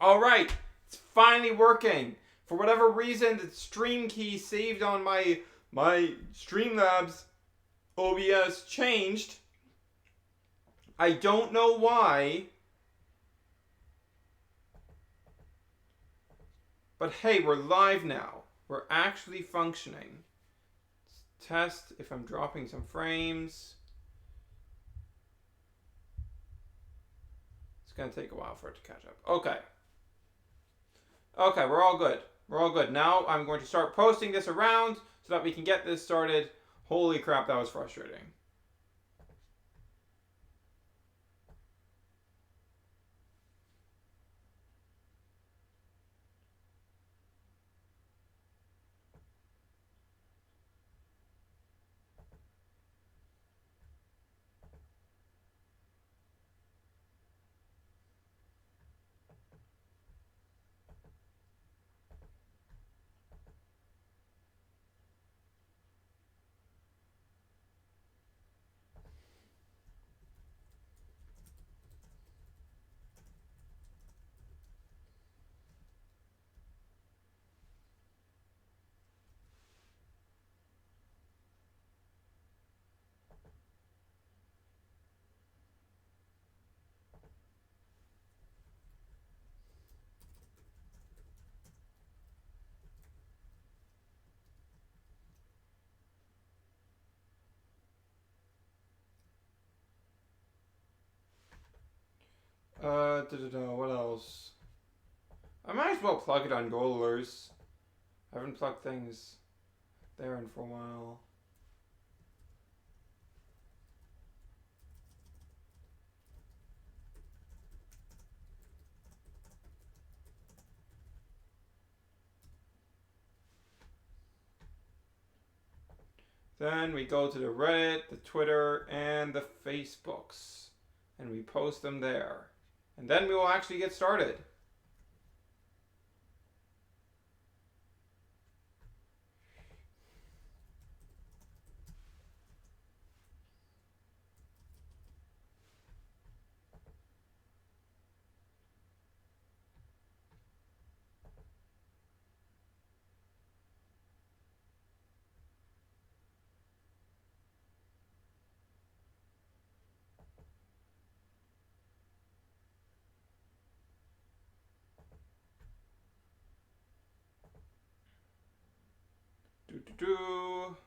Alright, it's finally working. For whatever reason, the stream key saved on my Streamlabs OBS changed. I don't know why. But hey, we're live now. We're actually functioning. Let's test if I'm dropping some frames. It's going to take a while for it to catch up. Okay, we're all good. We're all good. Now I'm going to start posting this around so that we can get this started. Holy crap, that was frustrating. What else? I might as well plug it on Golers. I haven't plugged things there in for a while. Then we go to the Reddit, the Twitter, and the Facebooks. And we post them there. And then we will actually get started. Do.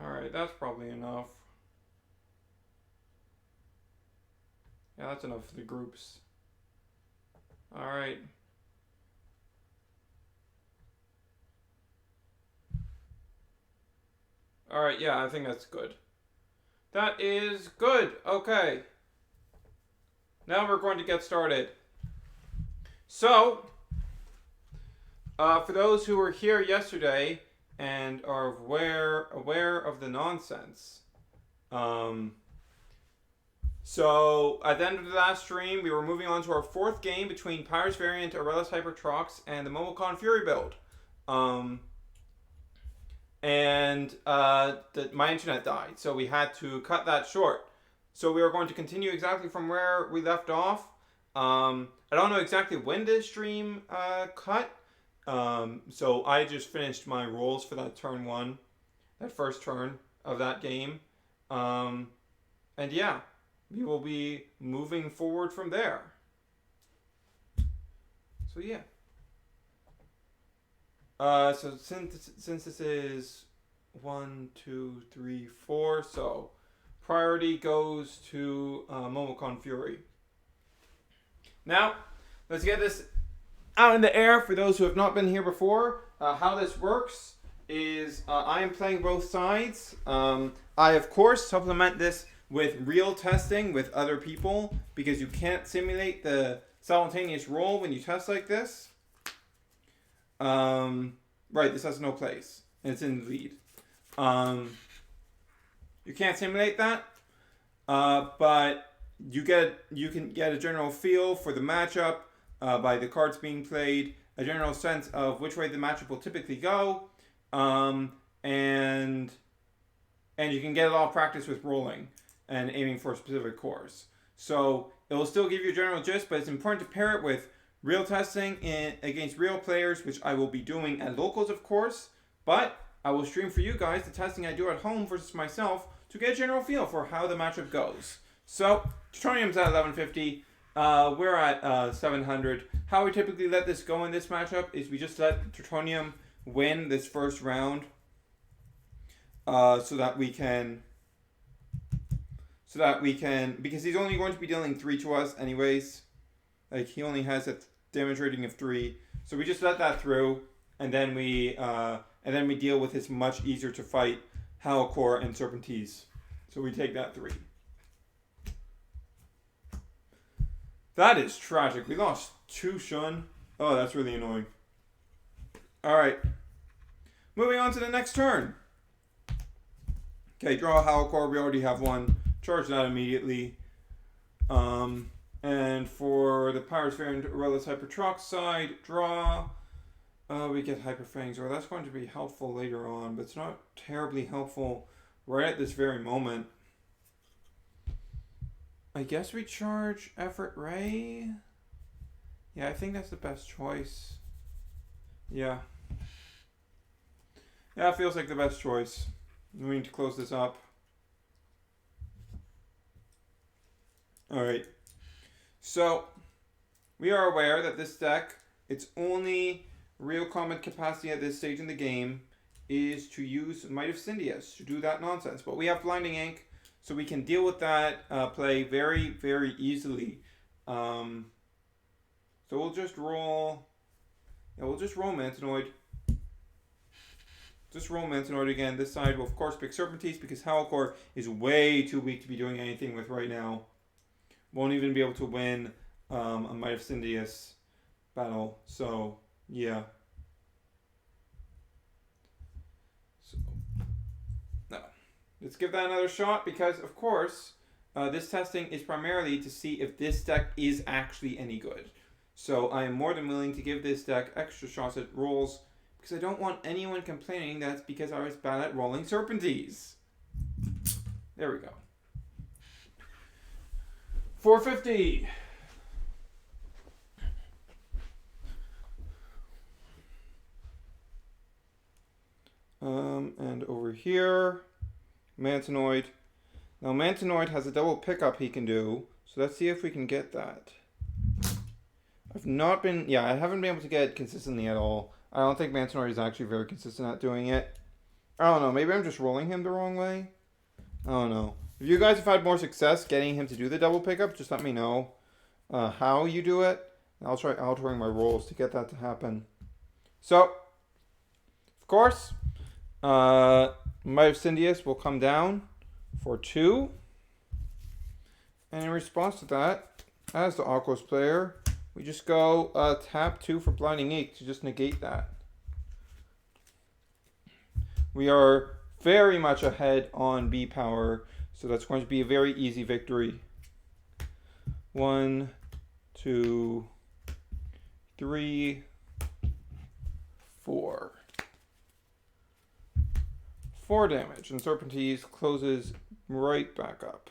Alright, that's probably enough. Yeah, that's enough for the groups. Alright. Alright, yeah, I think that's good. That is good. Okay. Now we're going to get started. So, for those who were here yesterday and are aware of the nonsense, so at the end of the last stream, we were moving on to our fourth game between Pirates variant Aurelus Hyper Trox and the Momocon Fury build. My internet died, so we had to cut that short. So we are going to continue exactly from where we left off. I don't know exactly when this stream cut. So I just finished my rolls for that turn one, that first turn of that game. And yeah, we will be moving forward from there. So yeah. So since this is 1, 2, 3, 4, so priority goes to Momocon Fury. Now, let's get this out in the air for those who have not been here before. How this works is I am playing both sides. I, of course, supplement this with real testing with other people because you can't simulate the simultaneous roll when you test like this. Right, this has no place. And it's in the lead. You can't simulate that. But you can get a general feel for the matchup by the cards being played, a general sense of which way the matchup will typically go, and you can get a lot of practice with rolling and aiming for specific cores. So it will still give you a general gist, but it's important to pair it with real testing against real players, which I will be doing at locals, of course, but I will stream for you guys the testing I do at home versus myself to get a general feel for how the matchup goes. So, Tritonium's at 1150, we're at 700. How we typically let this go in this matchup is we just let Tritonium win this first round so that we can, because he's only going to be dealing 3 to us anyways. Like, he only has a damage rating of 3. So we just let that through, and then we deal with his much easier to fight Halcor and Serpentise. So we take that 3. That is tragic. We lost 2 Shun. Oh, that's really annoying. Alright. Moving on to the next turn. Okay, draw a Halcor. We already have one. Charge that immediately. And for the Pirates variant Aurelus Hyper Trox side, draw. We get Hyper Fangs. Or that's going to be helpful later on, but it's not terribly helpful right at this very moment. I guess we charge Effort Ray. Yeah, I think that's the best choice. Yeah. Yeah, it feels like the best choice. We need to close this up. Alright. So, we are aware that this deck, its only real combat capacity at this stage in the game is to use Might of Cindius to do that nonsense. But we have Blinding Ink, so we can deal with that play very, very easily. So we'll just roll... Yeah, we'll just roll Mantinoid. Just roll Mantinoid again. This side will, of course, pick Serpentise because Halcor is way too weak to be doing anything with right now. Won't even be able to win a Might of Cindius battle. So, yeah. So, no. Let's give that another shot because, of course, this testing is primarily to see if this deck is actually any good. So I am more than willing to give this deck extra shots at rolls because I don't want anyone complaining that's because I was bad at rolling Serpentise. There we go. 450. And over here, Mantinoid. Now Mantinoid has a double pickup he can do, so let's see if we can get that. I haven't been able to get it consistently at all. I don't think Mantinoid is actually very consistent at doing it. I don't know, maybe I'm just rolling him the wrong way. I don't know. If you guys have had more success getting him to do the double pickup, just let me know how you do it. I'll try altering my rolls to get that to happen. So, of course, Might of Cindius will come down for 2. And in response to that, as the Aquos player, we just go tap 2 for Blinding 8 to just negate that. We are very much ahead on B power, so that's going to be a very easy victory. 1, 2, 3, 4. 4 damage, and Serpentine closes right back up.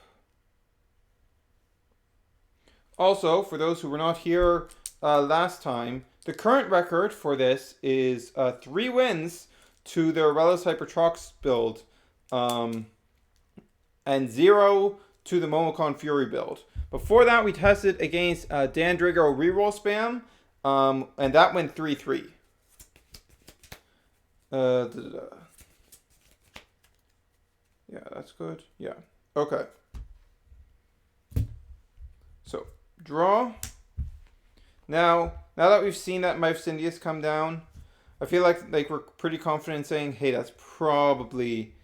Also, for those who were not here last time, the current record for this is 3 wins to the Aurelus Hyper Trox build, and 0 to the Momocon Fury build. Before that, we tested against Dan Drigo reroll spam, and that went 3-3. Yeah, that's good. Yeah. Okay. So, draw. Now that we've seen that Myphcindius come down, I feel like we're pretty confident in saying, hey, that's probably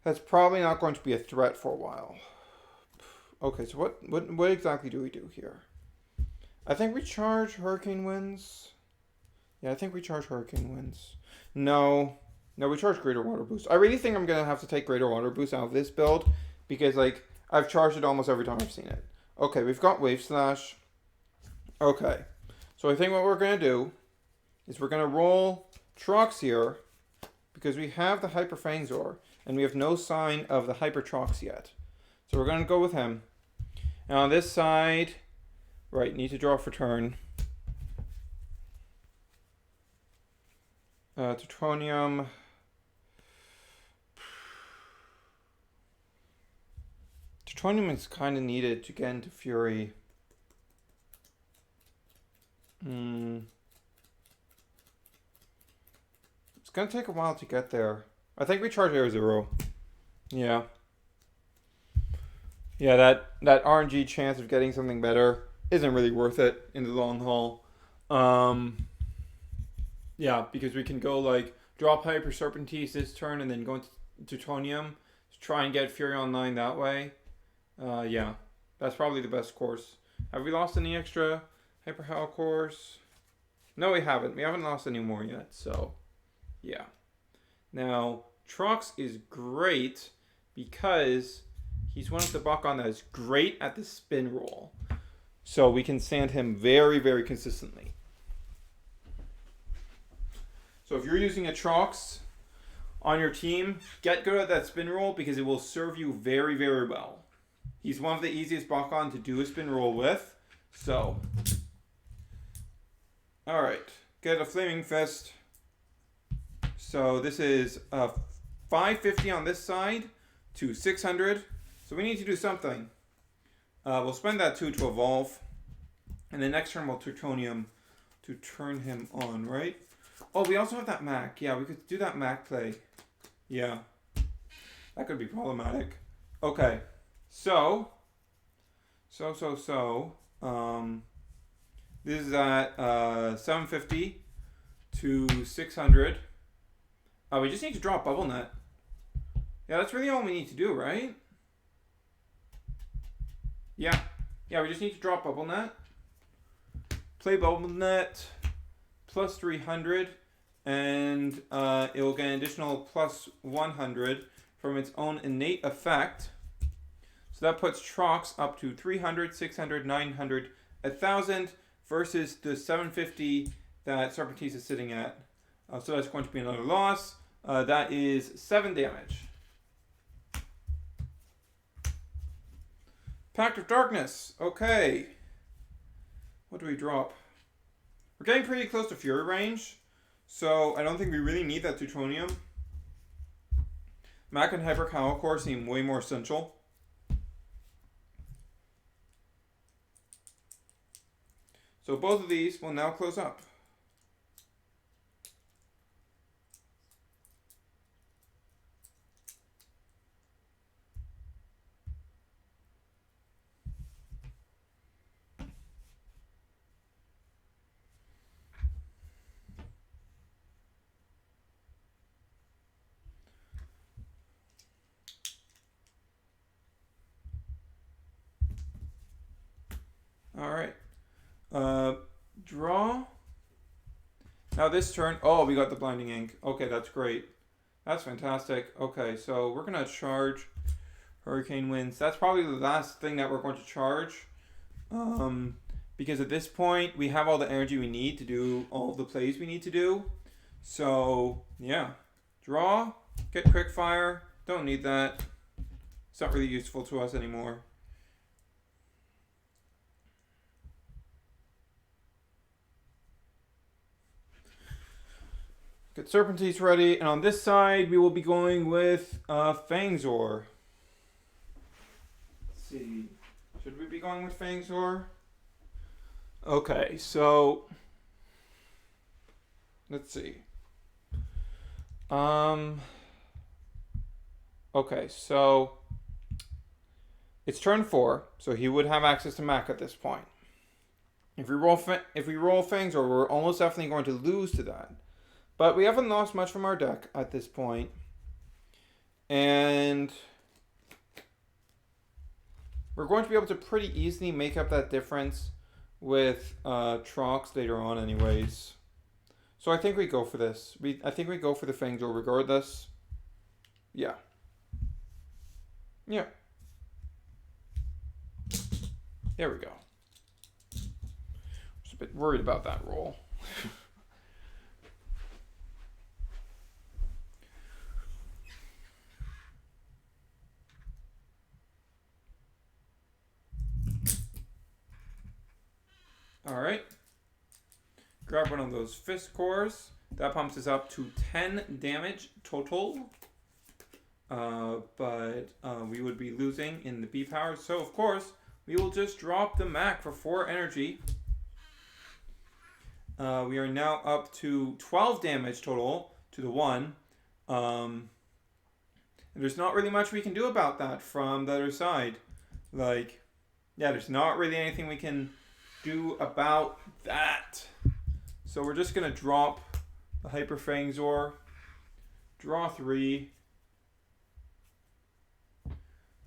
not going to be a threat for a while. Okay, so what exactly do we do here? I think we charge Hurricane Winds. Yeah, I think we charge Hurricane Winds. No, we charge Greater Water Boost. I really think I'm going to have to take Greater Water Boost out of this build because, I've charged it almost every time I've seen it. Okay, we've got Wave Slash. Okay, so I think what we're going to do is we're going to roll Trox here because we have the Hyper Fangzor and we have no sign of the Hyper Trox yet. So we're going to go with him. And on this side, right, need to draw for turn. Tetronium. Tetronium is kind of needed to get into Fury. It's going to take a while to get there. I think we charge Air Zero. Yeah. Yeah, that RNG chance of getting something better isn't really worth it in the long haul. Yeah, because we can go drop Hyper Serpentine this turn and then go into Tetronium to try and get Fury online that way. Yeah, that's probably the best course. Have we lost any extra Hyper Howl cores? No, we haven't. We haven't lost any more yet, so yeah. Now, Trox is great because he's one of the Bakugan that is great at the spin roll. So we can stand him very, very consistently. So if you're using a Trox on your team, get good at that spin roll because it will serve you very, very well. He's one of the easiest Bakugan to do a spin roll with. So, alright, get a Flaming Fist. So this is 550 on this side to 600. So we need to do something. We'll spend that 2 to evolve. And the next turn we'll Tetronium to turn him on, right? Oh, we also have that Mac. Yeah, we could do that Mac play. Yeah. That could be problematic. Okay. So. This is at 750 to 600. We just need to draw Bubble Net. Yeah, that's really all we need to do, right? Yeah. Yeah, we just need to draw Bubble Net. Play Bubble Net plus 300. And it will get an additional plus 100 from its own innate effect. So that puts Trox up to 300, 600, 900, 1,000 versus the 750 that Serpentine is sitting at. So that's going to be another loss. That is 7 damage. Pact of Darkness. Okay. What do we drop? We're getting pretty close to Fury range. So I don't think we really need that Tetronium. Mac and Hyper Cowl Core seem way more essential. So both of these will now close up. Now this turn, oh, we got the Blinding Ink. Okay, that's great. That's fantastic. Okay, so we're going to charge Hurricane Winds. That's probably the last thing that we're going to charge. Because at this point, we have all the energy we need to do all the plays we need to do. So, yeah. Draw, get Quick Fire. Don't need that. It's not really useful to us anymore. Get Serpentines ready, and on this side, we will be going with Fangzor. Let's see. Should we be going with Fangzor? Okay, so let's see. Okay, so it's turn 4, so he would have access to Mac at this point. If we roll Fangzor, we're almost definitely going to lose to that. But we haven't lost much from our deck at this point. And we're going to be able to pretty easily make up that difference with Trox later on anyways. So I think we go for this. I think we go for the Fangzor regardless. Yeah. Yeah. There we go. Just a bit worried about that roll. Alright. Grab one of those fist cores. That pumps us up to 10 damage total. But we would be losing in the B power. So, of course, we will just drop the Mac for 4 energy. We are now up to 12 damage total to the 1. And there's not really much we can do about that from the other side. Like, yeah, there's not really anything we can do about that. So we're just going to drop the Hyper Fangzor. Draw 3.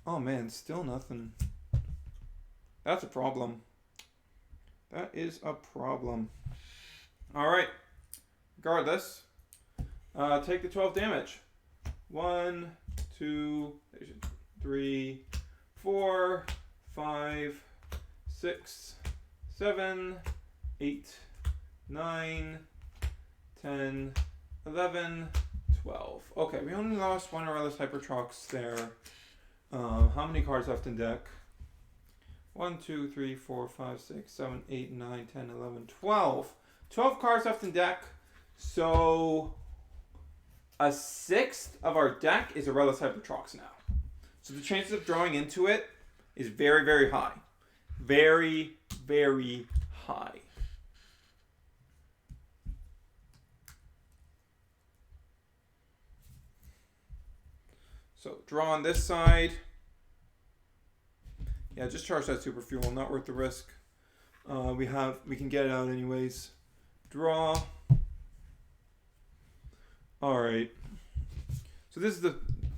Oh man, still nothing. That's a problem. That is a problem. Alright. Regardless, take the 12 damage. 1, 2, 3, 4, 5, 6, 7, 8, 9, 10, 11, 12. Okay, we only lost one Aurelus Hyper Trox there. How many cards left in deck? 1, 2, 3, 4, 5, 6, 7, 8, 9, 10, 11, 12. 12 cards left in deck. So a sixth of our deck is Aurelus Hyper Trox now. So the chances of drawing into it is very, very high. Very, very high. So draw on this side. Yeah, just charge that super fuel. Not worth the risk. We can get it out anyways. Draw. All right. So this is the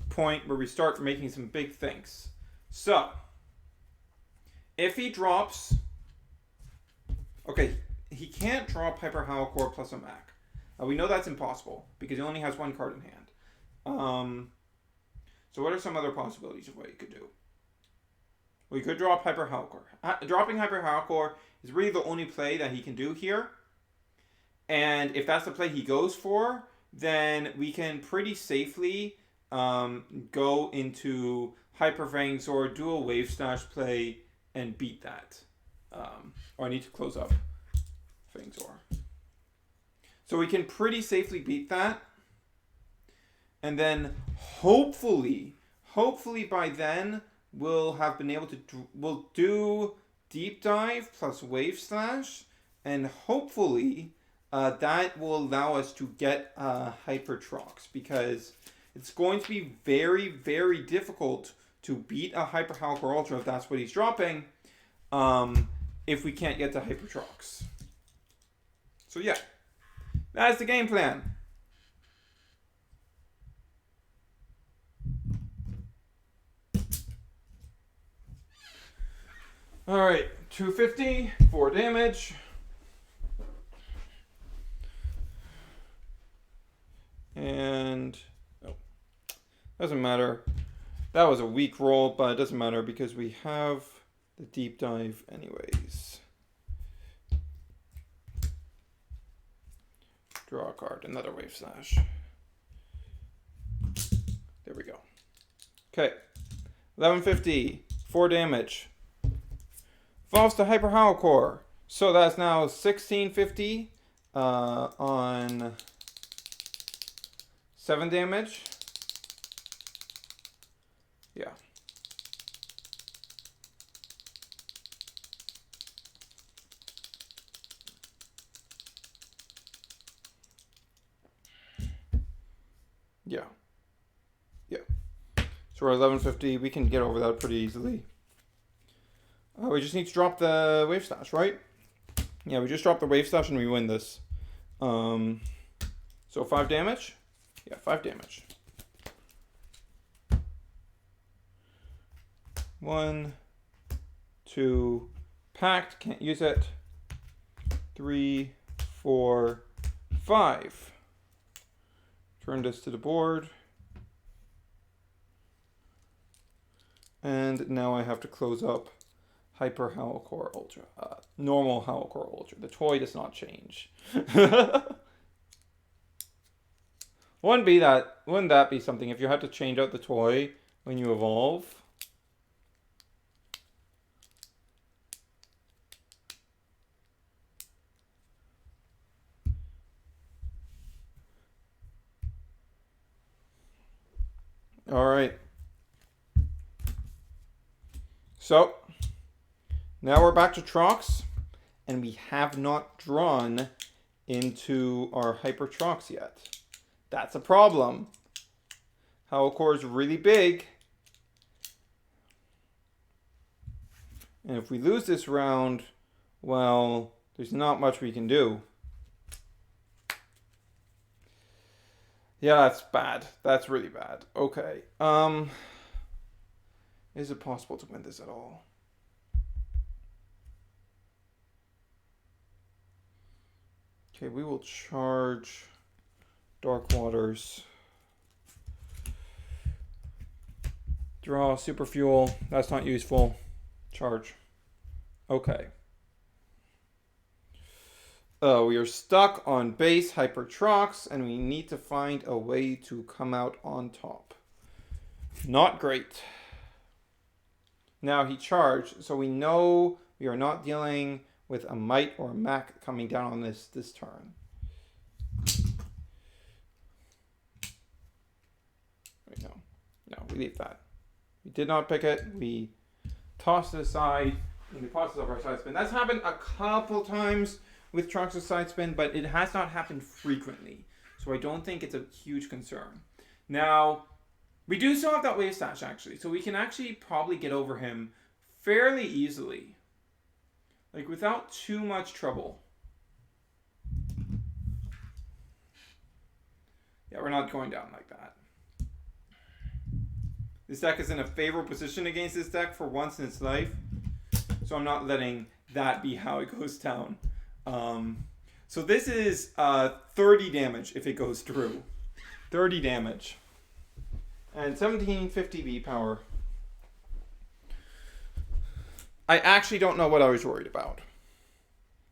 point where we start making some big things. So if he drops, okay, he can't drop Hyper Howlcore plus a Mac. We know that's impossible because he only has one card in hand. So what are some other possibilities of what you could do? Well, you could drop Hyper Howlcore. Dropping Hyper Howlcore is really the only play that he can do here. And if that's the play he goes for, then we can pretty safely go into Hyper Fangzor, do a Wave Snatch play, and beat that. Or I need to close up Fangzor. So we can pretty safely beat that. And then hopefully by then, we'll have been able to we'll do Deep Dive plus Wave Slash, and hopefully that will allow us to get Hyper Trox, because it's going to be very, very difficult to beat a Hyper Howlcore Ultra if that's what he's dropping, if we can't get to Hyper Trox. So yeah, that's the game plan. Alright, 250, 4 damage. And oh, doesn't matter. That was a weak roll, but it doesn't matter because we have the deep dive anyways. Draw a card, another wave slash. There we go. Okay, 1150, 4 damage. Falls to Hyper Hollow Core. So that's now 1650 on 7 damage. Yeah. Yeah. Yeah. So we're at 1150. We can get over that pretty easily. We just need to drop the wave slash, right? Yeah, we just drop the wave slash and we win this. So 5 damage? Yeah, 5 damage. 1, 2, packed, can't use it. 3, 4, 5. Turn this to the board. And now I have to close up Hyper Hollow Core Ultra. Normal Hollow Core Ultra. The toy does not change. Wouldn't that be something if you had to change out the toy when you evolve? All right. So, now we're back to Trox, and we have not drawn into our Hyper Trox yet. That's a problem. Hollow Core is really big. And if we lose this round, well, there's not much we can do. Yeah, that's bad. That's really bad. Okay. Is it possible to win this at all? Okay, we will charge Dark Waters. Draw Super Fuel. That's not useful. Charge. Okay. We are stuck on base Hyper Trox, and we need to find a way to come out on top. Not great. Now he charged, so we know we are not dealing with a Might or a Mac coming down on this turn. Wait, no, we leave that. We did not pick it. We tossed it aside in the process of our side spin. That's happened a couple times with Trox's side spin, but it has not happened frequently. So I don't think it's a huge concern. Now, we do still have that wave slash actually, so we can actually probably get over him fairly easily. Like without too much trouble. Yeah, we're not going down like that. This deck is in a favorable position against this deck for once in its life. So I'm not letting that be how it goes down. So this is 30 damage if it goes through. 30 damage. And 1750 V power. I actually don't know what I was worried about.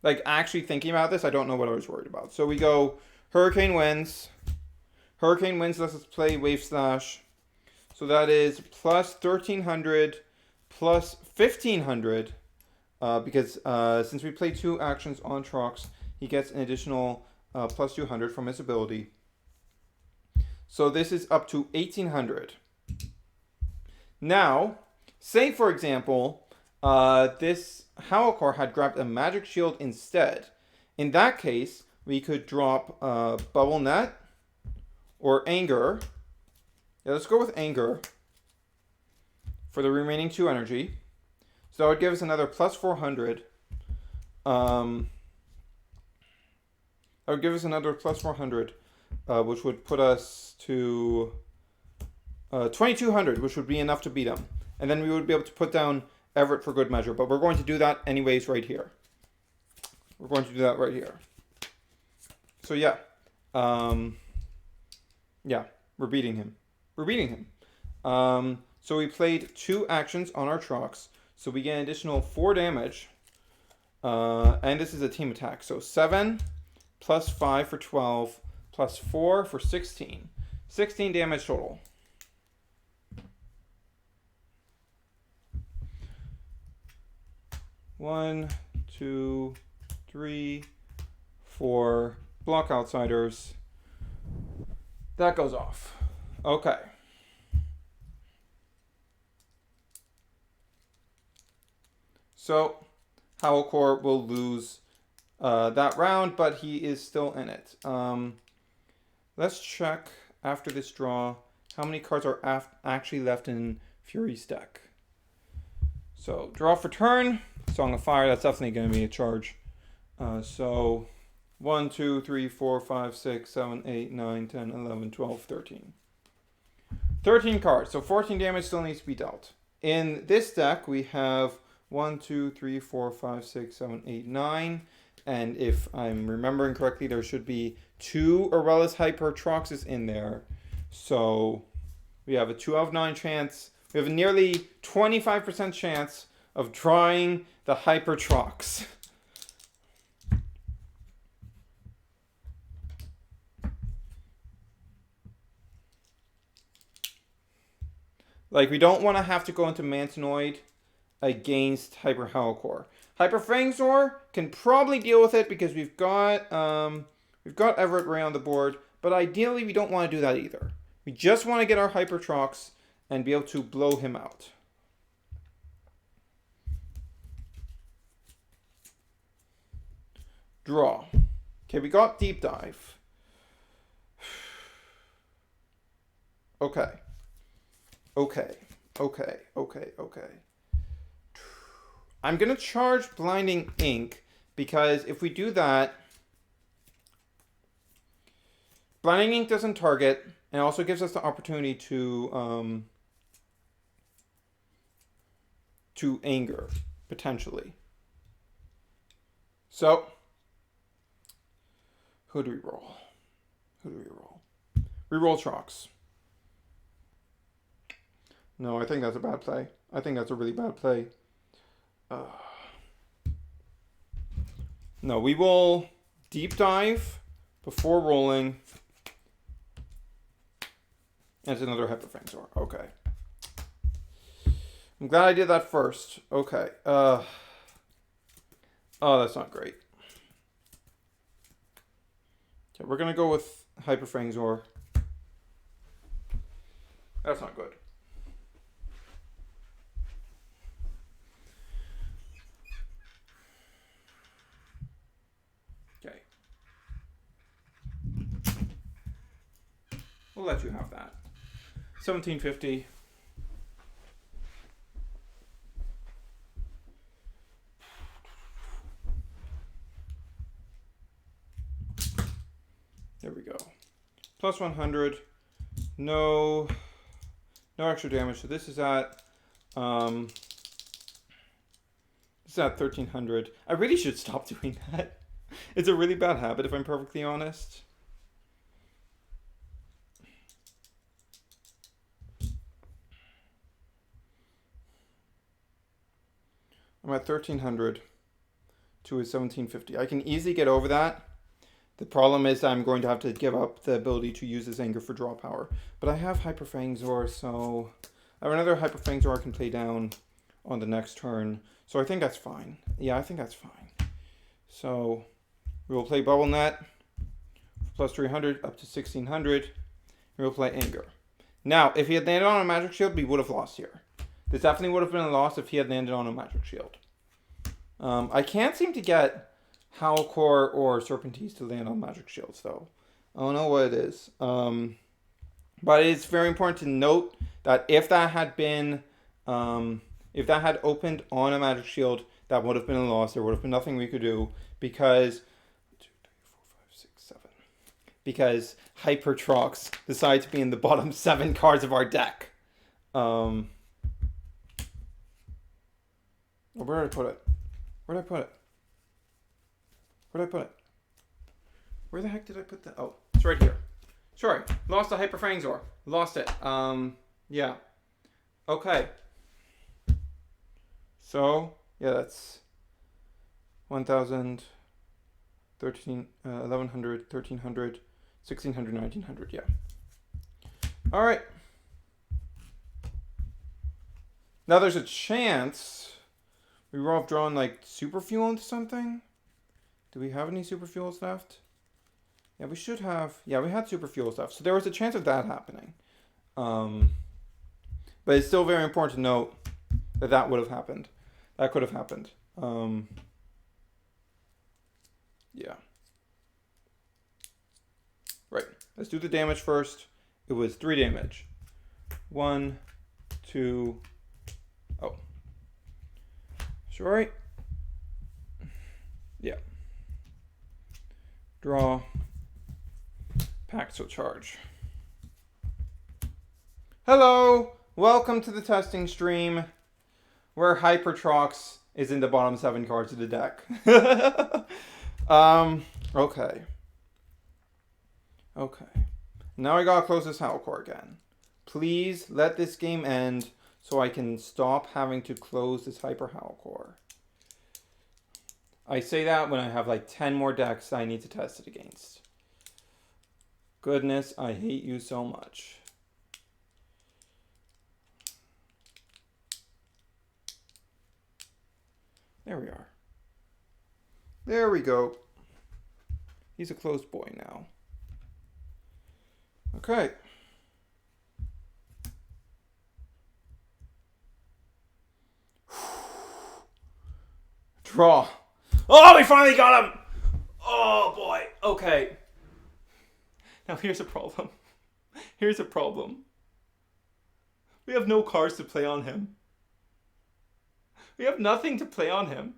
Like, actually thinking about this, I don't know what I was worried about. So we go Hurricane Winds. Hurricane Winds lets us play Wave Slash. So that is plus 1300, plus 1500. Because since we play 2 actions on Trox, he gets an additional plus 200 from his ability. So this is up to 1800. Now, say for example, this Hollow Core had grabbed a Magic Shield instead. In that case, we could drop Bubble Net or Anger. Yeah, let's go with Anger for the remaining 2 energy. So that would give us another plus 400. That would give us another plus 400, which would put us to 2200, which would be enough to beat him. And then we would be able to put down Everett for good measure. But we're going to do that anyways right here. We're going to do that right here. So yeah. Yeah, we're beating him. We're beating him. So we played 2 actions on our Trox. So we get an additional 4 damage. And this is a team attack. So 7 plus 5 for 12 plus 4 for 16. 16 damage total. One, two, three, 4. Block outsiders. That goes off. Okay. So Howlcore will lose that round, but he is still in it. Let's check after this draw how many cards are actually left in Fury's deck. So draw for turn, Song of Fire, that's definitely going to be a charge. So 1, 2, 3, 4, 5, 6, 7, 8, 9, 10, 11, 12, 13. 13 cards, so 14 damage still needs to be dealt. In this deck, we have 1, 2, 3, 4, 5, 6, 7, 8, 9. And if I'm remembering correctly, there should be 2 Aurelus Hyper Troxes in there. So we have a 2 out of 9 chance. We have a nearly 25% chance of drawing the Hyper Trox. Like, we don't want to have to go into Mantanoid against Hyper Howlcore. Hyper Fangzor can probably deal with it because we've got Everett Ray on the board, but ideally we don't want to do that either. We just want to get our Hyper Trox and be able to blow him out. Draw. Okay, we got Deep Dive. Okay. I'm going to charge Blinding Ink because if we do that, Blinding Ink doesn't target and also gives us the opportunity to anger, potentially. So, who do we roll? We roll Trox. No, I think that's a bad play. I think that's a really bad play. No, we will Deep Dive before rolling. And it's another Hyper Fangzor. Okay. I'm glad I did that first. Okay. Oh, that's not great. Okay, we're going to go with Hyper Fangzor. That's not good. We'll let you have that. 1750. There we go. Plus 100. No extra damage. So this is at 1300. I really should stop doing that. It's a really bad habit, if I'm perfectly honest. I'm at 1300 to a 1750. I can easily get over that. The problem is I'm going to have to give up the ability to use this anger for draw power. But I have Hyper Fangzor, so I have another Hyper Fangzor I can play down on the next turn. So I think that's fine. Yeah, I think that's fine. So we will play Bubble Net plus 300 up to 1600. And we'll play Anger. Now, if he had landed on a Magic Shield, we would have lost here. This definitely would have been a loss if he had landed on a Magic Shield. I can't seem to get Howlcore or Serpentine to land on Magic Shields, though. I don't know what it is. But it's very important to note that if that had been, if that had opened on a Magic Shield, that would have been a loss. There would have been nothing we could do because 2, 3, 4, 5, 6, 7. Because Hyper Trox decided to be in the bottom 7 cards of our deck. Where did I put it? Where the heck did I put that? Oh, it's right here. Sorry, lost the Hyper Fangzor. Lost it. Yeah. Okay. So, yeah, that's 1,000, 1,100, 1,300, 1,600, 1,900, yeah. All right. Now there's a chance we were off drawing like super fuel into something. Do we have any super fuels left? Yeah, we should have. Yeah, we had super fuels left. So there was a chance of that happening. But it's still very important to note that that would have happened. That could have happened. Yeah. Right. Let's do the damage first. It was 3 damage. 1, 2. Oh. Sure. Yeah. Draw. Pack to charge. Hello! Welcome to the testing stream where Hyper Trox is in the bottom 7 cards of the deck. Okay. Okay. Now I gotta close this Howlcore again. Please let this game end so I can stop having to close this Hyper Howlcore. I say that when I have like 10 more decks I need to test it against. Goodness, I hate you so much. There we are. There we go. He's a closed boy now. Okay. Draw. Oh, we finally got him! Oh, boy. Okay. Now, here's a problem. Here's a problem. We have no cards to play on him. We have nothing to play on him.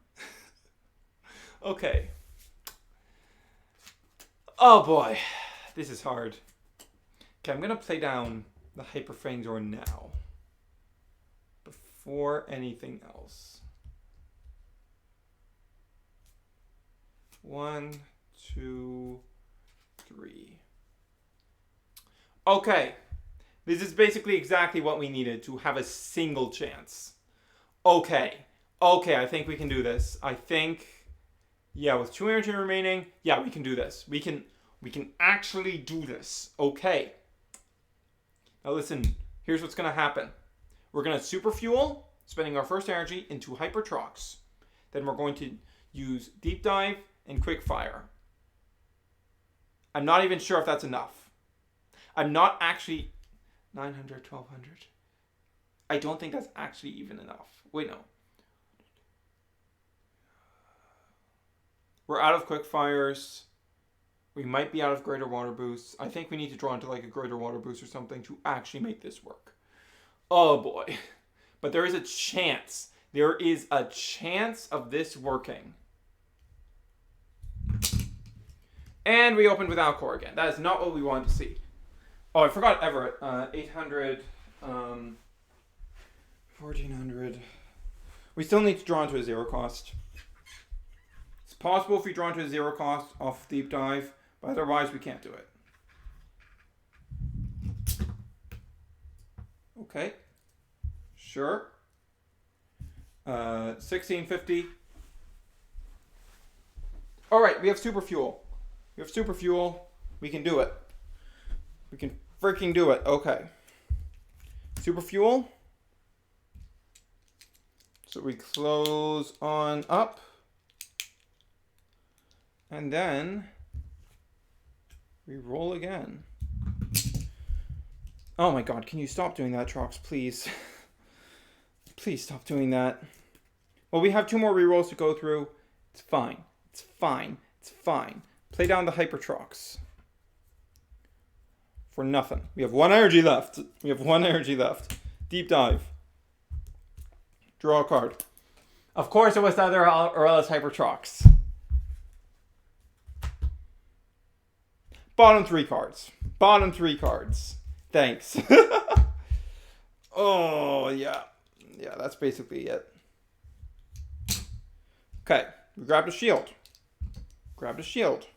Okay. Oh, boy. This is hard. Okay, I'm going to play down the Hyper Fangzor now. Before anything else. 1, 2, 3. Okay. This is basically exactly what we needed to have a single chance. Okay. Okay, I think we can do this. I think, yeah, with 2 energy remaining, yeah, we can do this. We can actually do this. Okay. Now listen, here's what's going to happen. We're going to super fuel, spending our first energy into Hyper Trox. Then we're going to use Deep Dive and Quick Fire. I'm not even sure if that's enough. I'm not actually 900, 1,200. I don't think that's actually even enough. Wait, no. We're out of Quick Fires. We might be out of Greater Water Boosts. I think we need to draw into like a Greater Water Boost or something to actually make this work. Oh boy. But there is a chance. There is a chance of this working. And we opened without core again. That is not what we wanted to see. Oh, I forgot Everett. 800, 1,400. We still need to draw into a 0 cost. It's possible if we draw into a 0 cost off Deep Dive, but otherwise we can't do it. Okay. Sure. 1,650. Alright, we have super fuel. We have super fuel. We can do it. We can freaking do it. Okay. Super fuel. So we close on up. And then we roll again. Oh my god, can you stop doing that, Trox, please? Please stop doing that. Well, we have 2 more rerolls to go through. It's fine. It's fine. It's fine. Play down the Hyper Trox. For nothing. We have 1 energy left. We have 1 energy left. Deep Dive. Draw a card. Of course it was the other Aurelus Hyper Trox. Bottom 3 cards. Bottom 3 cards. Thanks. Oh, yeah. Yeah, that's basically it. Okay. We grabbed a shield. Grabbed a shield.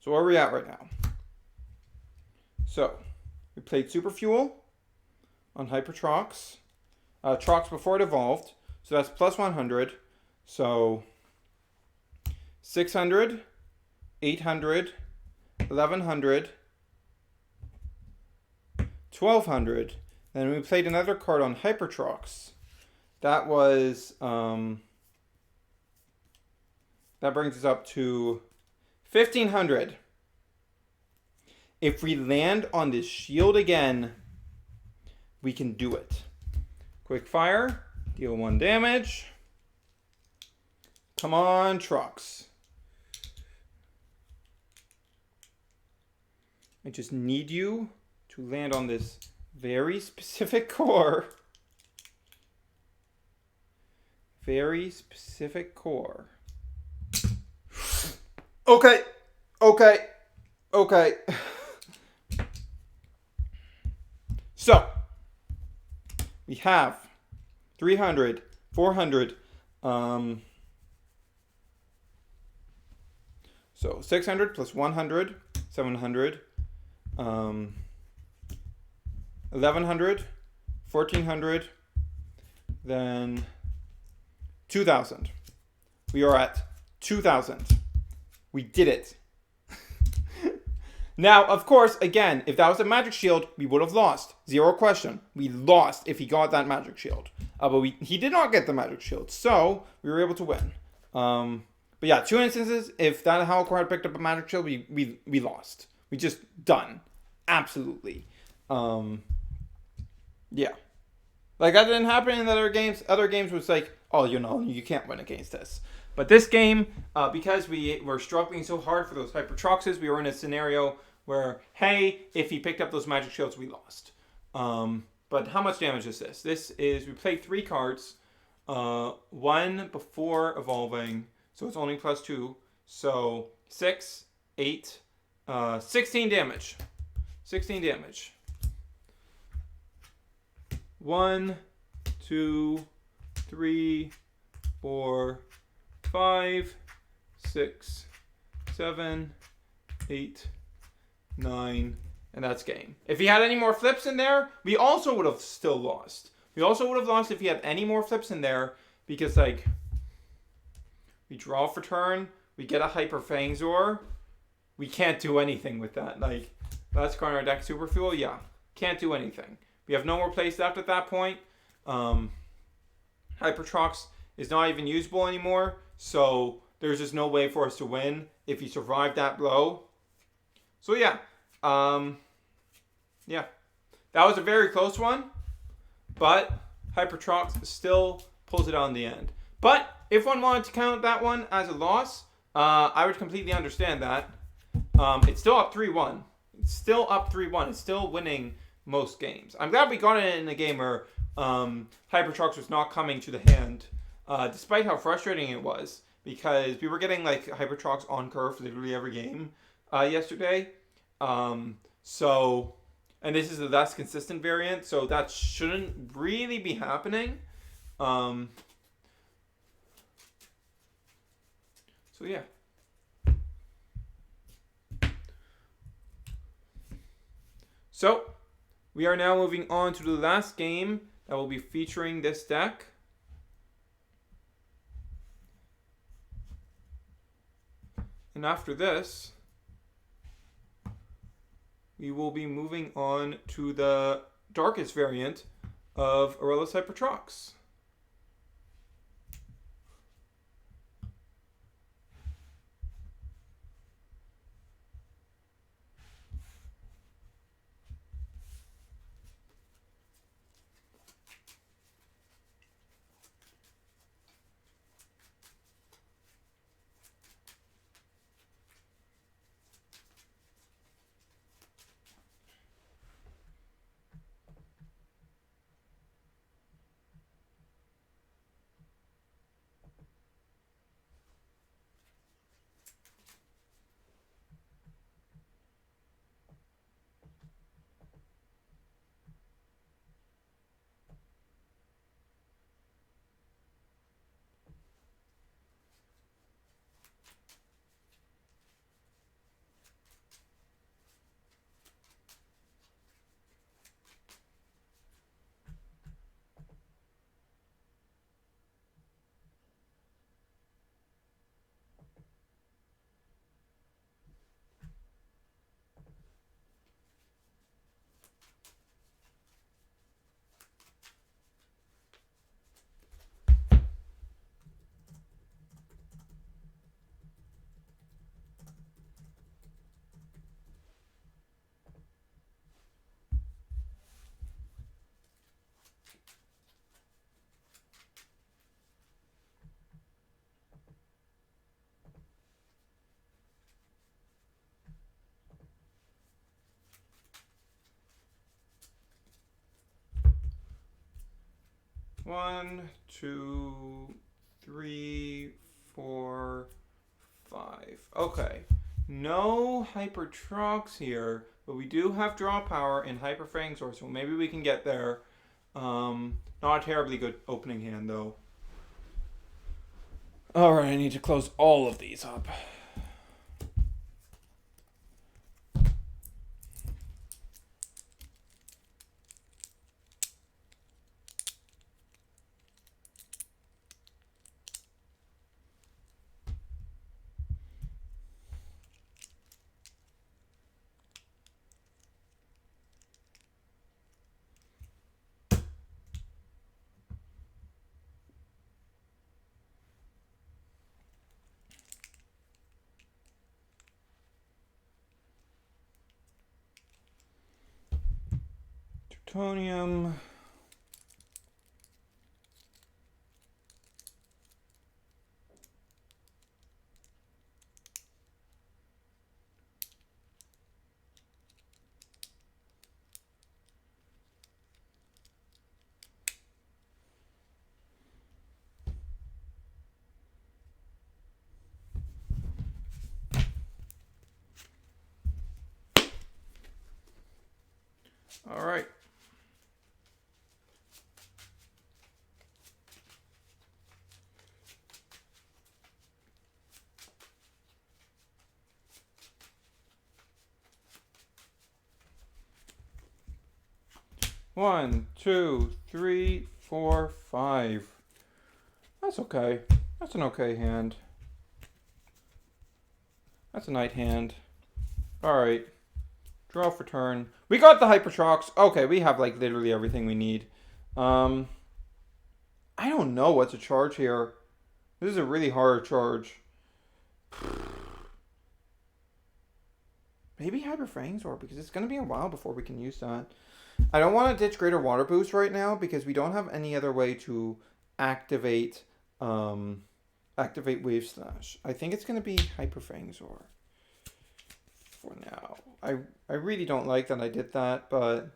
So where are we at right now? So, we played Super Fuel on Hyper Trox. Trox before it evolved. So that's plus 100. So 600, 800, 1100, 1200. Then we played another card on Hyper Trox. That was that brings us up to 1500. If we land on this shield again, we can do it. Quick fire, deal 1 damage. Come on, Trox. I just need you to land on this very specific core. Very specific core. Okay. So, we have 300, 400, so 600 plus 100, 700, 1100, 1400, then 2000. We are at 2000. We did it. Now, of course, again, if that was a magic shield, we would have lost. Zero question. We lost if he got that magic shield. But he did not get the magic shield, so we were able to win. But yeah, 2 instances, if that Holocore had picked up a magic shield, we lost. We just done. Absolutely. Yeah. Like, that didn't happen in other games. Other games was like, oh, you can't win against this. But this game, because we were struggling so hard for those Hyper Troxes, we were in a scenario where, hey, if he picked up those magic shields, we lost. But how much damage is this? We played 3 cards. 1 before evolving, so it's only plus 2. So 6, 8, 16 damage. 16 damage. 1, 2, 3, 4, 5, 6, 7, 8, 9, and that's game. If he had any more flips in there, we also would have still lost. We also would have lost if he had any more flips in there, because, like, we draw for turn, we get a Hyper Fangzor, we can't do anything with that. Like, last card in our deck, Super Fuel, yeah, can't do anything. We have no more plays left at that point. Hyper Trox is not even usable anymore, so there's just no way for us to win if he survived that blow. So yeah, yeah, that was a very close one, but Hyper Trox still pulls it on the end. But if one wanted to count that one as a loss, I would completely understand that. It's still up 3-1. It's still up 3-1. It's still winning most games. I'm glad we got it in a game where Hyper Trox was not coming to the hand, despite how frustrating it was, because we were getting like Hyper Trox on curve literally every game yesterday. So, and this is the less consistent variant, so that shouldn't really be happening. So yeah. So, we are now moving on to the last game that will be featuring this deck. And after this, we will be moving on to the darkest variant of Aurelus Hyper Trox. 1, 2, 3, 4, 5. Okay. No Hyper Trox here, but we do have draw power and Hyper Fangsaur, so maybe we can get there. Not a terribly good opening hand, though. Alright, I need to close all of these up. Plutonium. All right. One, two, three, 4, 5. That's okay. That's an okay hand. That's a night hand. Alright. Draw for turn. We got the Hyper Trox. Okay, we have like literally everything we need. I don't know what to charge here. This is a really hard charge. Maybe Hyper Fangsaur, because it's going to be a while before we can use that. I don't want to ditch Greater Water Boost right now because we don't have any other way to activate Wave Slash. I think it's going to be Hyper Fangsaur for now. I really don't like that I did that, but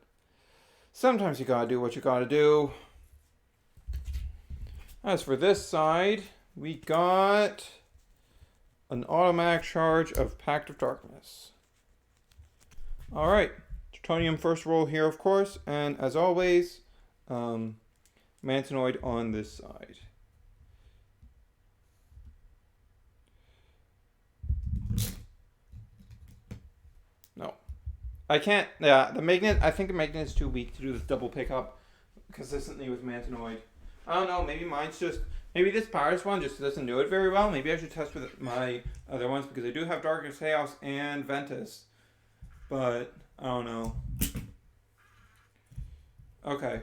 sometimes you gotta do what you gotta do. As for this side, we got an automatic charge of Pact of Darkness. Alright, Plutonium first roll here, of course, and as always, Mantinoid on this side. No. I can't, yeah, the Magnet, I think the Magnet is too weak to do this double pickup consistently with Mantinoid. I don't know, maybe mine's just, maybe this Paris one just doesn't do it very well. Maybe I should test with my other ones because I do have Darkest Chaos and Ventus. But, I don't know. Okay.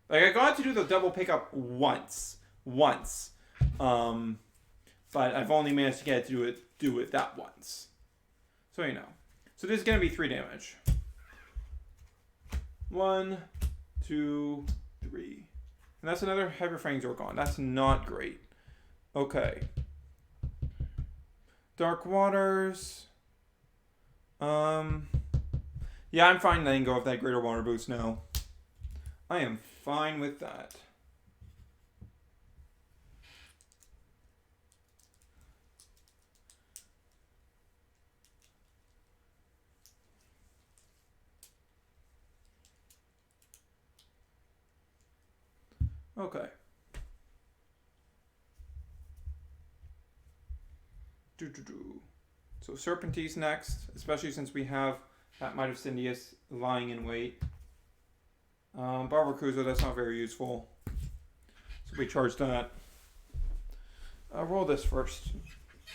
Like, I got to do the double pickup once. But I've only managed to get to do it that once. So you know. So this is going to be 3 damage. 1, 2, 3. And that's another Hyper Fangsaur gone. That's not great. Okay. Dark Waters. Yeah, I'm fine letting go of that Greater Water Boost now. I am fine with that. Okay. So Serpentie's next, especially since we have that Might of Cindius lying in wait. Barbacuza, that's not very useful. So we charge that. Roll this first.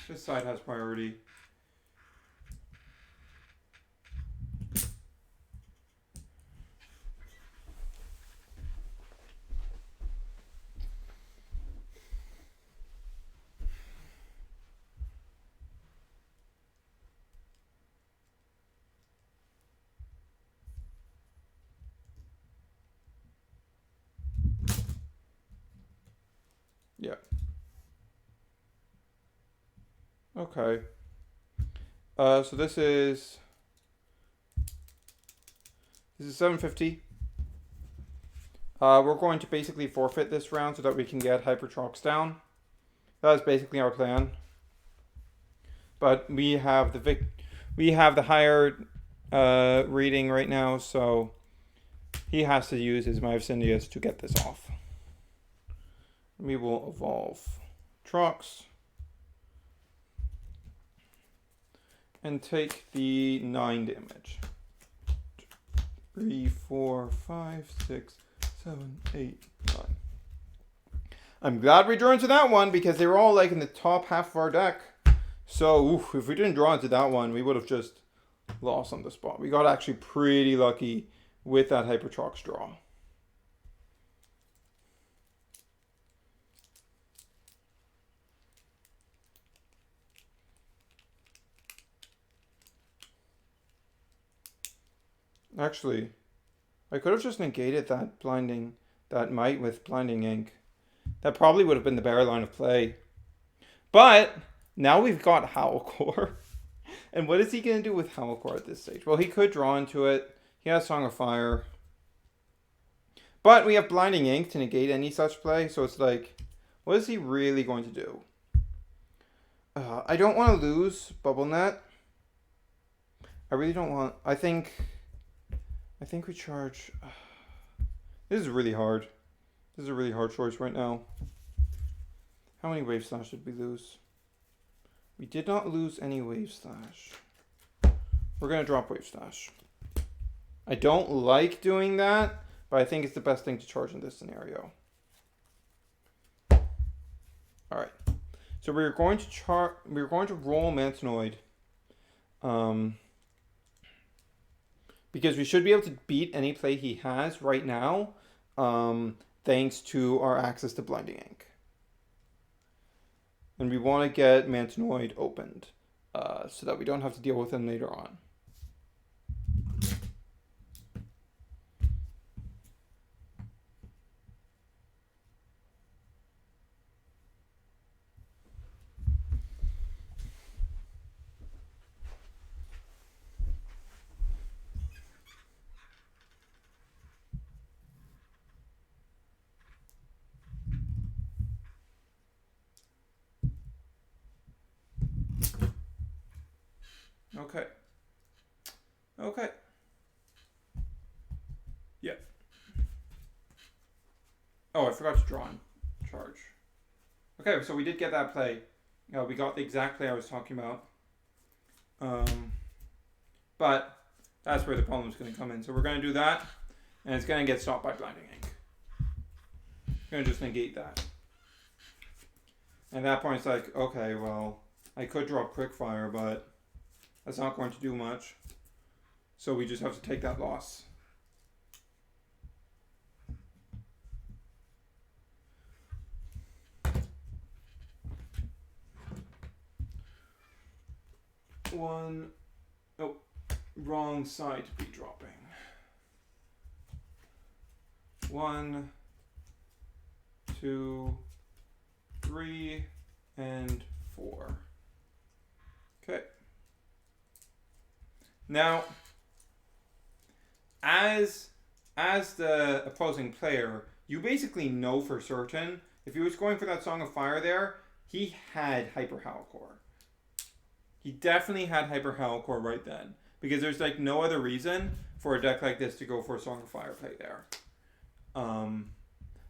This side has priority. Yeah. Okay. So this is 750. We're going to basically forfeit this round so that we can get Hyper Trox down. That's basically our plan. But we have the higher reading right now, so he has to use his Myosyndius to get this off. We will evolve Trox and take the 9 damage. 3, 4, 5, 6, 7, 8, 9. I'm glad we drew into that one because they were all like in the top half of our deck. So if we didn't draw into that one, we would have just lost on the spot. We got actually pretty lucky with that Hyper Trox draw. Actually, I could have just negated that might with Blinding Ink. That probably would have been the better line of play. But now we've got Howlcore. And what is he going to do with Howlcore at this stage? Well, he could draw into it. He has Song of Fire. But we have Blinding Ink to negate any such play. So it's like, what is he really going to do? I don't want to lose Bubble Net. I really don't want... I think we charge... This is really hard. This is a really hard choice right now. How many Wave Slash did we lose? We did not lose any Wave Slash. We're going to drop Wave Slash. I don't like doing that, but I think it's the best thing to charge in this scenario. Alright. So we're going to roll Mantinoid. Because we should be able to beat any play he has right now, thanks to our access to Blinding Ink. And we want to get Mantinoid opened, so that we don't have to deal with him later on. Okay. Okay. Yeah. Oh, I forgot to draw and charge. Okay, so we did get that play. We got the exact play I was talking about. But that's where the problem is going to come in. So we're going to do that, and it's going to get stopped by Blinding Ink. I'm going to just negate that. And at that point, it's like, okay, well, I could draw Quickfire, but that's not going to do much. So we just have to take that loss. Oh, wrong side to be dropping. 1, 2, 3, and 4. Okay. Now, as the opposing player, you basically know for certain, if he was going for that Song of Fire there, he had Hyper Howlcore. He definitely had Hyper Howlcore right then. Because there's like no other reason for a deck like this to go for a Song of Fire play there.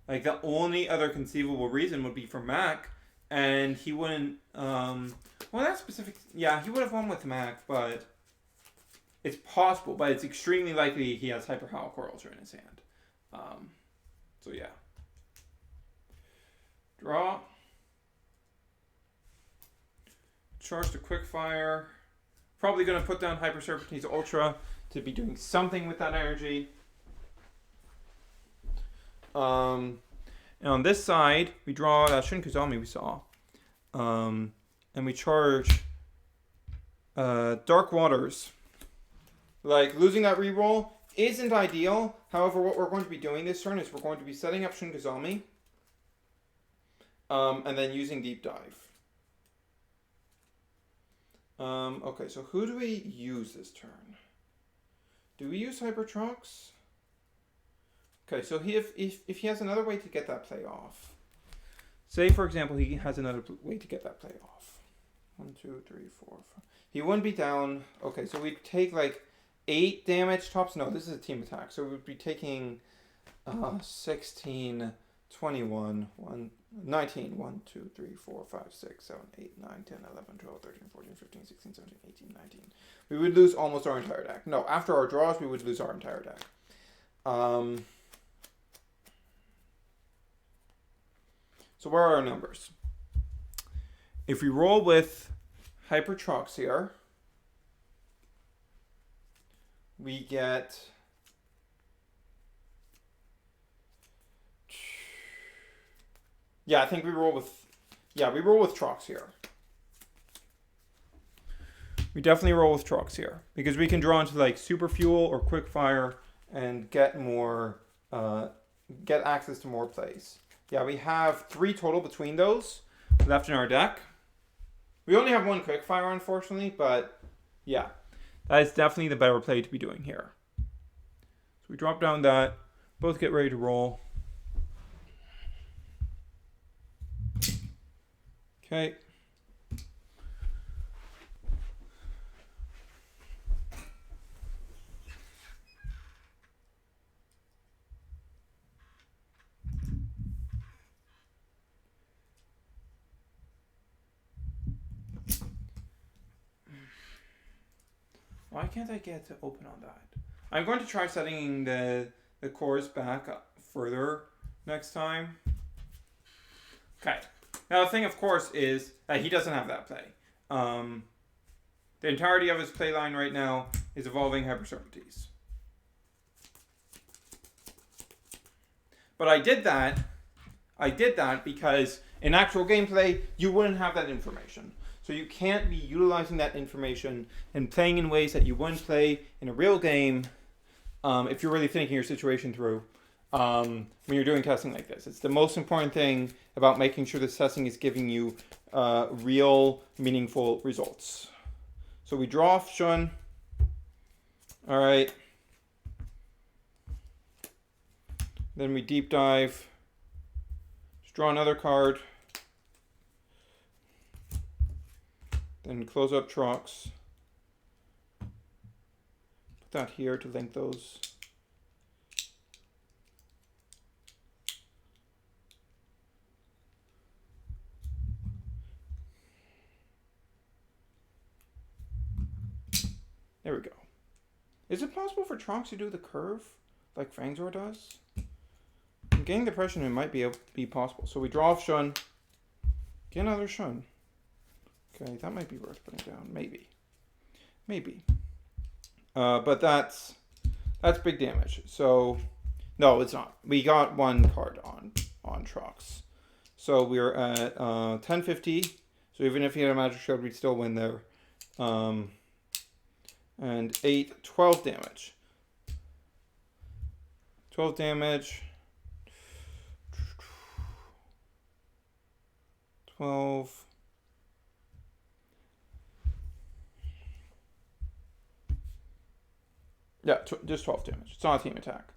Like the only other conceivable reason would be for Mac, and he wouldn't, well that specific, yeah, he would have won with Mac, but it's possible, but it's extremely likely he has Hyper Howlcore Ultra in his hand. So yeah. Draw. Charge to Quickfire. Probably going to put down Hyper Serpentine's Ultra to be doing something with that energy. And on this side, we draw that Shinkuzami we saw. And we charge Dark Waters. Like, losing that reroll isn't ideal. However, what we're going to be doing this turn is we're going to be setting up Shinkuzami. And then using Deep Dive. Okay, so who do we use this turn? Do we use Hyper Trox? Okay, so if he has another way to get that play off, say for example he has another way to get that play off. 1, 2, 3, 4, 5. He wouldn't be down. Okay, so we'd take like 8 damage tops. No, this is a team attack, so we'd be taking 16, 21, 19, 1, 2, 3, 4, 5, 6, 7, 8, 9, 10, 11, 12, 13, 14, 15, 16, 17, 18, 19. We would lose almost our entire deck. No, after our draws, we would lose our entire deck. So where are our numbers? If we roll with Hyper Trox here, we get... Yeah, I think we roll with... Yeah, we roll with Trox here. We definitely roll with Trox here. Because we can draw into like Super Fuel or Quick Fire and get more... get access to more plays. Yeah, we have 3 total between those left in our deck. We only have 1 Quick Fire, unfortunately, but yeah. That is definitely the better play to be doing here. So we drop down that. Both get ready to roll. Okay. Why can't I get to open on that? I'm going to try setting the cores back further next time. Okay. Now the thing, of course, is that he doesn't have that play. The entirety of his play line right now is evolving Hyper Serpentes. But I did that because in actual gameplay, you wouldn't have that information. So you can't be utilizing that information and playing in ways that you wouldn't play in a real game if you're really thinking your situation through when you're doing testing like this. It's the most important thing about making sure this testing is giving you real, meaningful results. So we draw off Shun. All right. Then we deep dive. Just draw another card. Then close up Trox. Put that here to link those. There we go. Is it possible for Trox to do the curve like Fangzor does? I'm getting the impression it might be possible. So we draw off Shun. Get another Shun. Okay, that might be worth putting down. Maybe. But that's big damage. So, no, it's not. We got 1 card on Trox. So we're at 1050. So even if he had a magic shield, we'd still win there. And 8, 12 damage. 12 damage. 12. Yeah, just 12 damage. It's not a team attack.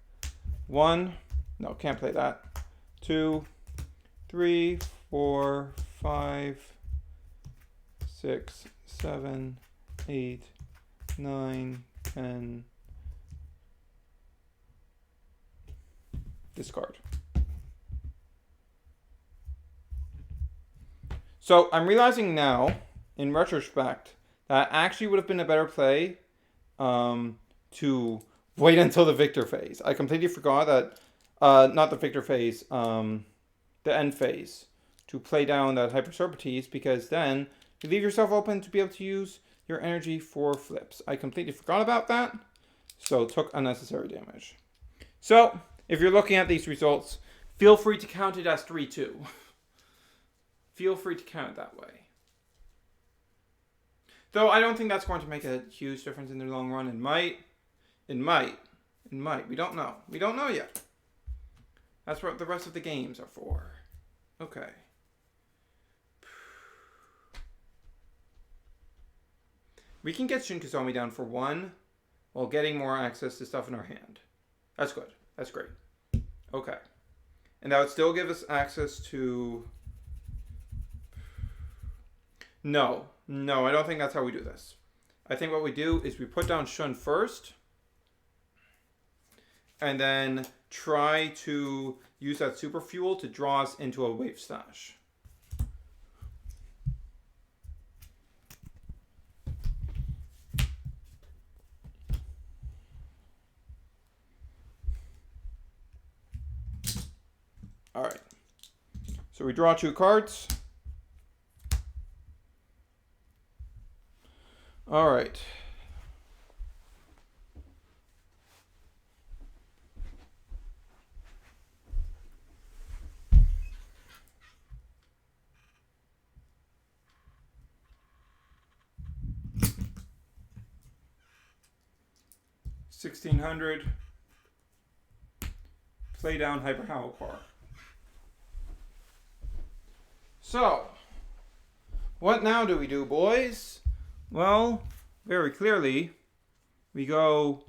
1. No, can't play that. 2, 3, 4, 5, 6, 7, 8, 9, 10. Discard. So I'm realizing now, in retrospect, that actually would have been a better play to wait until the victor phase. I completely forgot that, not the victor phase, the end phase, to play down that Hyper Serpentes, because then you leave yourself open to be able to use your energy for flips. I completely forgot about that, so took unnecessary damage. So, if you're looking at these results, feel free to count it as 3-2. Feel free to count it that way. Though I don't think that's going to make a huge difference in the long run. It might. We don't know. We don't know yet. That's what the rest of the games are for. Okay. We can get Shin Kazami down for 1 while getting more access to stuff in our hand. That's good. That's great. Okay. And that would still give us access to... No, I don't think that's how we do this. I think what we do is we put down Shun first, and then try to use that super fuel to draw us into a wave stash. All right. So we draw 2 cards. All right. $1,600. Play down Hyper Howlcore. So, what now do we do, boys? Well, very clearly, we go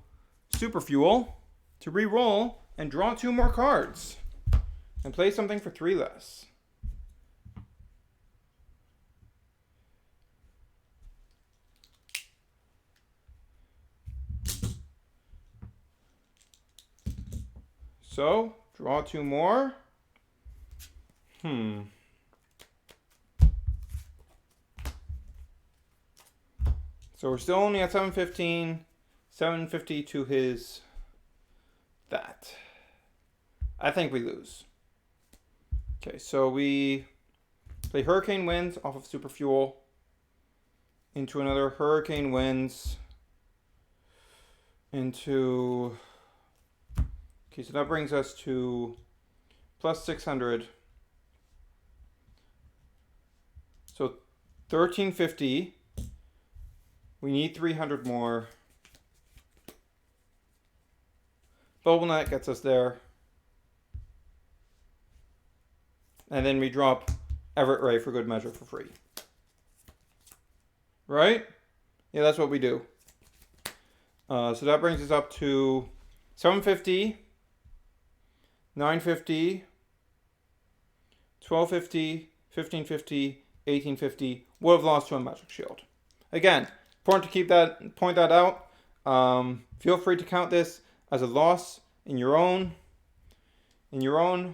Super Fuel to re-roll and draw 2 more cards and play something for 3 less. So, draw 2 more. So we're still only at 715. 750 to his that. I think we lose. Okay, so we play Hurricane Winds off of Super Fuel into another Hurricane Winds into... Okay, so that brings us to plus 600. So 1350. We need 300 more. Bubble Net gets us there. And then we drop Everett Ray for good measure for free. Right? Yeah, that's what we do. So that brings us up to 750, 950, 1250, 1550, 1850. Would have lost to a Magic Shield. Again, important to point that out. Feel free to count this as a loss in your own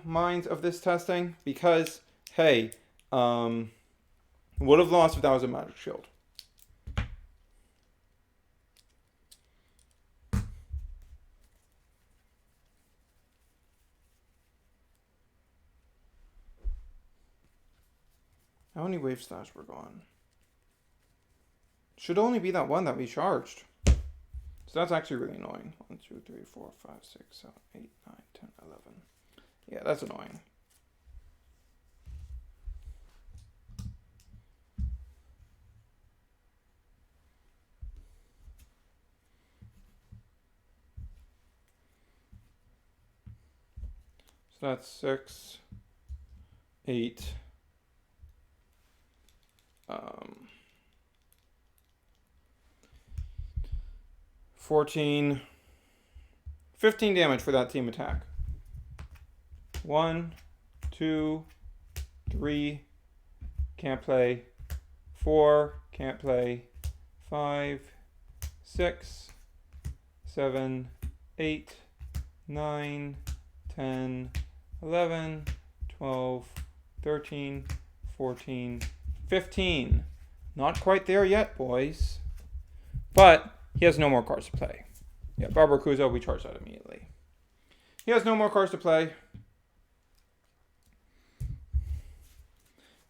minds of this testing, because hey, would have lost if that was a Magic Shield. How many wave slash were gone? Should only be that one that we charged. So that's actually really annoying. 1, 2, 3, 4, 5, 6, 7, 8, 9, 10, 11. Yeah, that's annoying. So that's 6, 8. 14, 15 damage for that team attack. 1, 2, 3, can't play. 4, can't play. 5, 6, 7, 8, 9, 10, 11, 12, 13, 14, 15. Not quite there yet, boys. But he has no more cards to play. Yeah, Barbarcuza, we charge that immediately. He has no more cards to play.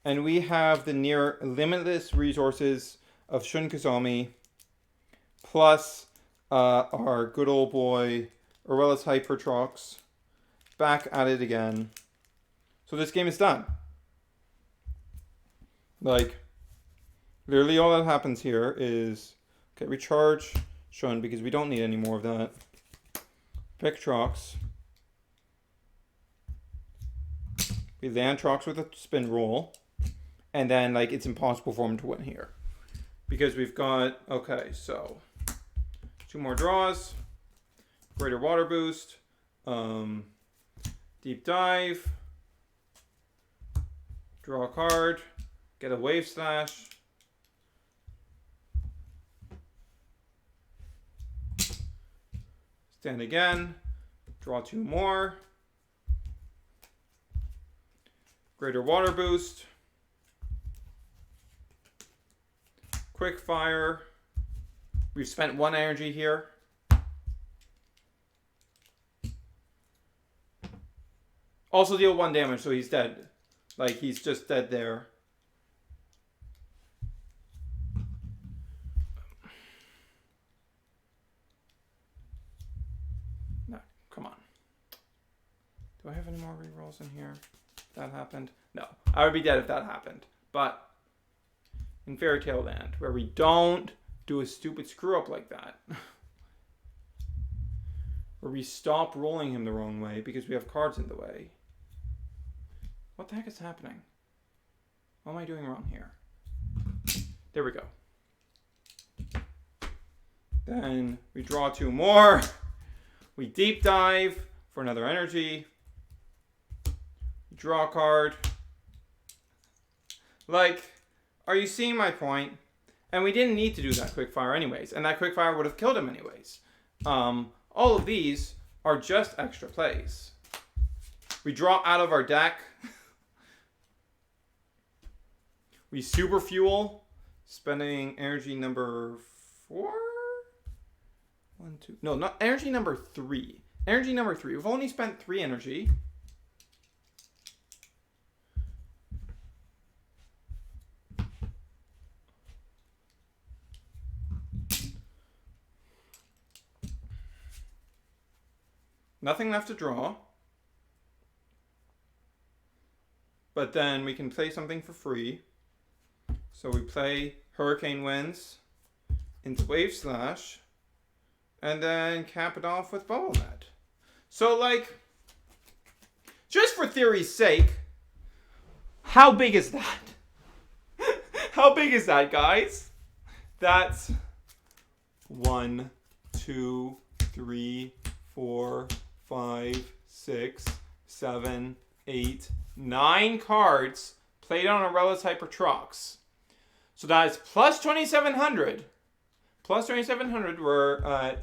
And we have the near limitless resources of Shun Kazami, plus our good old boy Aurelus Hyper Trox back at it again. So this game is done. Like, literally all that happens here is, okay, we charge Shun because we don't need any more of that. Pick Trox. We land Trox with a spin roll. And then, like, it's impossible for him to win here. Because we've got, okay, so 2 more draws. Greater Water Boost. Deep dive. Draw a card. Get a wave slash. Stand again. Draw 2 more. Greater water boost. Quick fire. We've spent 1 energy here. Also deal 1 damage, so he's dead. Like, he's just dead there. No, come on. Do I have any more rerolls in here? If that happened? No. I would be dead if that happened. But in Fairy Tale Land, where we don't do a stupid screw up like that. Where we stop rolling him the wrong way because we have cards in the way. What the heck is happening? What am I doing wrong here? There we go. Then we draw 2 more. We deep dive for another energy. Draw a card. Like, are you seeing my point? And we didn't need to do that quick fire anyways. And that quick fire would have killed him anyways. All of these are just extra plays. We draw out of our deck. We super fuel, spending energy number 4? 1, 2. No, not energy number 3. Energy number 3. We've only spent 3 energy. Nothing left to draw. But then we can play something for free. So we play Hurricane Winds into Wave Slash. And then cap it off with Bubble Net. So, like, just for theory's sake, how big is that? How big is that, guys? That's 1, 2, 3, 4, 5, 6, 7, 8, 9 cards played on Aurelus Hyper Trox. So that is plus 2,700. Plus 2,700, we're at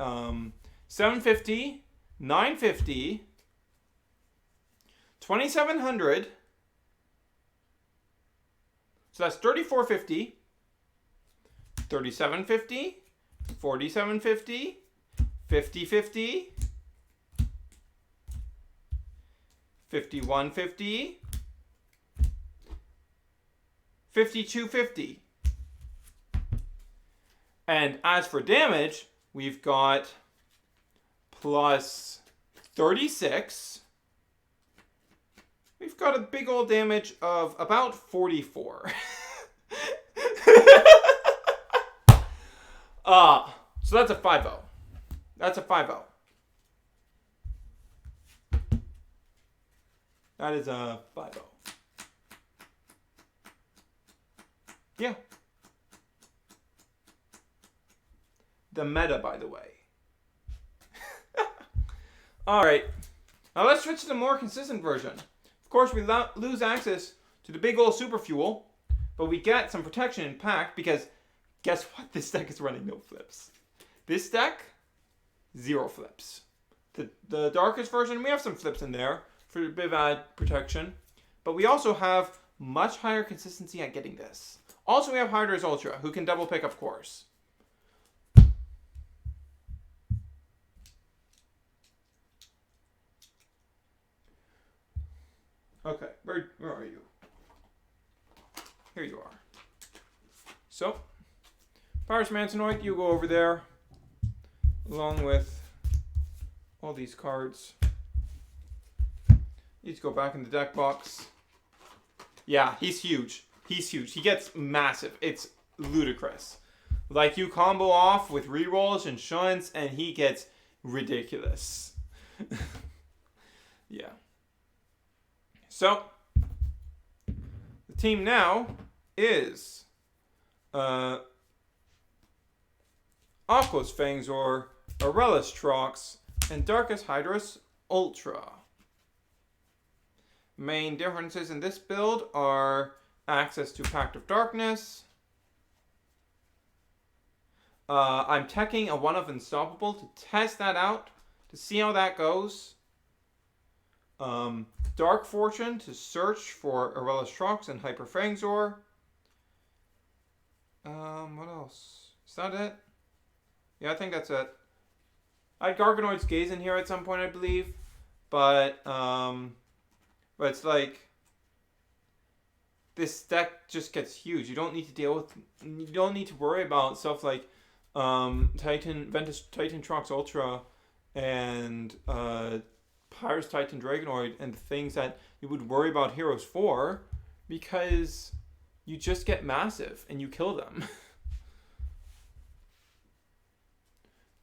750, 950, 2,700. So that's 3,450, 3,750, 4,750, 5050, 5150, 5250. And as for damage, we've got plus 36. We've got a big old damage of about 44. So that's a 5-0. That's a 5-0. That is a 5-0. Yeah. The meta, by the way. Alright. Now let's switch to the more consistent version. Of course, we lose access to the big old super fuel, but we get some protection in pack because guess what? This deck is running no flips. This deck, 0 flips. The darkest version, we have some flips in there for a bit of added protection, but we also have much higher consistency at getting this. Also, we have Hydra's Ultra, who can double pick, of course. Okay, where are you? Here you are. So, Pyrus Mansonoid, you go over there, along with all these cards. Need to go back in the deck box. Yeah, he's huge. He's huge. He gets massive. It's ludicrous. Like, you combo off with rerolls and shunts, and he gets ridiculous. Yeah. So, the team now is Aquos Fangzor, Aurelus Trox, and Darkus Hydra's Ultra. Main differences in this build are access to Pact of Darkness. I'm teching a 1 of Unstoppable to test that out, to see how that goes. Dark Fortune to search for Aurelus Trox and Hyper Fangzor. What else? Is that it? Yeah, I think that's it. I had Garganoid's Gaze in here at some point, I believe. But it's like this deck just gets huge. You don't need to worry about stuff like Titan Trox Ultra and Pyrus Titan Dragonoid and the things that you would worry about Heroes for, because you just get massive and you kill them.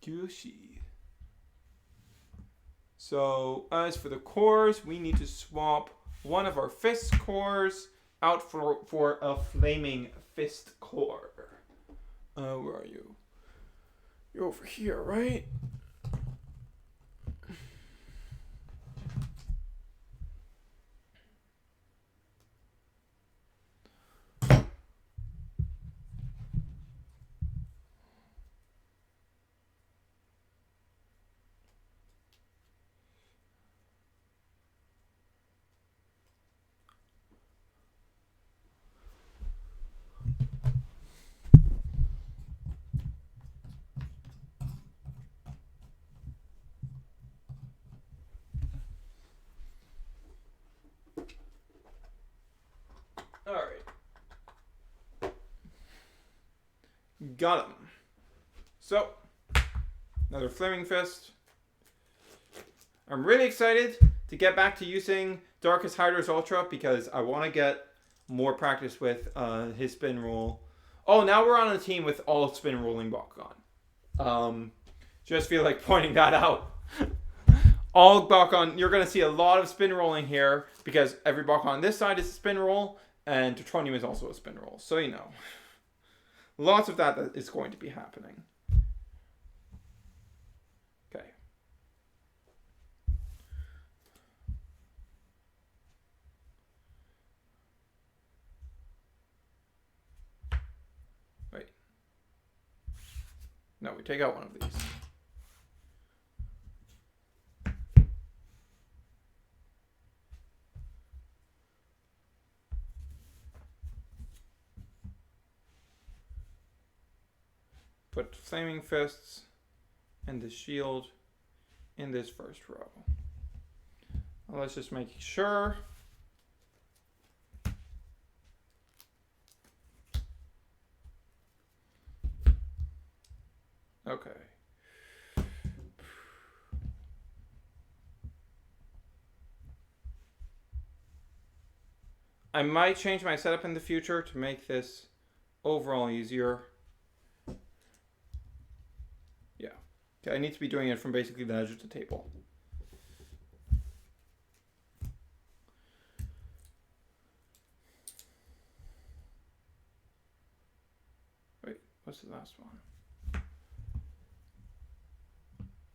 Juicy. So as for the cores, we need to swap one of our fist cores out for a flaming fist core. Where are you? You're over here, right? Got him. So, another Flaming Fist. I'm really excited to get back to using Darkest Hydros Ultra because I want to get more practice with his spin roll. Oh, now we're on a team with all spin rolling Bakugan. Just feel like pointing that out. All Bakugan, you're going to see a lot of spin rolling here because every Bakugan on this side is a spin roll and Tetronium is also a spin roll. So you know. Lots of that is going to be happening. Okay. Wait. No, we take out one of these. Put Flaming Fists and the shield in this first row. Well, let's just make sure. Okay. I might change my setup in the future to make this overall easier. Okay, I need to be doing it from basically the edge of the table. Wait, what's the last one?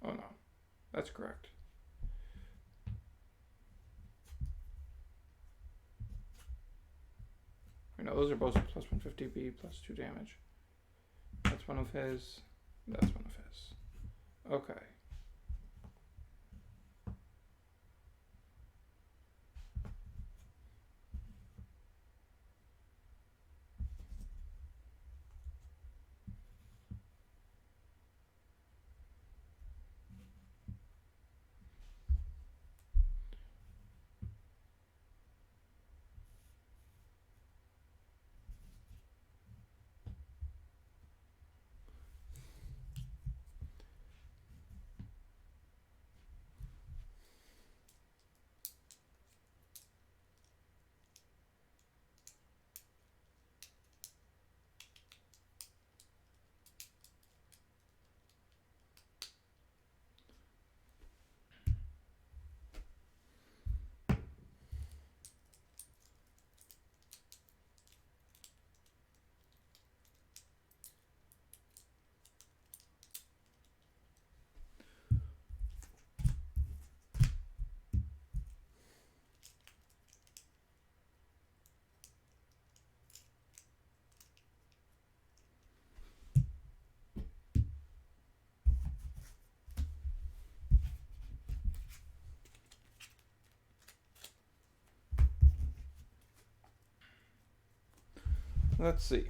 Oh no, that's correct. Wait, no, those are both plus 150B plus 2 damage. That's one of his, that's one of his. Okay. Let's see.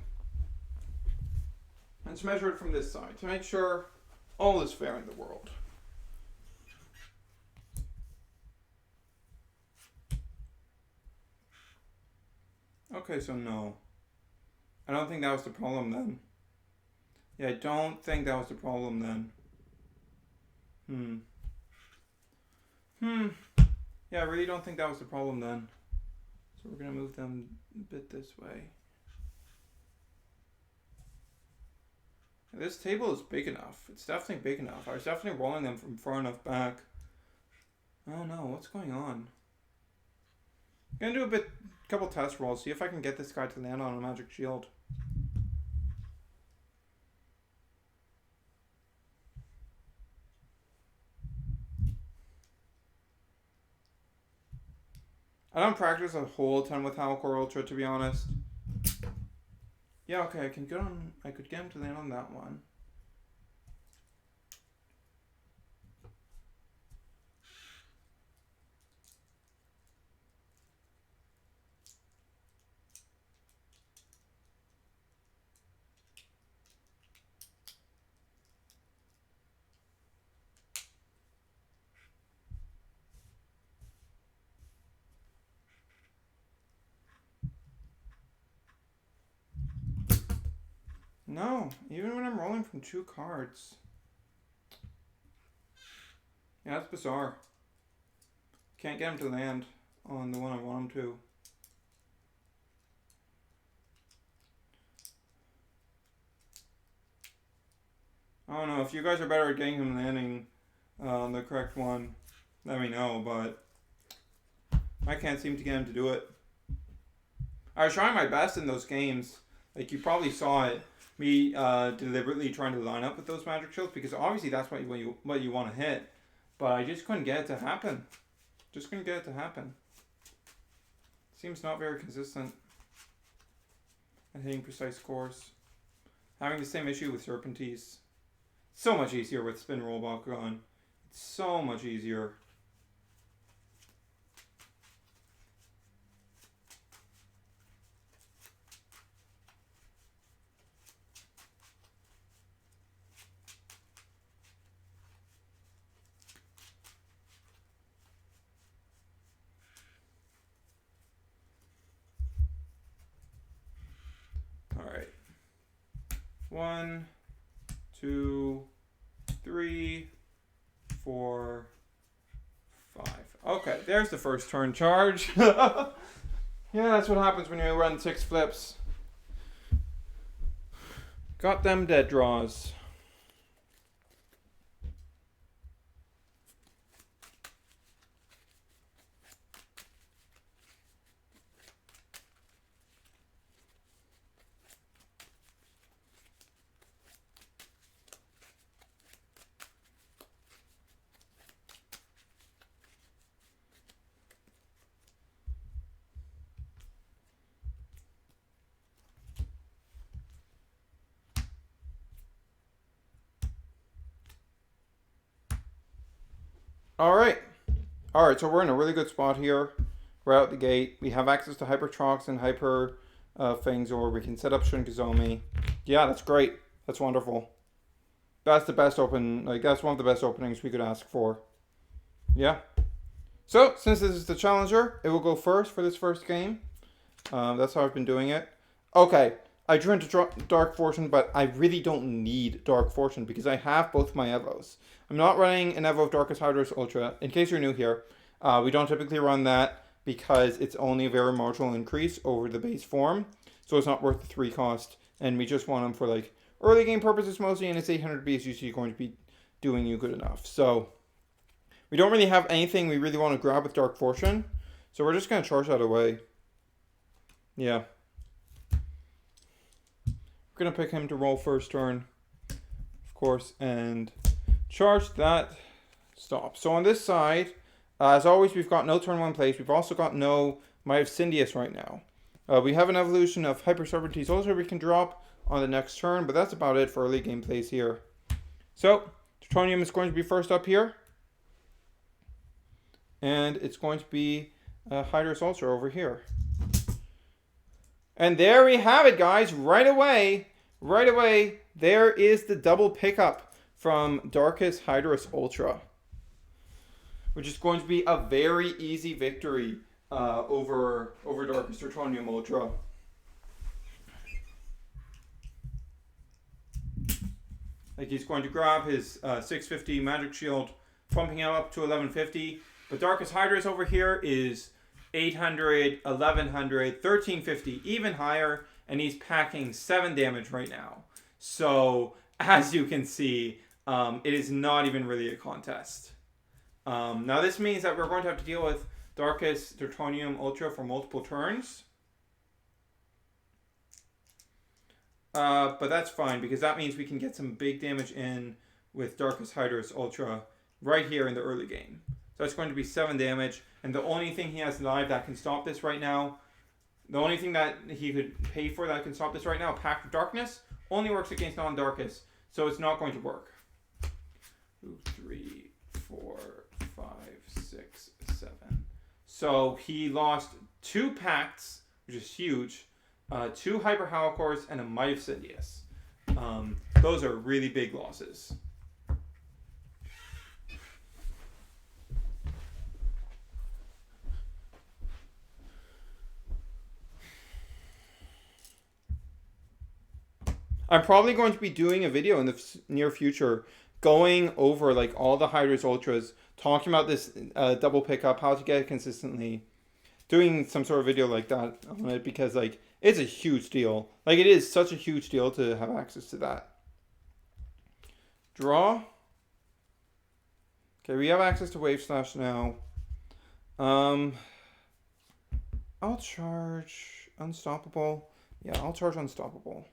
Let's measure it from this side to make sure all is fair in the world. Okay, so no. I don't think that was the problem then. Yeah, I don't think that was the problem then. Yeah, I really don't think that was the problem then. So we're going to move them a bit this way. This table is big enough. It's definitely big enough. I was definitely rolling them from far enough back. Oh no, what's going on? I'm going to do a couple test rolls, see if I can get this guy to land on a magic shield. I don't practice a whole ton with Halcor Ultra, to be honest. Yeah, okay, I could get him to land on that one. No, even when I'm rolling from 2 cards. Yeah, that's bizarre. Can't get him to land on the one I want him to. I don't know, if you guys are better at getting him landing on the correct one, let me know, but I can't seem to get him to do it. I was trying my best in those games. Like, you probably saw it. Me deliberately trying to line up with those magic shields, because obviously that's what you want to hit, but I just couldn't get it to happen. Just couldn't get it to happen. Seems not very consistent at hitting precise scores. Having the same issue with Serpentines. So much easier with Spin Roll Bakugan. It's so much easier. Alright. 1, 2, 3, 4, 5. Okay, there's the first turn charge. Yeah, that's what happens when you run 6 flips. Got them dead draws. Alright, so we're in a really good spot here. We're out the gate. We have access to Hyper Trox and Hyper things, or we can set up Shinkazomi. Yeah, that's great. That's wonderful. That's the best that's one of the best openings we could ask for. Yeah. So, since this is the challenger, it will go first for this first game. That's how I've been doing it. Okay, I drew into Dark Fortune, but I really don't need Dark Fortune because I have both my Evos. I'm not running an Evo of Darkest Hydros Ultra. In case you're new here, we don't typically run that because it's only a very marginal increase over the base form. So it's not worth the 3 cost. And we just want them for like early game purposes mostly, and it's 800B is usually going to be doing you good enough. So we don't really have anything we really want to grab with Dark Fortune. So we're just going to charge that away. Yeah. We're going to pick him to roll first turn, of course, and charge that stop. So on this side, as always, we've got no turn 1 place. We've also got no Might of Cindius right now. We have an evolution of Hyper Serpentines also we can drop on the next turn, but that's about it for early game plays here. So, Tritonium is going to be first up here. And it's going to be Hydros Ultra over here. And there we have it, guys. Right away, there is the double pickup from Darkus Hydrus Ultra, which is going to be a very easy victory over Darkus Tertonium Ultra. Like, he's going to grab his 650 Magic Shield, pumping him up to 1150. But Darkus Hydrus over here is 800, 1100, 1350, even higher, and he's packing 7 damage right now. So, as you can see, it is not even really a contest. Now, this means that we're going to have to deal with Darkus Tertonium Ultra for multiple turns. But that's fine, because that means we can get some big damage in with Darkus Hydrus Ultra right here in the early game. So that's going to be 7 damage, and the only thing he has live that can stop this right now, the only thing that he could pay for that can stop this right now, Pact of Darkness, only works against non-Darkus, so it's not going to work. 2, 3, 4, 5, 6, 7. So he lost 2 Pacts, which is huge, 2 Hyper Howlcores, and a Might of Sidious. Those are really big losses. I'm probably going to be doing a video in the near future going over like all the Hydrus Ultras, talking about this double pickup, how to get it consistently, doing some sort of video like that on it, because like it's a huge deal. Like, it is such a huge deal to have access to that. Draw. Okay, we have access to Wave Slash now. I'll charge Unstoppable. Yeah, I'll charge Unstoppable.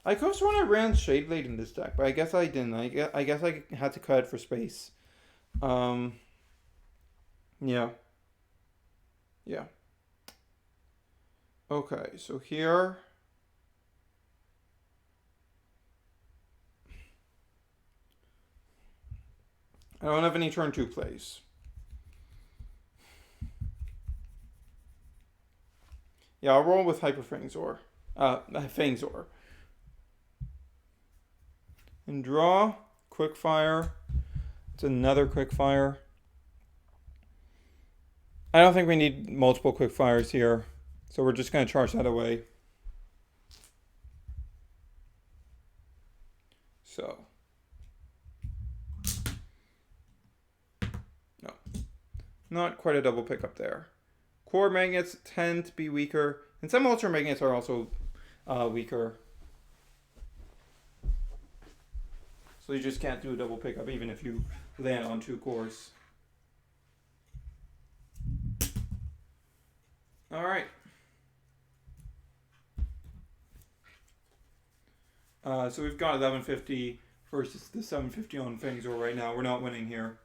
I could have sworn I ran Shade Blade in this deck, but I guess I didn't. I guess I had to cut it for space. Yeah. Yeah. Okay, so here... I don't have any turn 2 plays. Yeah, I'll roll with Hyper Fangzor. Fangzor. And draw. Quickfire. It's another Quickfire. I don't think we need multiple Quickfires here, so we're just going to charge that away. So. No. Not quite a double pickup there. Core Magnets tend to be weaker, and some Ultra Magnets are also weaker. So you just can't do a double pickup even if you land on 2 cores. Alright. So we've got 1150 versus the 750 on Fangzor right now. We're not winning here.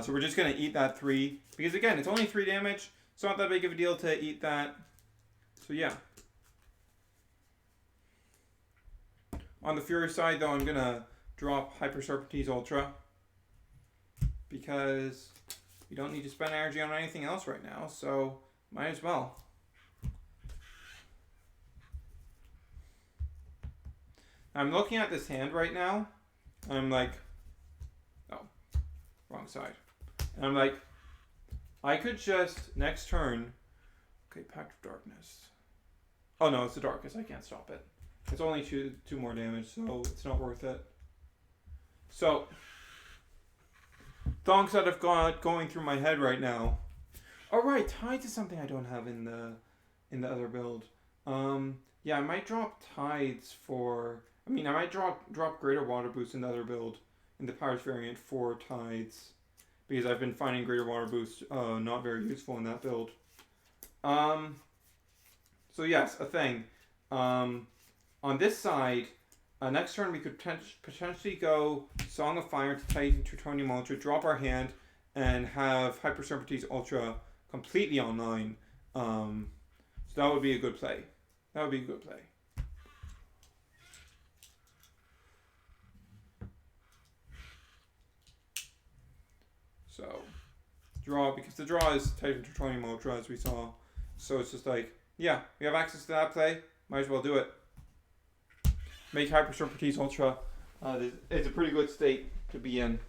So we're just going to eat that 3. Because again, it's only 3 damage. It's not that big of a deal to eat that. So yeah. On the Fury side though, I'm going to drop Hyper Serpentine Ultra, because we don't need to spend energy on anything else right now, so might as well. I'm looking at this hand right now, and I'm like, oh, wrong side. And I'm like, I could just, next turn, okay, Pact of Darkness. Oh no, it's the Darkest, I can't stop it. It's only 2 more damage, so it's not worth it. So, thoughts that have got going through my head right now. All right, Tides is something I don't have in the other build. Yeah, I might drop Tides for. I mean, I might drop Greater Water Boost in the other build, in the Powers variant for Tides, because I've been finding Greater Water Boost not very useful in that build. So yes, a thing. On this side. Next turn, we could potentially go Song of Fire to Titan Tertonium Ultra, drop our hand, and have Hyper Serpentine Ultra completely online. So that would be a good play. That would be a good play. So, draw, because the draw is Titan Tertonium Ultra, as we saw. So it's just like, Yeah, we have access to that play. Might as well do it. Make Hyper Serpentine Ultra. It's a pretty good state to be in.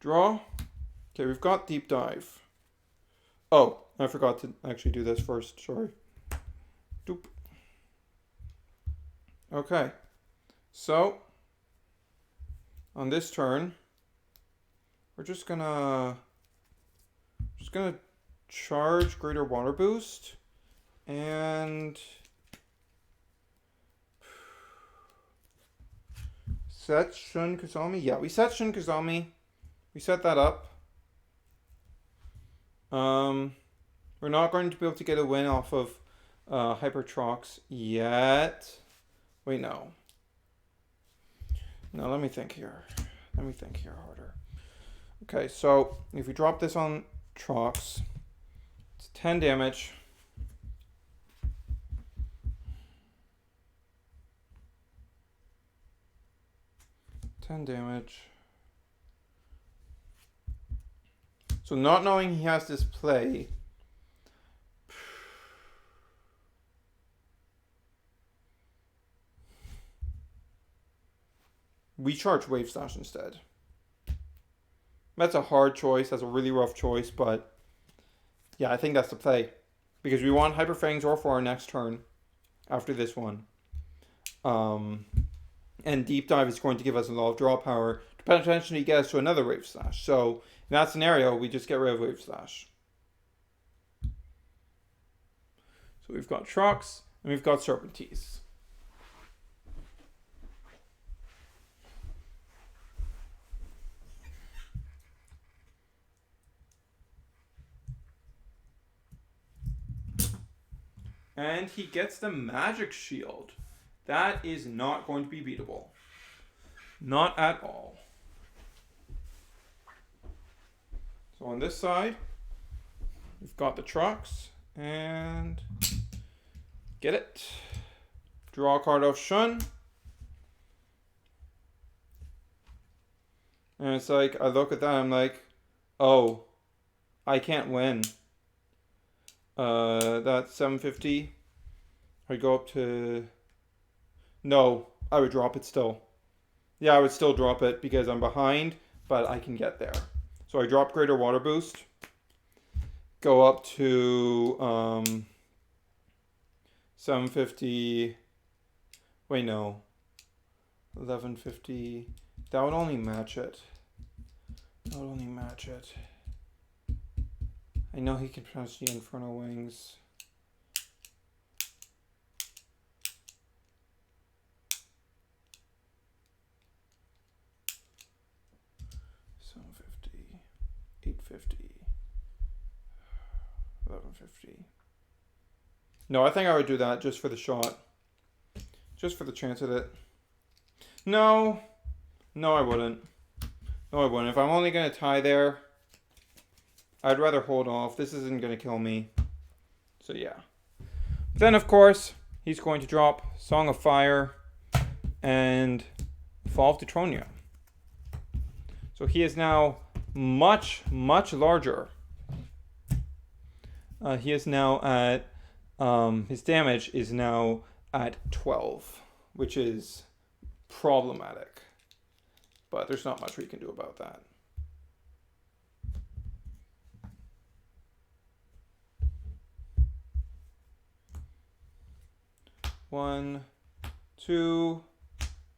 Draw. Okay, we've got Deep Dive. Oh, I forgot to actually do this first. Sorry. Doop. Okay. So, on this turn, we're just gonna charge Greater Water Boost and set Shun Kazami. Yeah, we set Shun Kazami. We set that up. We're not going to be able to get a win off of Hyper Trox yet. Wait, no. No, let me think here. Let me think here harder. Okay, so if we drop this on Trox, it's 10 damage. So not knowing he has this play, we charge Wave Slash instead. That's a hard choice. That's a really rough choice, but yeah, I think that's the play. Because we want Hyper Fangs or for our next turn after this one. And Deep Dive is going to give us a lot of draw power to potentially get us to another Wave Slash. So in that scenario, we just get rid of Wave Slash. So we've got Trox and we've got Serpentine. And he gets the Magic Shield. That is not going to be beatable. Not at all. So on this side, we've got the Trox. And get it. Draw a card off Shun. And it's like, I look at that, I'm like, oh, I can't win. That's 750. I go up to... No, I would drop it still. Yeah, I would still drop it because I'm behind, but I can get there. So I drop Greater Water Boost. Go up to 750. Wait, no. 1150. That would only match it. I know he can punch the Infernal Wings. $750, $850, $1150. No, I think I would do that just for the shot. Just for the chance at it. No, I wouldn't. If I'm only going to tie there, I'd rather hold off. This isn't going to kill me. So yeah. Then, of course, he's going to drop Song of Fire and Fall of Detronia. So he is now much, much larger. He is now at... his damage is now at 12, which is problematic. But there's not much we can do about that. One, 2,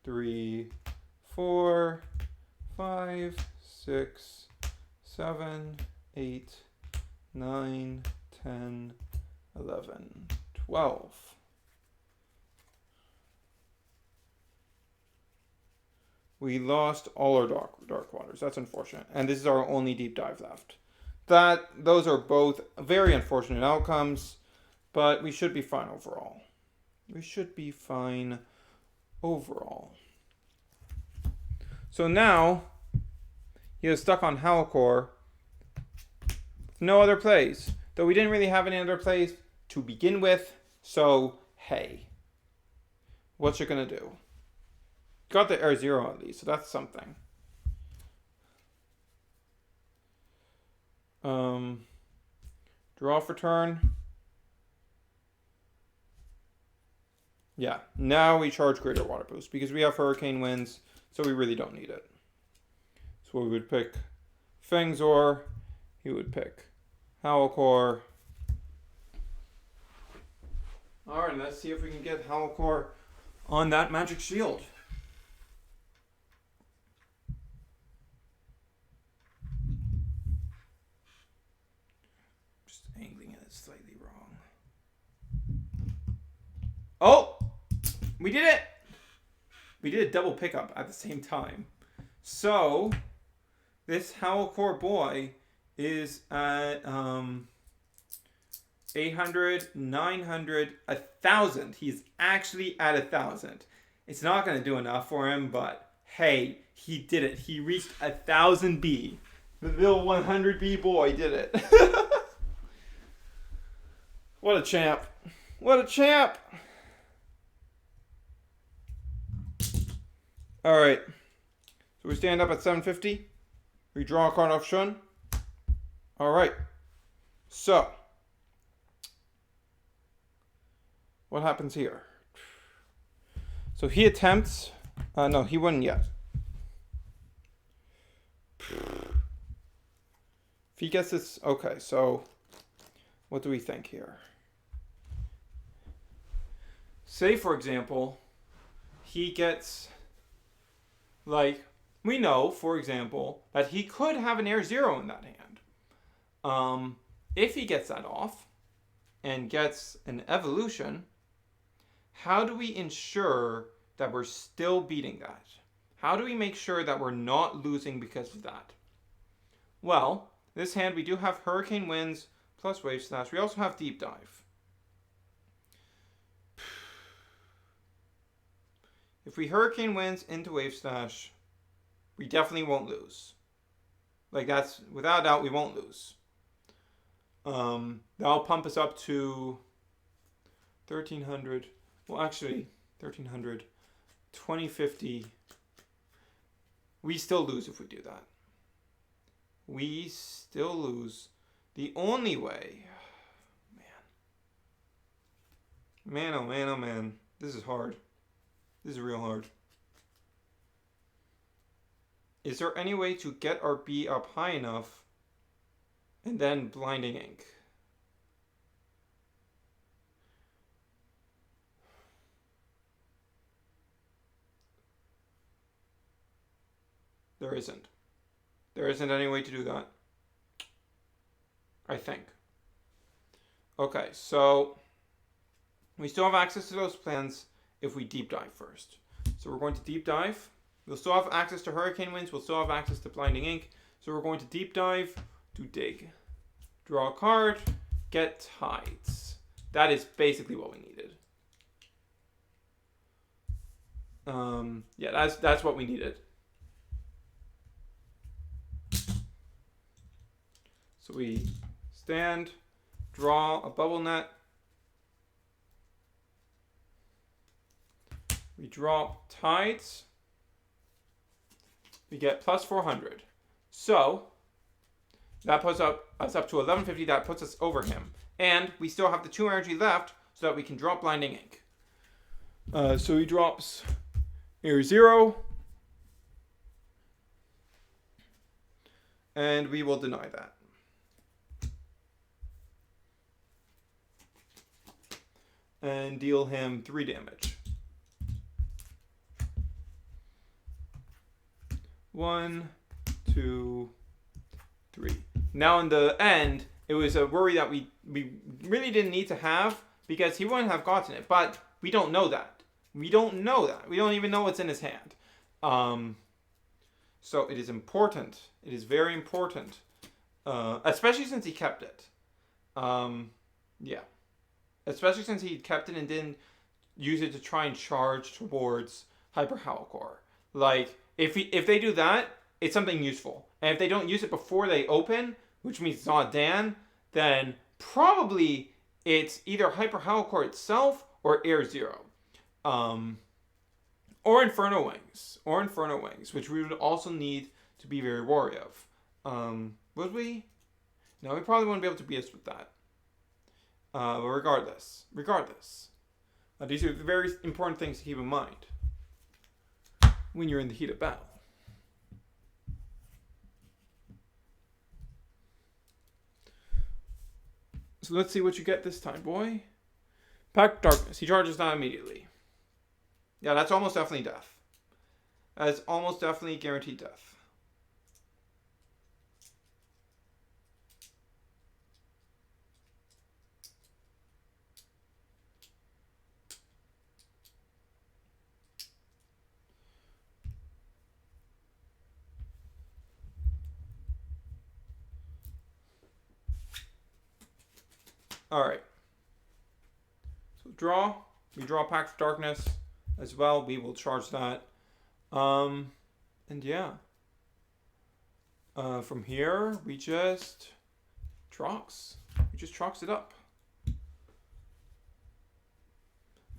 3, 4, 5, 6, 7, 8, 9, 10, 11, 12. We lost all our dark waters. That's unfortunate. And this is our only Deep Dive left. Those are both very unfortunate outcomes, but we should be fine overall. So now, he is stuck on Halcor with no other plays. Though we didn't really have any other plays to begin with, so hey. What's it gonna do? Got the Air Zero at least, so that's something. Draw for turn. Yeah, now we charge greater water boost because we have hurricane winds, so we really don't need it. So we would pick Fangzor. He would pick Howlcore. Alright, let's see if we can get Howlcore on that magic shield. Just angling it slightly wrong. Oh! We did it! We did a double pickup at the same time. So, this Howlcore boy is at 800, 900, 1,000. He's actually at 1,000. It's not going to do enough for him, but hey, he did it. He reached 1,000 B. The little 100 B boy did it. What a champ. What a champ. Alright. So we stand up at 750. We draw a card off Shun. Alright. So, what happens here? So he attempts. No, he wouldn't yet. If he gets this. Okay, so what do we think here? Say, for example, he gets. Like, we know, for example, that he could have an Air Zero in that hand. If he gets that off and gets an evolution, how do we ensure that we're still beating that? How do we make sure that we're not losing because of that? Well, this hand we do have Hurricane Winds plus Wave Slash. We also have Deep Dive. If we Hurricane Winds into Wave Slash, we definitely won't lose. Like, that's, without a doubt, we won't lose. That'll pump us up to 1,300. Well, actually, 1,300. 2050. We still lose if we do that. We still lose. The only way... Man, oh man, oh man. This is hard. This is real hard. Is there any way to get our B up high enough and then Blinding Ink? There isn't. There isn't any way to do that. I think. Okay, so we still have access to those plans if we deep dive first. So we're going to deep dive. We'll still have access to Hurricane Winds. We'll still have access to Blinding Ink. So we're going to deep dive to dig. Draw a card. Get Tides. That is basically what we needed. Yeah, that's what we needed. So we stand, draw a bubble net. We draw Tides. We get plus 400. So that puts us up to 1150. That puts us over him. And we still have the 2 energy left so that we can drop Blinding Ink. So he drops Air Zero. And we will deny that. And deal him 3 damage. 1, 2, 3. Now in the end, it was a worry that we really didn't need to have because he wouldn't have gotten it. But we don't know that. We don't know that. We don't even know what's in his hand. So it is important. It is very important. Especially since he kept it. Yeah. Especially since he kept it and didn't use it to try and charge towards Hyper Howlcore. Like, if they do that, it's something useful. And if they don't use it before they open, which means it's not Dan, then probably it's either Hyper Howlcore itself or Air Zero. Or Inferno Wings. Or Inferno Wings, which we would also need to be very wary of. Would we? Now, we probably won't be able to beat us with that. But regardless, these are very important things to keep in mind when you're in the heat of battle. So let's see what you get this time, boy. Pact Darkness. He charges that immediately. Yeah, that's almost definitely death. That is almost definitely guaranteed death. Alright. So draw. We draw Pact of Darkness as well. We will charge that. And yeah. From here, we just Trox. We just Trox it up.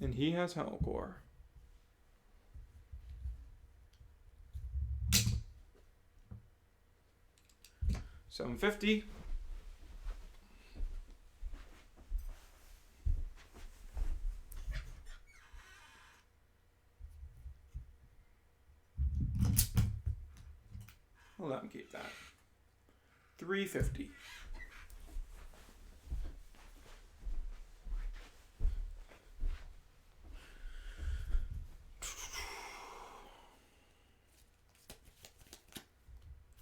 And he has Hellcore. $750. We'll let him keep that. $350.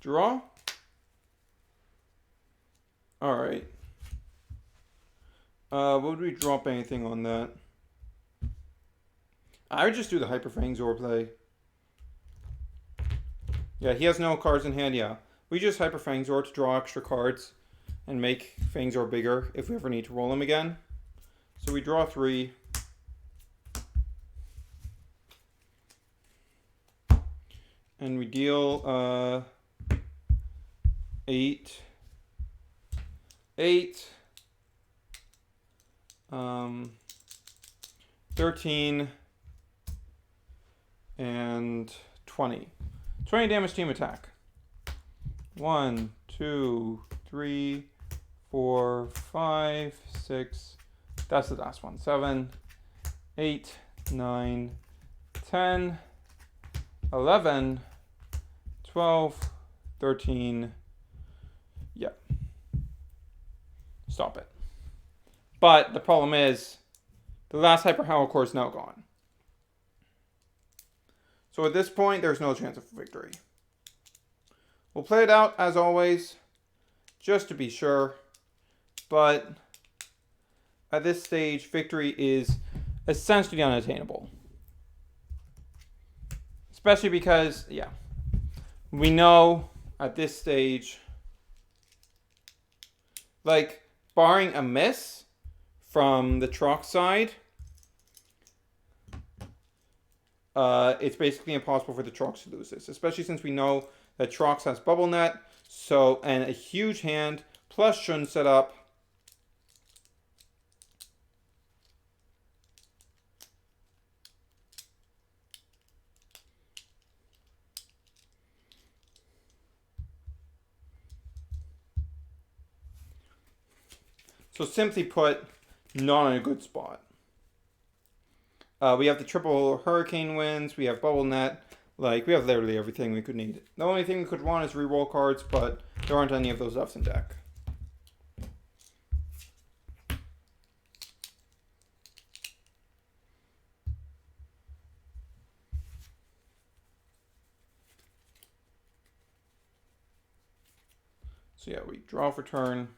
Draw. All right. Would we drop anything on that? I would just do the Hyper Fangs or play. Yeah, he has no cards in hand, yeah. We just Hyper Fangzor to draw extra cards and make Fangzor bigger if we ever need to roll him again. So we draw 3. And we deal 8. 13 and 20. 20 damage team attack. 1, 2, 3, 4, 5, 6. That's the last one. 7, 8, 9, 10, 11, 12, 13. Yep. Stop it. But the problem is, the last Hyper Hellcore is now gone. So at this point, there's no chance of victory. We'll play it out, as always, just to be sure. But at this stage, victory is essentially unattainable. Especially because, yeah, we know at this stage, like, barring a miss from the Trox side, it's basically impossible for the Trox to lose this, especially since we know that Trox has Bubble Net, so, and a huge hand, plus Shun set up. So simply put, not in a good spot. We have the triple Hurricane Winds, we have Bubble Net, like, we have literally everything we could need. The only thing we could want is reroll cards, but there aren't any of those left in deck. So yeah, we draw for turn,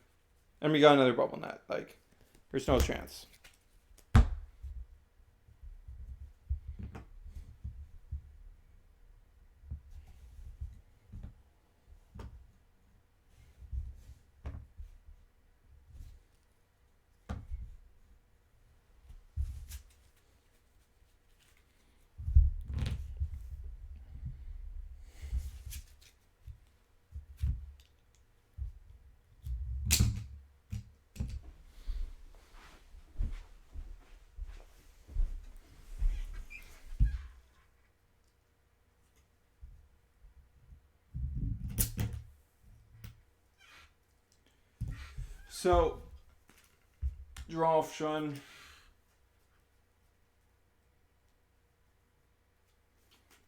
and we got another Bubble Net. Like, there's no chance. So, draw option.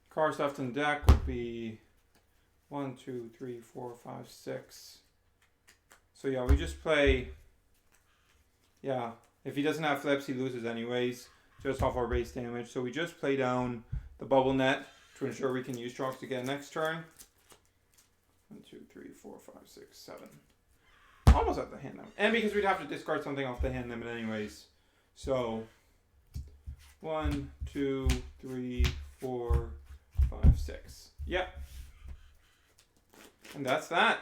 Cards left in the deck would be 1, 2, 3, 4, 5, 6. So yeah, we just play. Yeah, if he doesn't have flips, he loses anyways, just off our base damage. So we just play down the bubble net to ensure we can use Trox again next turn. 1, 2, 3, 4, 5, 6, 7. Almost at the hand limit. And because we'd have to discard something off the hand limit anyways. So 1, 2, 3, 4, 5, 6. Yep. And that's that.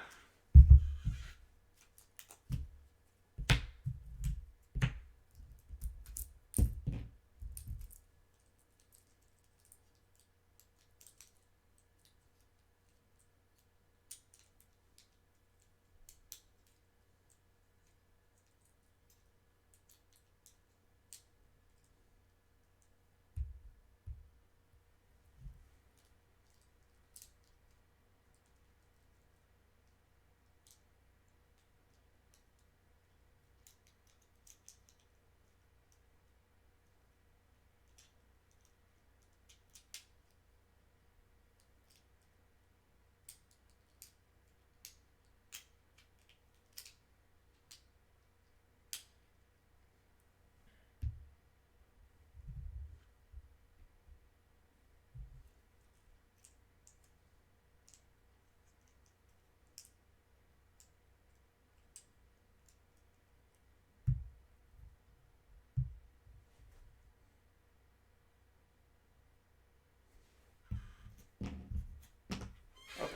Okay.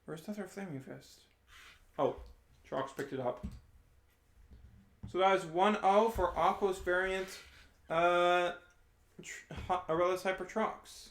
Where's the other Flaming Fist? Oh, Trox picked it up. So that is 1-0 for Aqua's variant, Aurelus Hyper Trox.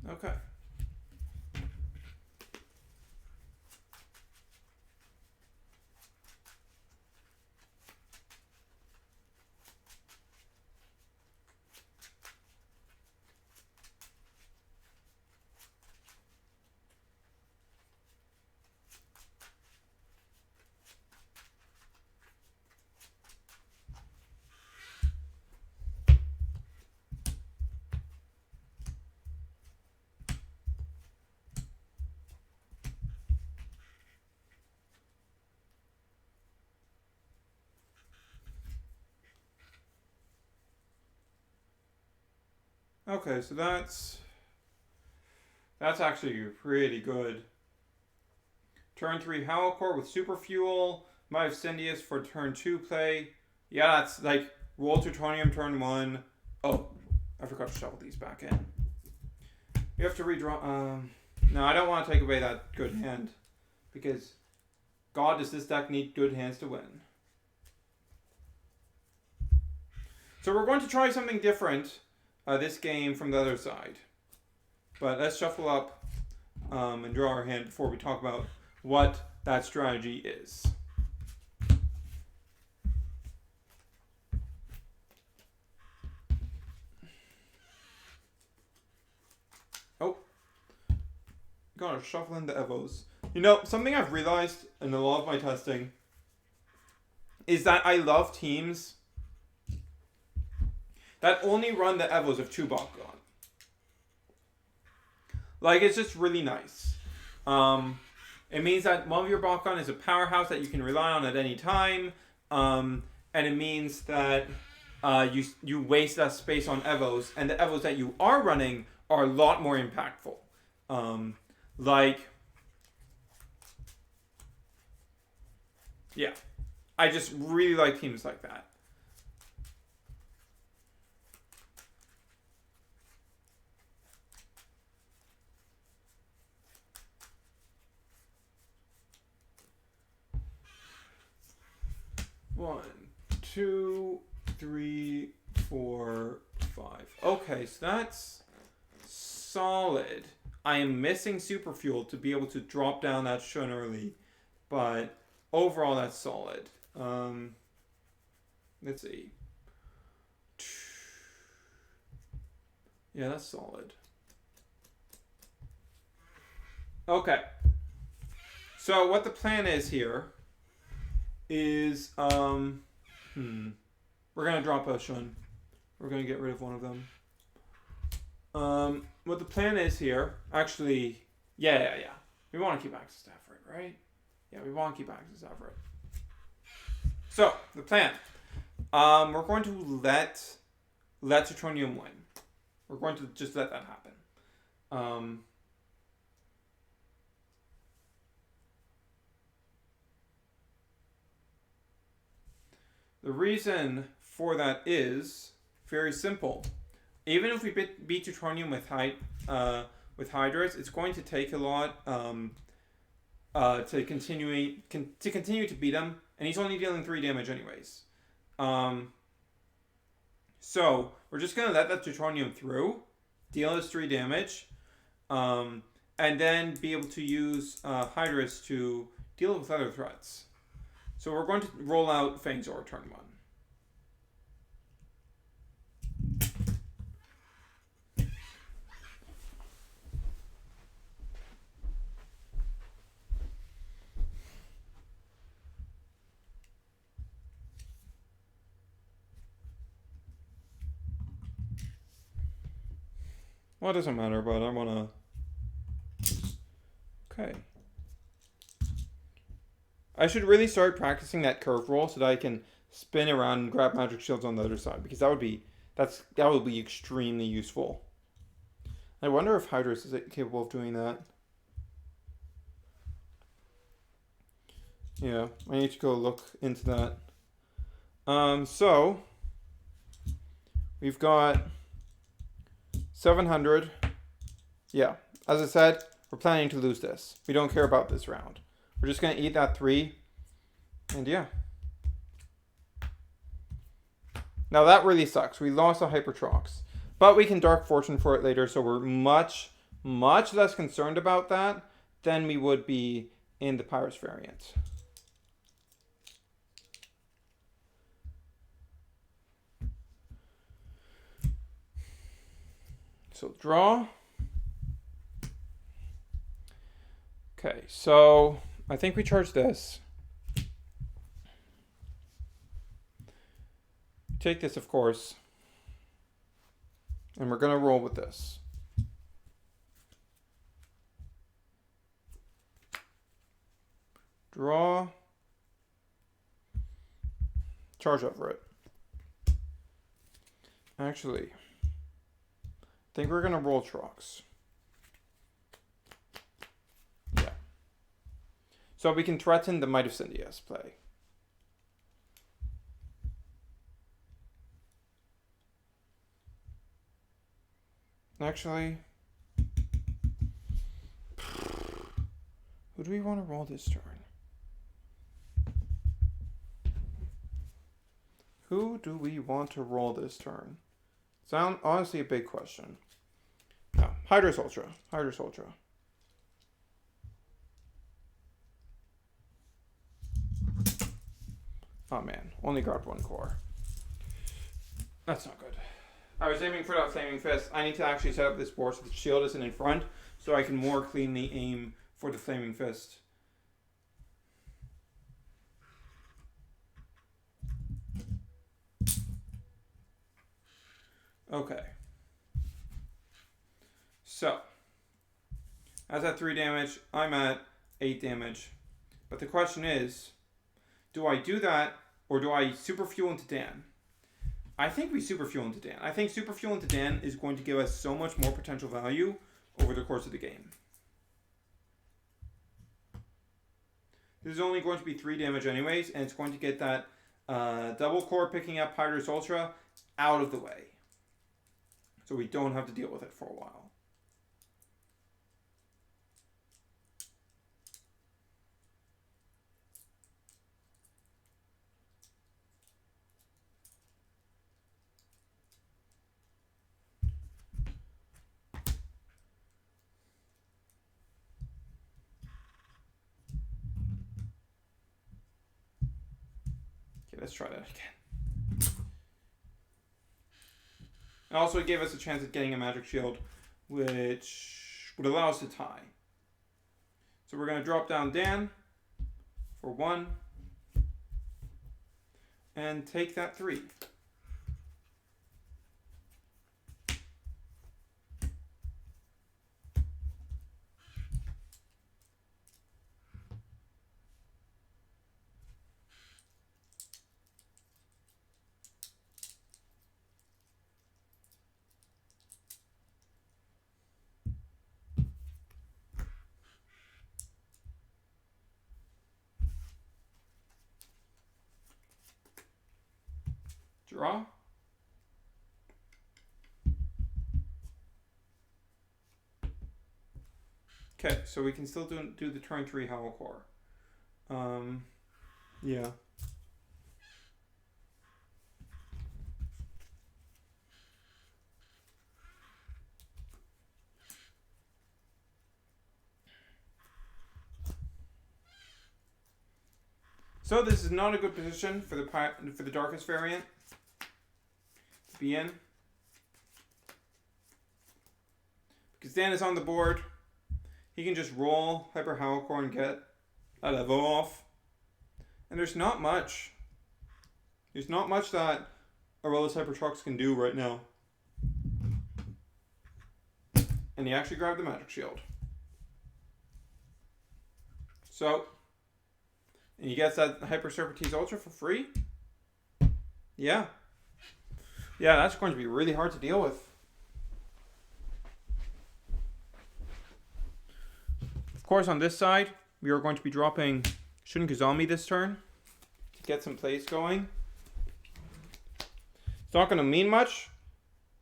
Okay. Okay, so that's actually pretty good. Turn 3 Howlcore with Super Fuel. Might have Syndius for turn 2 play. Yeah, that's like roll Teutonium turn 1. Oh, I forgot to shuffle these back in. You have to redraw. No, I don't want to take away that good hand. Because, God, does this deck need good hands to win. So we're going to try something different this game from the other side. But let's shuffle up and draw our hand before we talk about what that strategy is. Oh. Gotta shuffle in the Evos. You know, something I've realized in a lot of my testing is that I love teams that only run the Evos of 2 Bakugan. Like, it's just really nice. It means that one of your Bakugan is a powerhouse that you can rely on at any time. And it means that you waste less space on Evos. And the Evos that you are running are a lot more impactful. Yeah. I just really like teams like that. 1, 2, 3, 4, 5. Okay, so that's solid. I am missing super fuel to be able to drop down that shun early, but overall that's solid. Let's see. Yeah, that's solid. Okay. So what the plan is here is we're gonna drop a shun. We're gonna get rid of one of them. What the plan is here, actually, yeah. We want to keep access to Everett, right? Yeah, we want to keep access to Everett. So, the plan. We're going to let Tritonium win. We're going to just let that happen. The reason for that is very simple. Even if we beat Tritonium with Hydras, it's going to take a lot to continue to beat him, and he's only dealing 3 damage anyways. So we're just gonna let that Tritonium through, deal his 3 damage, and then be able to use Hydras to deal with other threats. So we're going to roll out Fangzor turn 1. Well, it doesn't matter, but I want to... Okay. I should really start practicing that curve roll so that I can spin around and grab magic shields on the other side, because that would be extremely useful. I wonder if Hydras is capable of doing that. Yeah, I need to go look into that. So we've got 700. Yeah, as I said, we're planning to lose this. We don't care about this round. We're just going to eat that 3. And yeah. Now that really sucks. We lost a Hyper Trox. But we can Dark Fortune for it later, so we're much, much less concerned about that than we would be in the Pyrus variant. So draw. Okay, so I think we charge this. Take this, of course. And we're going to roll with this. Draw. Charge over it. Actually, I think we're going to roll Trox. Yeah. So we can threaten the Might of Cindia's play. Actually, who do we want to roll this turn? Who do we want to roll this turn? It's honestly a big question. No, Hydras Ultra. Hydras Ultra. Oh man, only grabbed 1 core. That's not good. I was aiming for that Flaming Fist. I need to actually set up this board so the shield isn't in front, so I can more cleanly aim for the Flaming Fist. Okay. So, as at 3 damage, I'm at 8 damage. But the question is, do I do that, or do I super fuel into Dan? I think we super fuel into Dan. I think super fuel into Dan is going to give us so much more potential value over the course of the game. This is only going to be 3 damage anyways, and it's going to get that double core picking up Hydras Ultra out of the way. So we don't have to deal with it for a while. let's try that again. And also it gave us a chance at getting a magic shield, which would allow us to tie. So we're going to drop down Dan for 1 and take that 3. Draw. Okay, so we can still do the turn 3 Hollow Core. Yeah. So this is not a good position for the Darkest variant to be in, because Dan is on the board. He can just roll Hyper Hollow Core and get a level off, and there's not much. There's not much that Aurelus Hyper Trox can do right now. And he actually grabbed the magic shield. So, and he gets that Hyper Serpentine Ultra for free? Yeah. Yeah, that's going to be really hard to deal with. Of course, on this side, we are going to be dropping Shun Kazami this turn to get some plays going. It's not going to mean much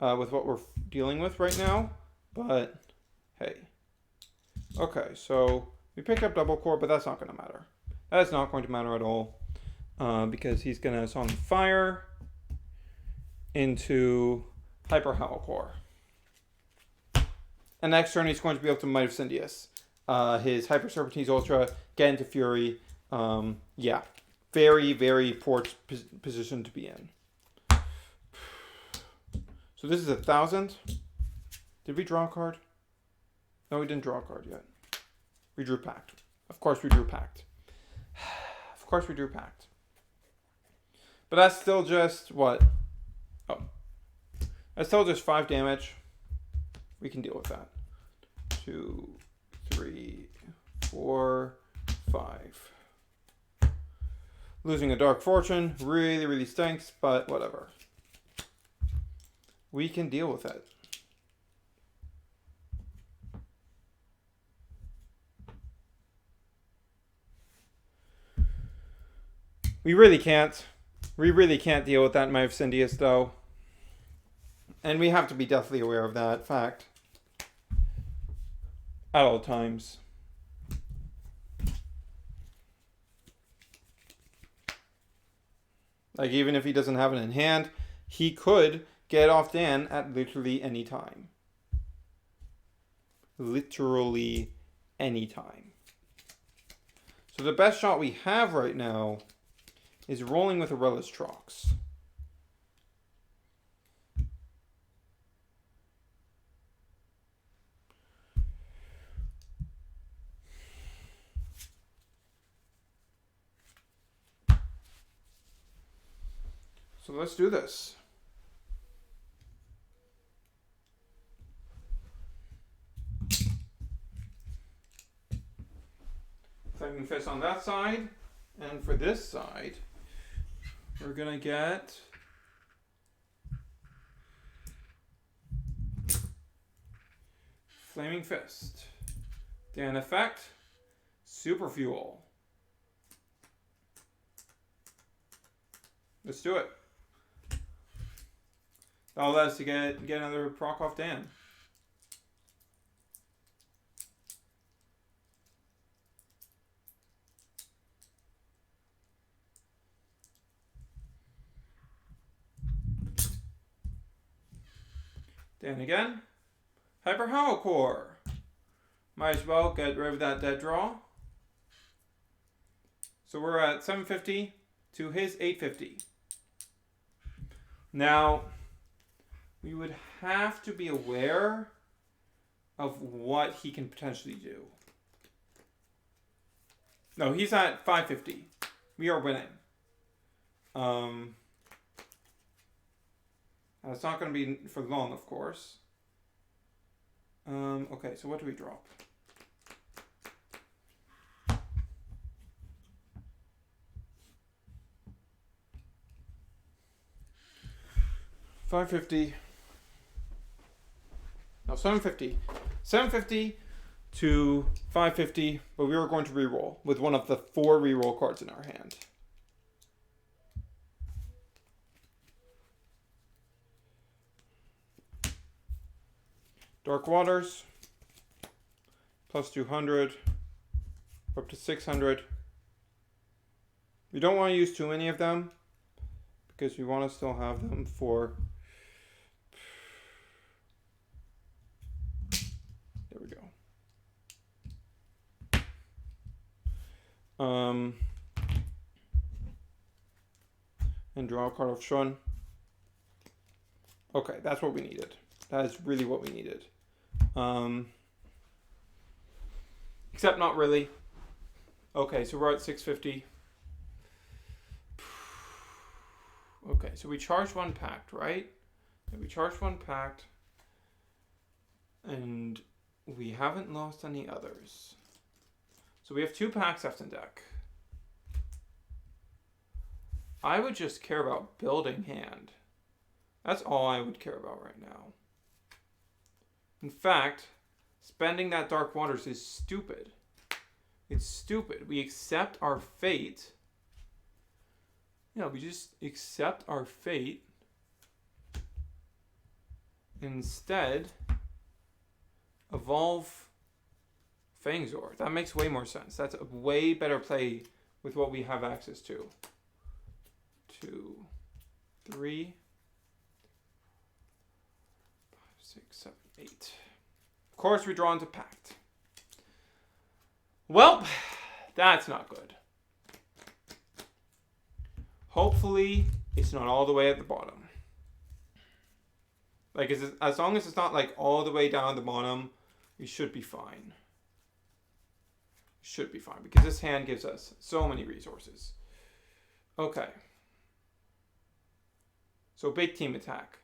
with what we're dealing with right now, but hey. Okay, so we picked up Double Core, but that's not going to matter. That's not going to matter at all because he's going to Song of Fire into Hyper Hollow Core. And next turn, he's going to be able to Might of Syndius. His Hyper Serpentine Ultra, get into Fury. Yeah, very, very poor position to be in. So this is 1,000. Did we draw a card? No, we didn't draw a card yet. We drew Pact. Of course we drew Pact. Of course we drew Pact. But that's still just what? Oh. That's still just 5 damage. We can deal with that. 2, 3, 4, 5. Losing a Dark Fortune really, really stinks, but whatever. We can deal with it. We really can't. We really can't deal with that Might of Syndius, though. And we have to be deathly aware of that fact. At all times. Like, even if he doesn't have it in hand, he could get off Dan at literally any time. Literally any time. So the best shot we have right now is rolling with Aurelus Trox. So let's do this. Flaming Fist on that side, and for this side, we're gonna get Flaming Fist. Dan effect, Super Fuel. Let's do it. That'll let us to get another proc off Dan. Dan again. Hyper Hollow Core. Might as well get rid of that dead draw. So we're at 750 to his 850. Now, we would have to be aware of what he can potentially do. No, he's at 550. We are winning. It's not going to be for long, of course. Okay, so what do we drop? $550. No, $750. $750 to $550, but we are going to reroll with one of the 4 reroll cards in our hand. Dark Waters, plus 200, up to 600. We don't want to use too many of them, because we want to still have them for... There we go. And draw a card of Shun. Okay, that's what we needed. That is really what we needed. Except not really. Okay, so we're at 650. Okay, so we charged 1 pact, right? We charged 1 pact. And we haven't lost any others. So we have 2 packs left in deck. I would just care about building hand. That's all I would care about right now. In fact, spending that Dark Waters is stupid. It's stupid. We accept our fate. Yeah, we just accept our fate. Instead, evolve Fangzor. That makes way more sense. That's a way better play with what we have access to. 2, 3, 5, 6, 7, 8. Of course, we draw into Pact. Well, that's not good. Hopefully, it's not all the way at the bottom. Like, as long as it's not like all the way down the bottom, we should be fine. Should be fine, because this hand gives us so many resources. Okay. So, big team attack.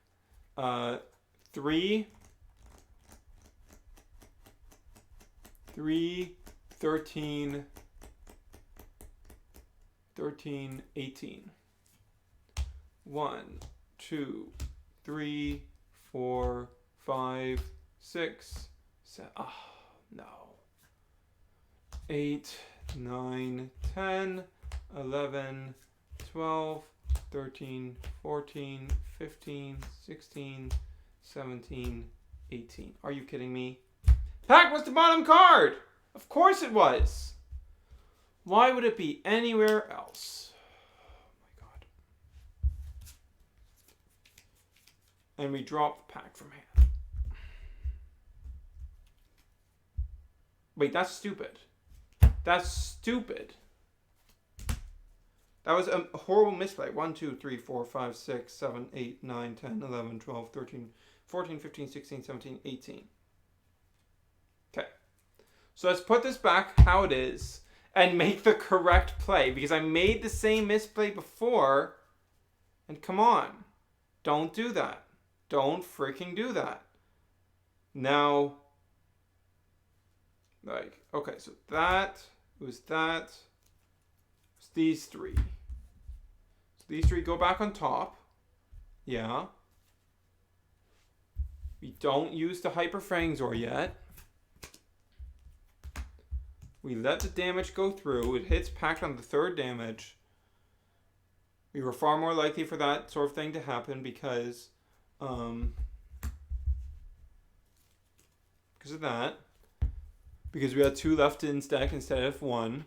3, 13, 18. 1, 2, 3, 4, 5, 6, 7. Oh, no. 8, 9, 10, 11, 12, 13, 14, 15, 16, 17, 18. Are you kidding me? Pact was the bottom card! Of course it was! Why would it be anywhere else? Oh my god. And we drop the pack from hand. Wait, that's stupid. That's stupid. That was a horrible misplay. 1, 2, 3, 4, 5, 6, 7, 8, 9, 10, 11, 12, 13, 14, 15, 16, 17, 18. Okay. So let's put this back how it is and make the correct play, because I made the same misplay before. And come on. Don't do that. Don't freaking do that. Now, like, okay, so that was that. It's these 3. So these 3 go back on top. Yeah. We don't use the Hyper Fangzor yet. We let the damage go through. It hits Pact on the 3rd damage. We were far more likely for that sort of thing to happen because of that. Because we had 2 left in stack instead of 1.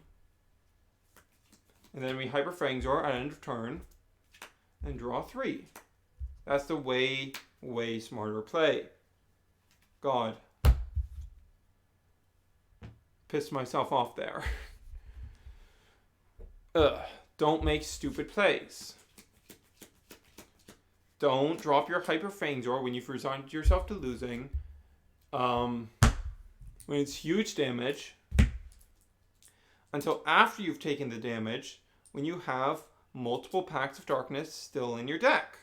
And then we Hyper Fangzor at end of turn and draw 3. That's the way smarter play. God. Pissed myself off there. Ugh. don't make stupid plays. Don't drop your Hyper Fangor when you've resigned yourself to losing. When it's huge damage. Until after you've taken the damage, when you have multiple Pacts of Darkness still in your deck.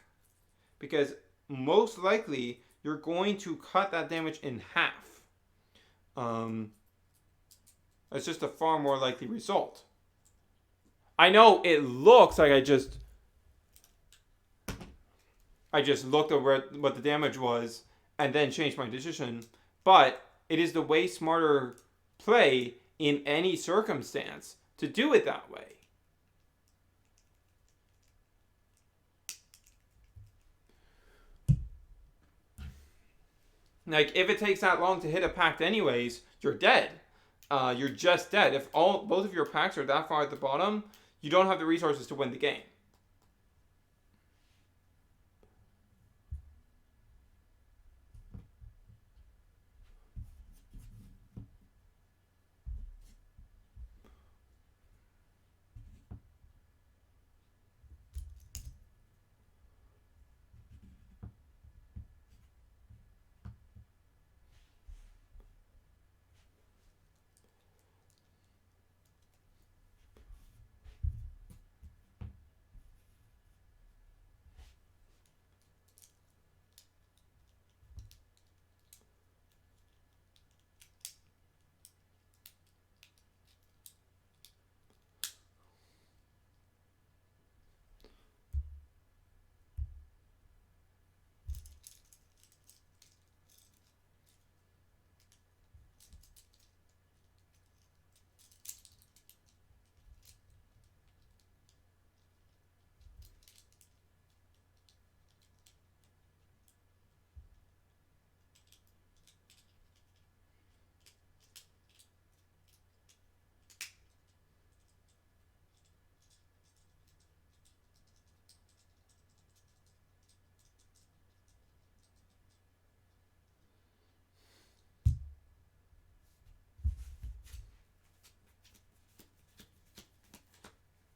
Because most likely, you're going to cut that damage in half. That's just a far more likely result. I know it looks like I just looked at what the damage was and then changed my decision. But it is the way smarter play in any circumstance to do it that way. Like, if it takes that long to hit a pact anyways, you're dead. You're just dead. If both of your packs are that far at the bottom, you don't have the resources to win the game.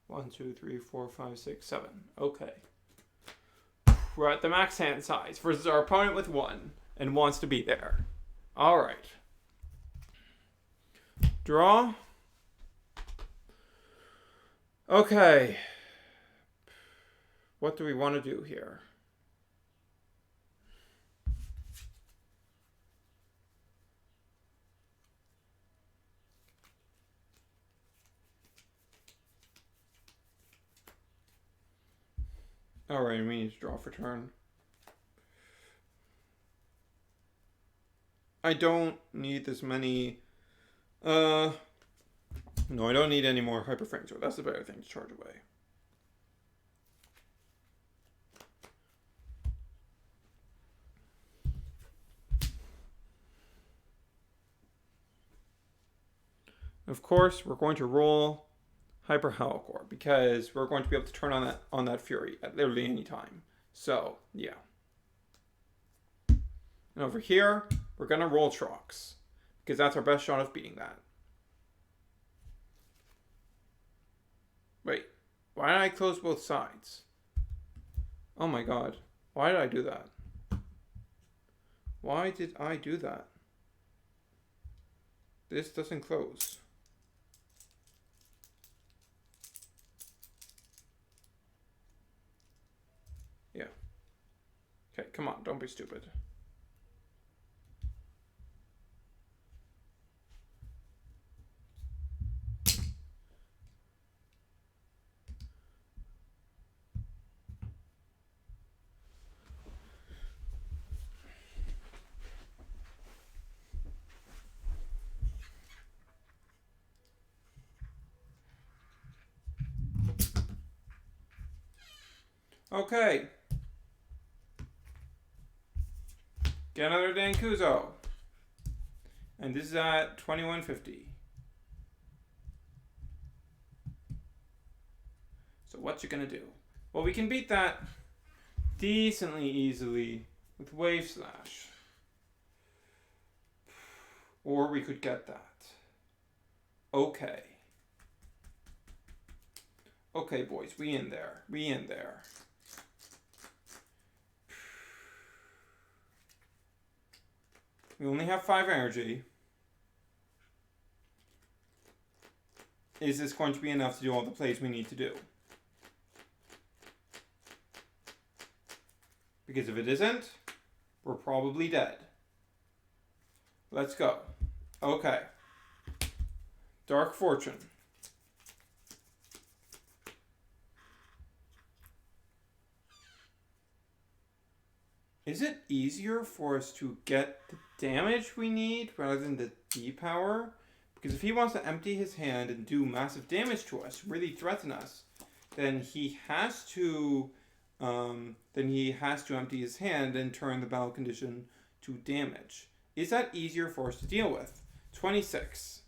One, two, three, four, five, six, 7. Okay. We're at the max hand size versus our opponent with 1 and wants to be there. Alright. Draw. Okay. What do we want to do here? Alright, we need to draw for turn. I don't need this many... No, I don't need any more Hyper Fangor. That's the better thing to charge away. Of course, we're going to roll Hyper Hellcore because we're going to be able to turn on that Fury at literally any time. So, yeah. And over here, we're going to roll Trox because that's our best shot of beating that. Wait, why did I close both sides? Oh my god, why did I do that? Why did I do that? This doesn't close. Yeah. Okay, come on, don't be stupid. Okay. Get another Dankuzo. And this is at 2150. So what you gonna do? Well, we can beat that decently easily with Wave Slash. Or we could get that. Okay. Okay, boys, we in there. We in there. We only have 5 energy. Is this going to be enough to do all the plays we need to do? Because if it isn't, we're probably dead. Let's go. Okay. Dark Fortune. Is it easier for us to get the damage we need rather than the D-power? Because if he wants to empty his hand and do massive damage to us, really threaten us, then he has to empty his hand and turn the battle condition to damage. Is that easier for us to deal with? 26.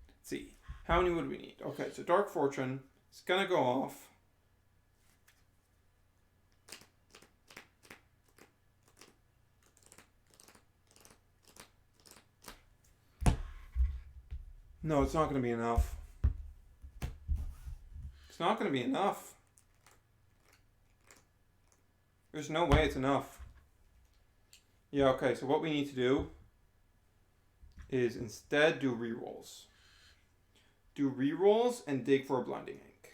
Let's see. How many would we need? Okay, so Dark Fortune is gonna go off. No, it's not going to be enough. It's not going to be enough. There's no way it's enough. Yeah, okay, so what we need to do is instead do rerolls. Do rerolls and dig for a blinding ink.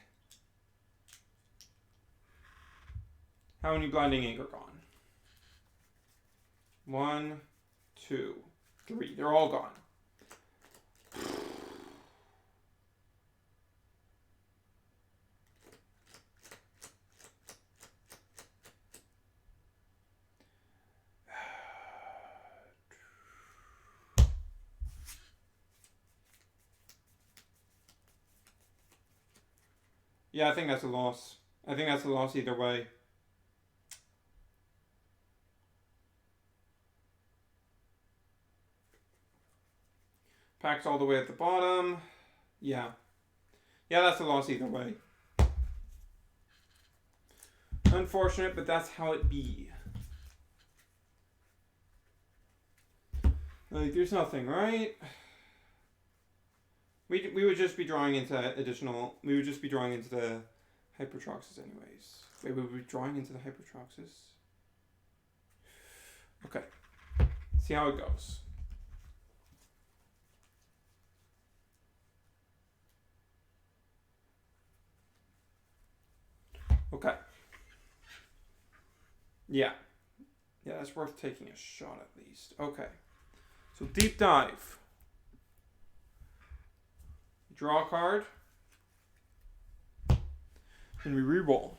How many blinding ink are gone? 1, 2, 3. They're all gone. Yeah, I think that's a loss. I think that's a loss either way. Packs all the way at the bottom. Yeah. Yeah, that's a loss either way. Unfortunate, but that's how it be. Like, there's nothing, right? We would just be drawing into additional... We would just be drawing into the Hypertroxes anyways. Wait, we would be drawing into the Hypertroxes? Okay. See how it goes. Okay. Yeah. Yeah, that's worth taking a shot at least. Okay. So deep dive. Draw a card. And we re-roll.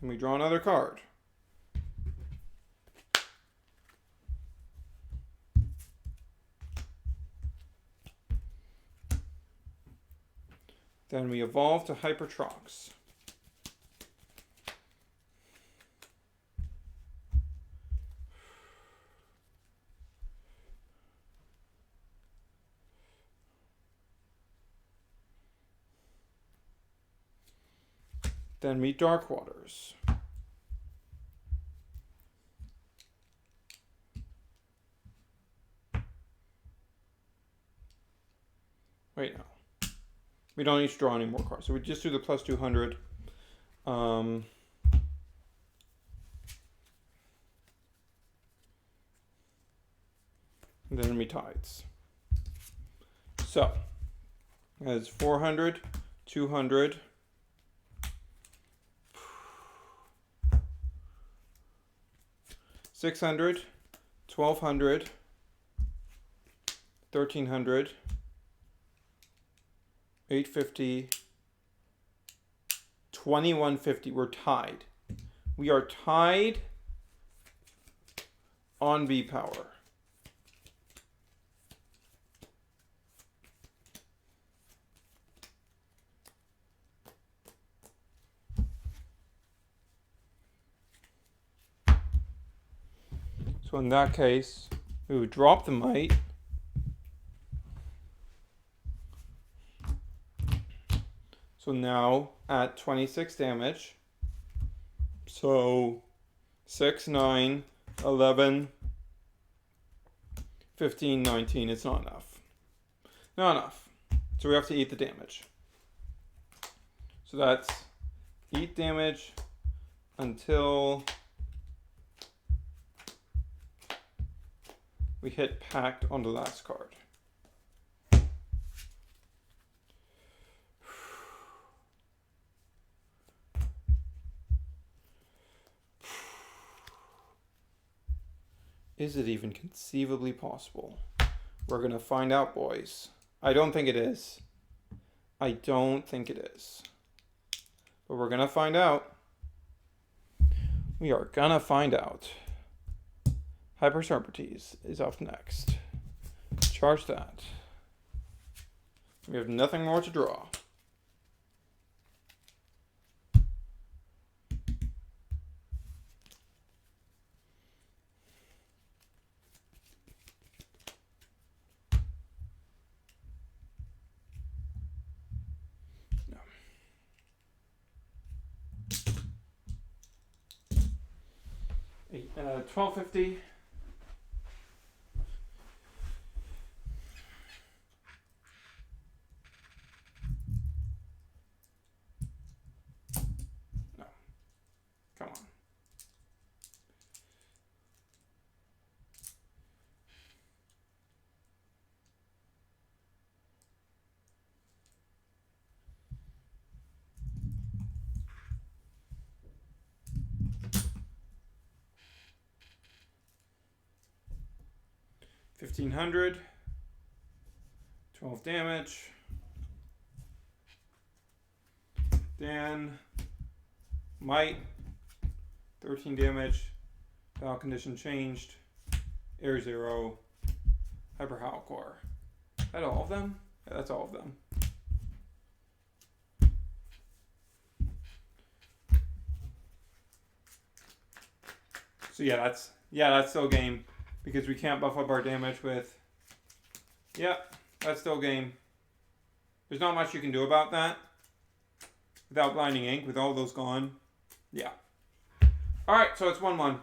Then we draw another card. Then we evolve to Hypertrox. Then meet Dark Waters. Wait, no. We don't need to draw any more cards. So we just do the plus 200. And then we tides. So, that's 400, 200. 600, 1200, 1300, 850, 2150. We're tied. We are tied on B power. So in that case, we would drop the might. So now at 26 damage. So 6, 9, 11, 15, 19. It's not enough. Not enough. So we have to eat the damage. So that's eat damage until we hit pact on the last card. Is it even conceivably possible? We're gonna find out, boys. I don't think it is. I don't think it is. But we're gonna find out. We are gonna find out. Hyperserpites is up next. Charge that. We have nothing more to draw. No. 1250. No. Come on. $1,500. 12 damage. Dan. Might. 13 damage. Battle condition changed. Air 0. Hyper Howl Core. Is that all of them? Yeah, that's all of them. So that's still game. Because we can't buff up our damage with... Yep, that's still game. There's not much you can do about that. Without Blinding Ink, with all those gone. Yeah. Alright, so it's 1-1.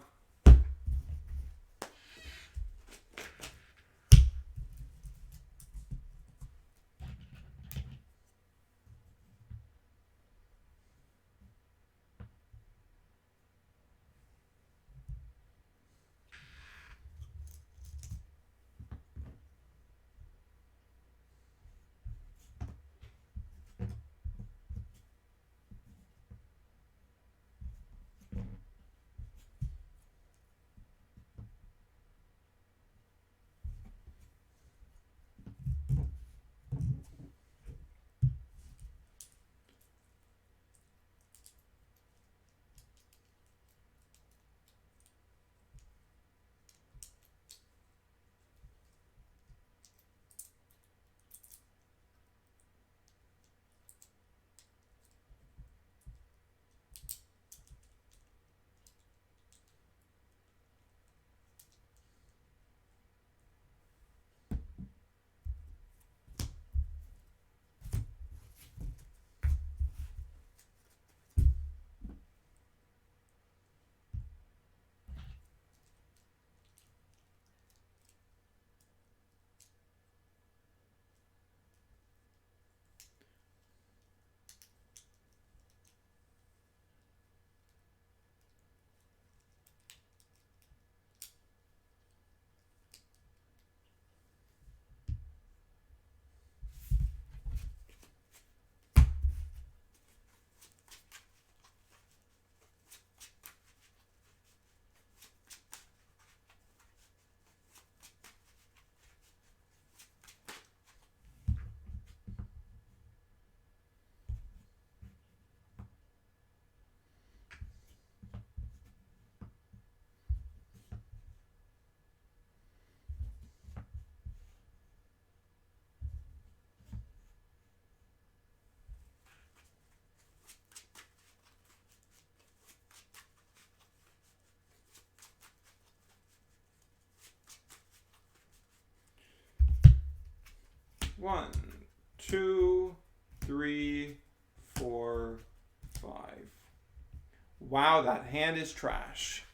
One, two, three, 4, 5. Wow, that hand is trash.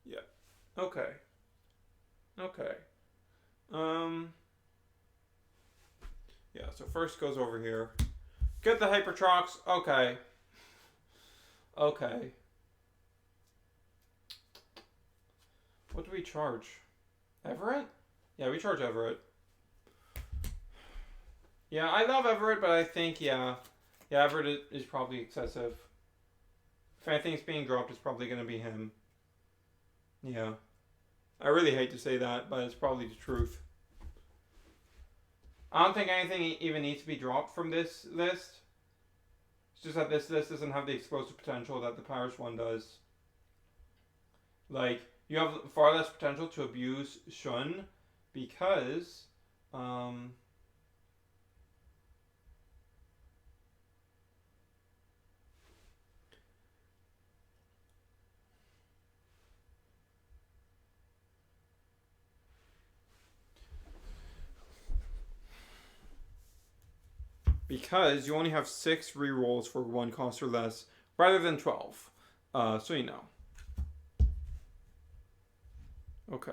Yeah. Okay. Okay. Yeah, so first goes over here. Get the Hyper Trox. Okay. Okay. What do we charge? Everett? Yeah, we charge Everett. Yeah, I love Everett, but I think, yeah, Everett is probably excessive. If anything's being dropped, it's probably going to be him. Yeah. I really hate to say that, but it's probably the truth. I don't think anything even needs to be dropped from this list. It's just that this list doesn't have the explosive potential that the Parish one does. Like, you have far less potential to abuse Shun because, you only have 6 rerolls for 1 cost or less, rather than 12. So you know. Okay.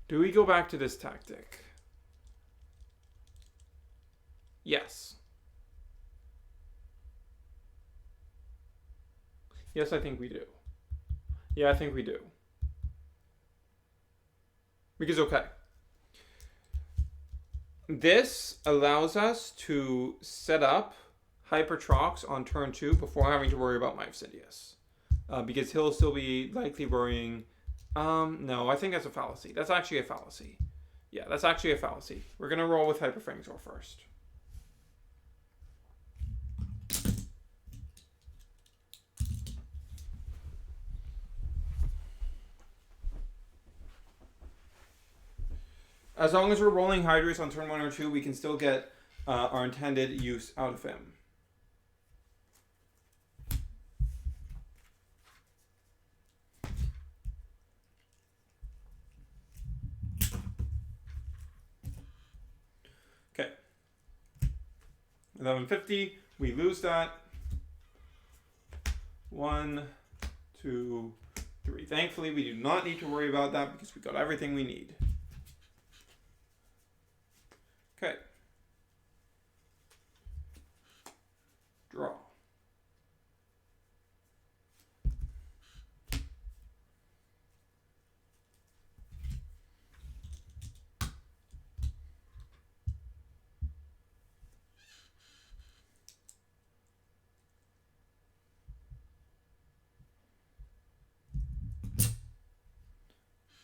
Do we go back to this tactic? Yes. Yes, I think we do. Yeah, I think we do. Because, okay. This allows us to set up Hyper Trox on turn 2 before having to worry about my Obsidius. Because he'll still be likely worrying. No, I think that's a fallacy. That's actually a fallacy. Yeah, that's actually a fallacy. We're going to roll with Hyper Fangor first. As long as we're rolling Hydrus on turn 1 or 2, we can still get our intended use out of him. Okay. 1150. We lose that. 1, 2, 3. Thankfully, we do not need to worry about that because we got everything we need. Okay. Draw.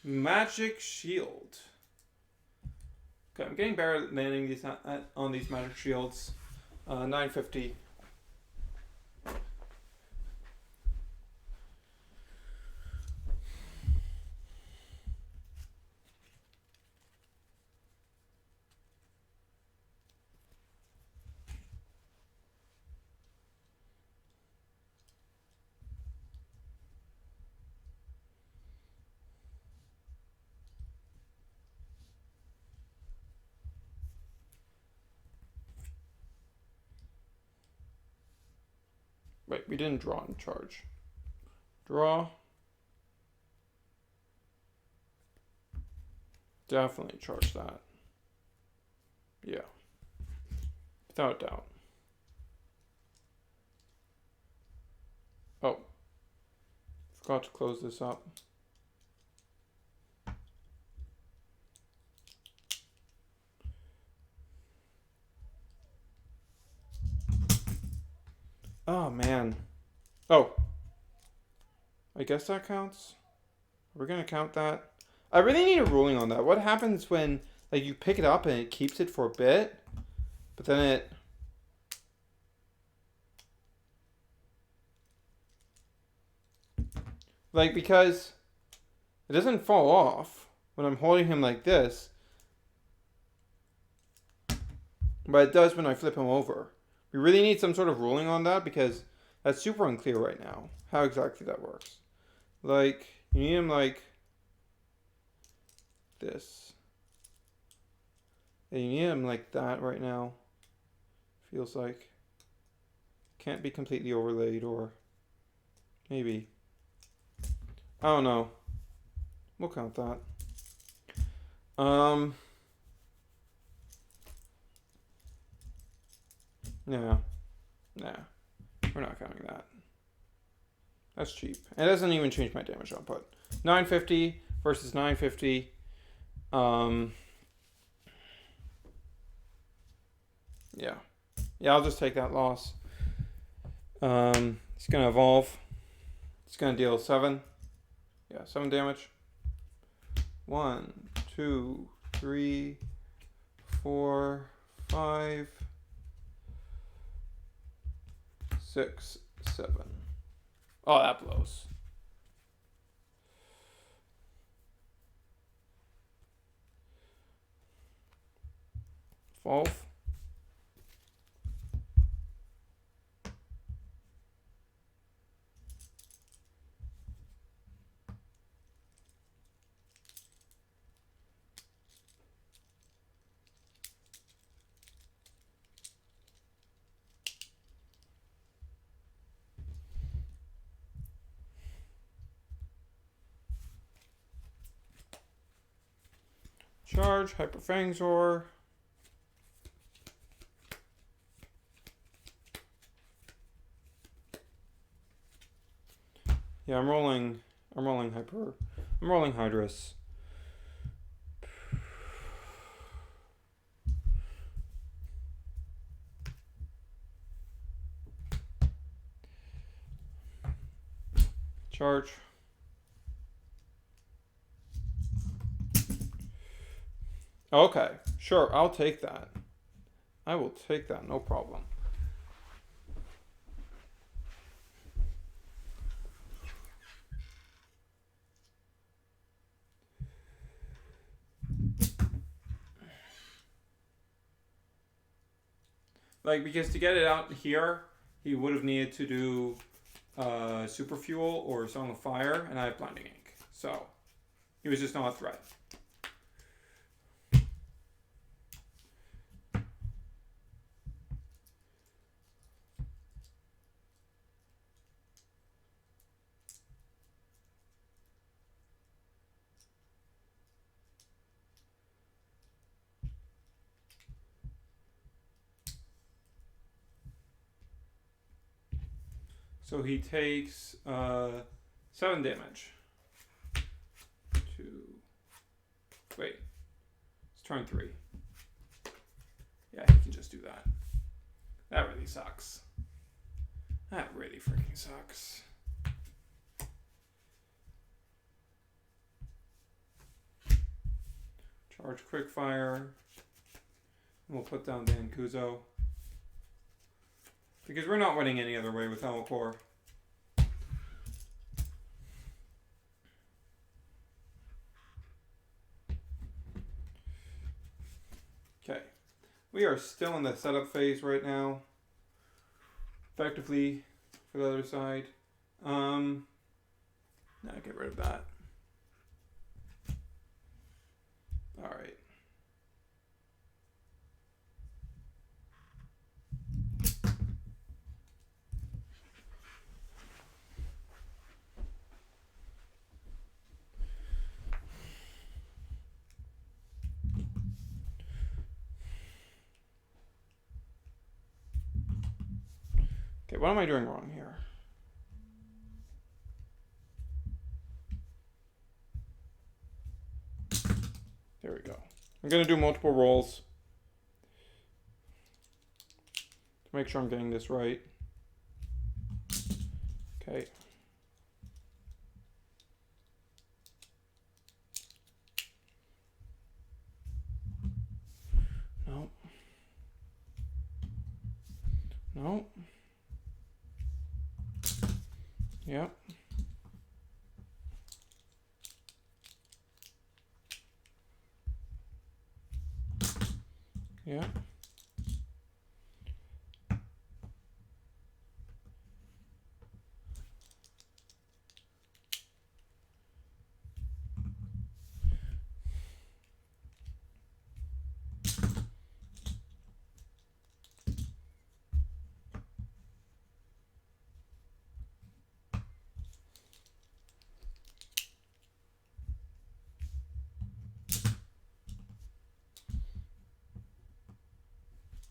Magic Shield. Okay, I'm getting better at landing these on these magic shields. 950. Wait, we didn't draw and charge. Draw. Definitely charge that. Yeah. Without a doubt. Oh. Forgot to close this up. Oh, man. Oh. I guess that counts. Are we going to count that? I really need a ruling on that. What happens when, like, you pick it up and it keeps it for a bit, but then it... Like, because it doesn't fall off when I'm holding him like this, but it does when I flip him over. We really need some sort of ruling on that because that's super unclear right now, how exactly that works. Like, you need him like this. And you need him like that right now. Feels like. Can't be completely overlaid, or maybe. I don't know. We'll count that. Yeah. Nah. We're not counting that. That's cheap. It doesn't even change my damage output. 950 versus 950. Yeah. Yeah, I'll just take that loss. It's gonna evolve. It's gonna deal 7. Yeah, 7 damage. 1, 2, 3, 4, 5, 6, 7. Oh, that blows. Evolve. Charge, Hyper Fangzor. Yeah, I'm rolling Hydrus. Charge. Okay, sure, I'll take that. I will take that, no problem. Like, because to get it out here, he would have needed to do Super Fuel or Song of Fire, and I have Blinding Ink. So, he was just not a threat. So he takes 7 damage. Wait, it's turn 3. Yeah, he can just do that. That really sucks. That really freaking sucks. Charge Quickfire. We'll put down Dan Kuzo. Because we're not winning any other way with Elcor. Okay. We are still in the setup phase right now. Effectively, for the other side. Now get rid of that. Alright. Okay, what am I doing wrong here? There we go. I'm going to do multiple rolls to make sure I'm getting this right. Okay. No. No. Yep. Yep.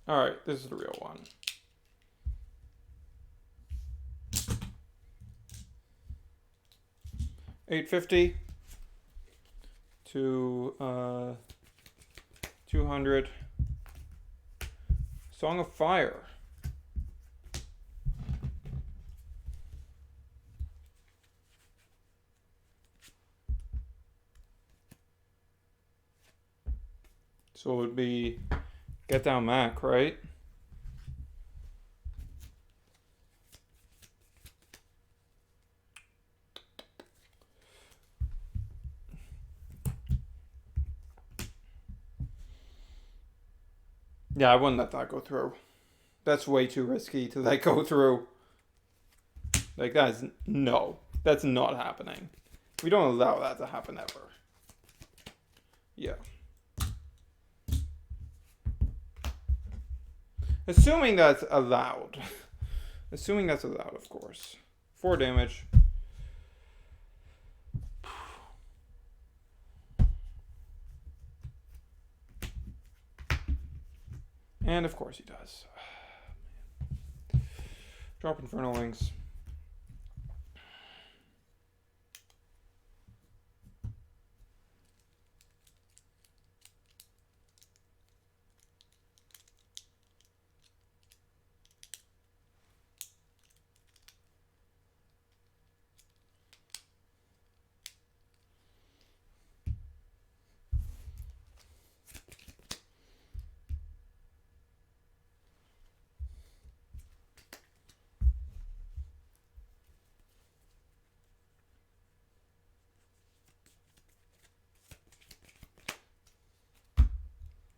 All right, this is the real one. $850 to 200. Song of Fire. So it would be Get Down Mac, right? Yeah, I wouldn't let that go through. That's way too risky to let go through. Like, that's not happening. We don't allow that to happen ever. Yeah. Assuming that's allowed. Assuming that's allowed, of course. 4 damage. And of course he does. Drop Infernal Wings.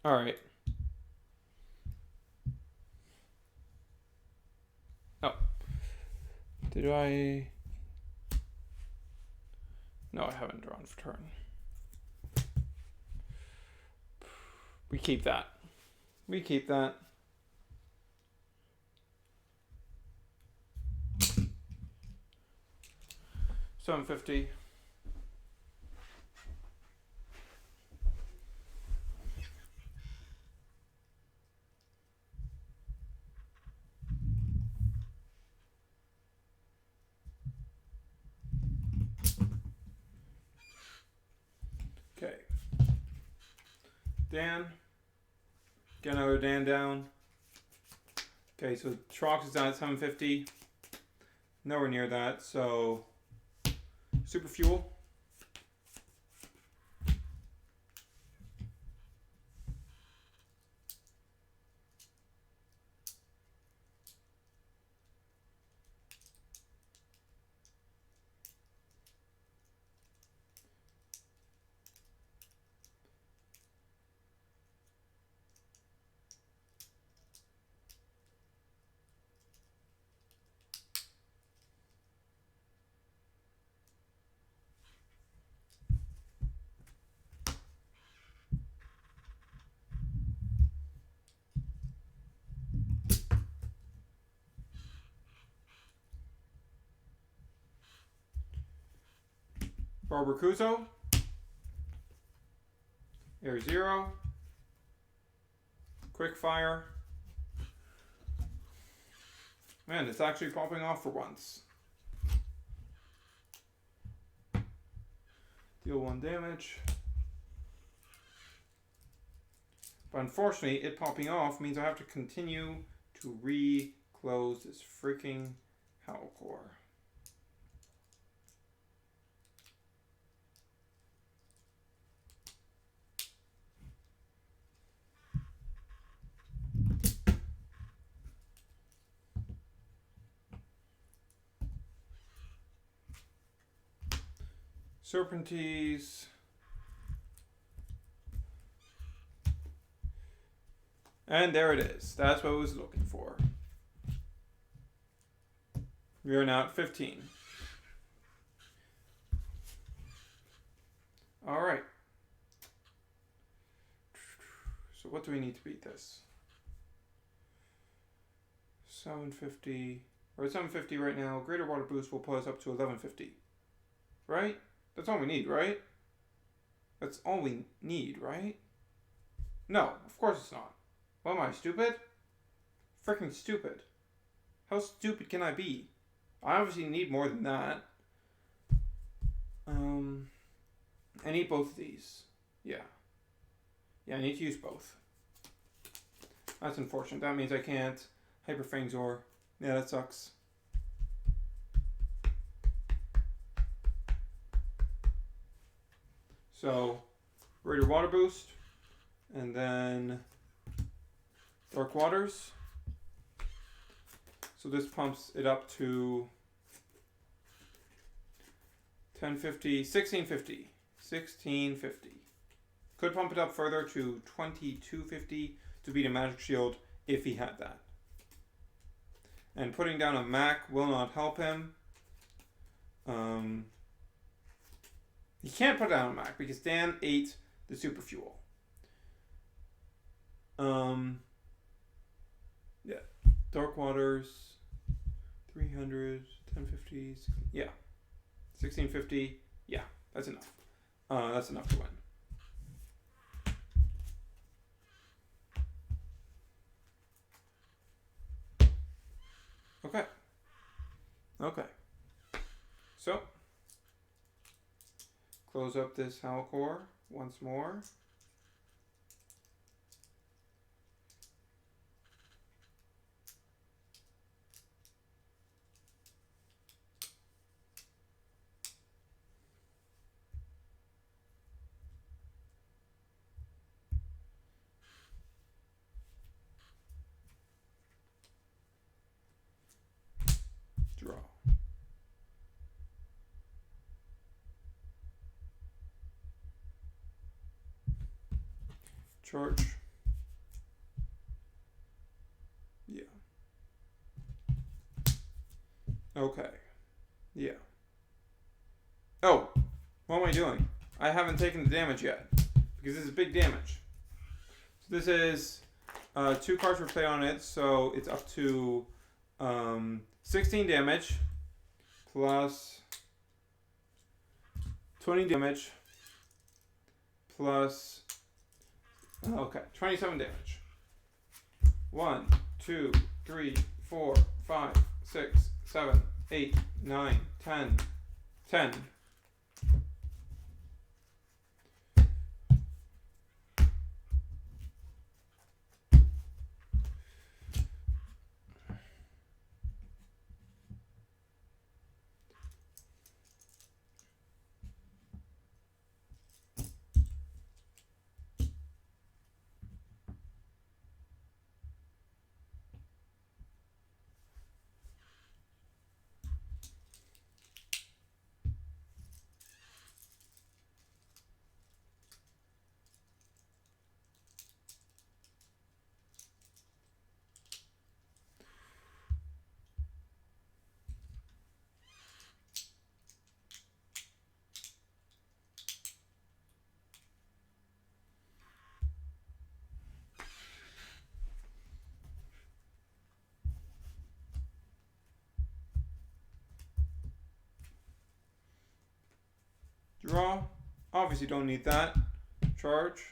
All right. Oh. Did I... No, I haven't drawn for turn. We keep that. We keep that. $750. Okay. Dan. Get another Dan down. Okay, so Trox is down at 750. Nowhere near that, so Super Fuel. Barbacuzo. Air Zero. Quick Fire. Man, it's actually popping off for once. Deal 1 damage. But unfortunately, it popping off means I have to continue to re-close this freaking Howl Core. Serpentines. And there it is. That's what I was looking for. We are now at 15. Alright. So what do we need to beat this? 750. We're at 750 right now. Greater water boost will put us up to 1150. Right? That's all we need, right? That's all we need, right? No, of course it's not. What am I, stupid? Freaking stupid. How stupid can I be? I obviously need more than that. I need both of these. Yeah. Yeah, I need to use both. That's unfortunate. That means I can't Hyper Fangzor. Yeah, that sucks. So, Raider Water Boost, and then Dark Waters. So this pumps it up to 1050, 1650. 1650. Could pump it up further to 2250 to beat a Magic Shield if he had that. And putting down a Mac will not help him. He can't put down a Mac because Dan ate the Super Fuel. Yeah. Dark Waters, 300, 1050, yeah. 1650, yeah, that's enough. That's enough to win. Okay. Okay. So, close up this Howl Core once more. Draw. Charge. Yeah. Okay. Yeah. Oh, what am I doing? I haven't taken the damage yet because this is big damage. So this is 2 cards for play on it, so it's up to 16 damage plus 20 damage plus 27 damage. 1, 2, 3, 4, 5, 6, 7, 8, 9, 10. 10. Draw. Obviously don't need that. Charge.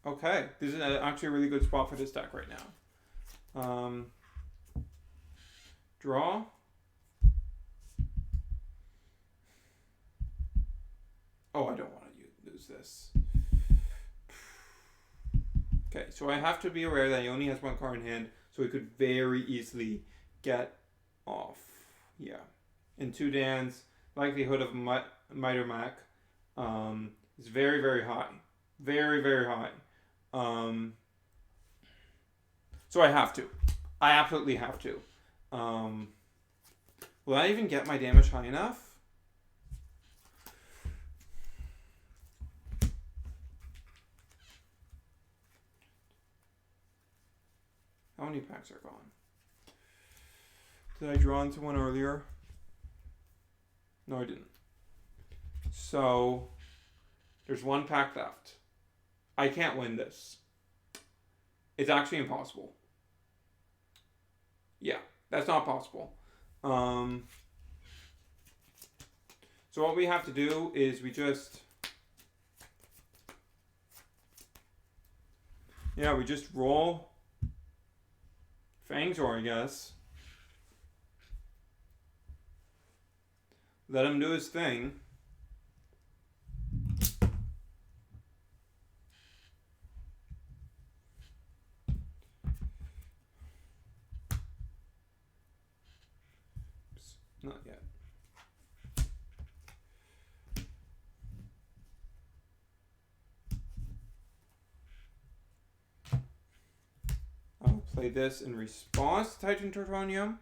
Okay. This is actually a really good spot for this deck right now. Draw. Oh, I don't want to lose this. Okay, so I have to be aware that he only has one card in hand, so he could very easily get off. Yeah. In 2 Dans, likelihood of Miter Mac is very, very high. Very, very high. So I have to. I absolutely have to. Will I even get my damage high enough? How many packs are gone? Did I draw into one earlier? No, I didn't. So, there's 1 pack left. I can't win this. It's actually impossible. Yeah, that's not possible. So what we have to do is we just... Yeah, we just roll Fangzor, I guess. Let him do his thing. Oops, not yet. I'll play this in response to Titan Tertonium.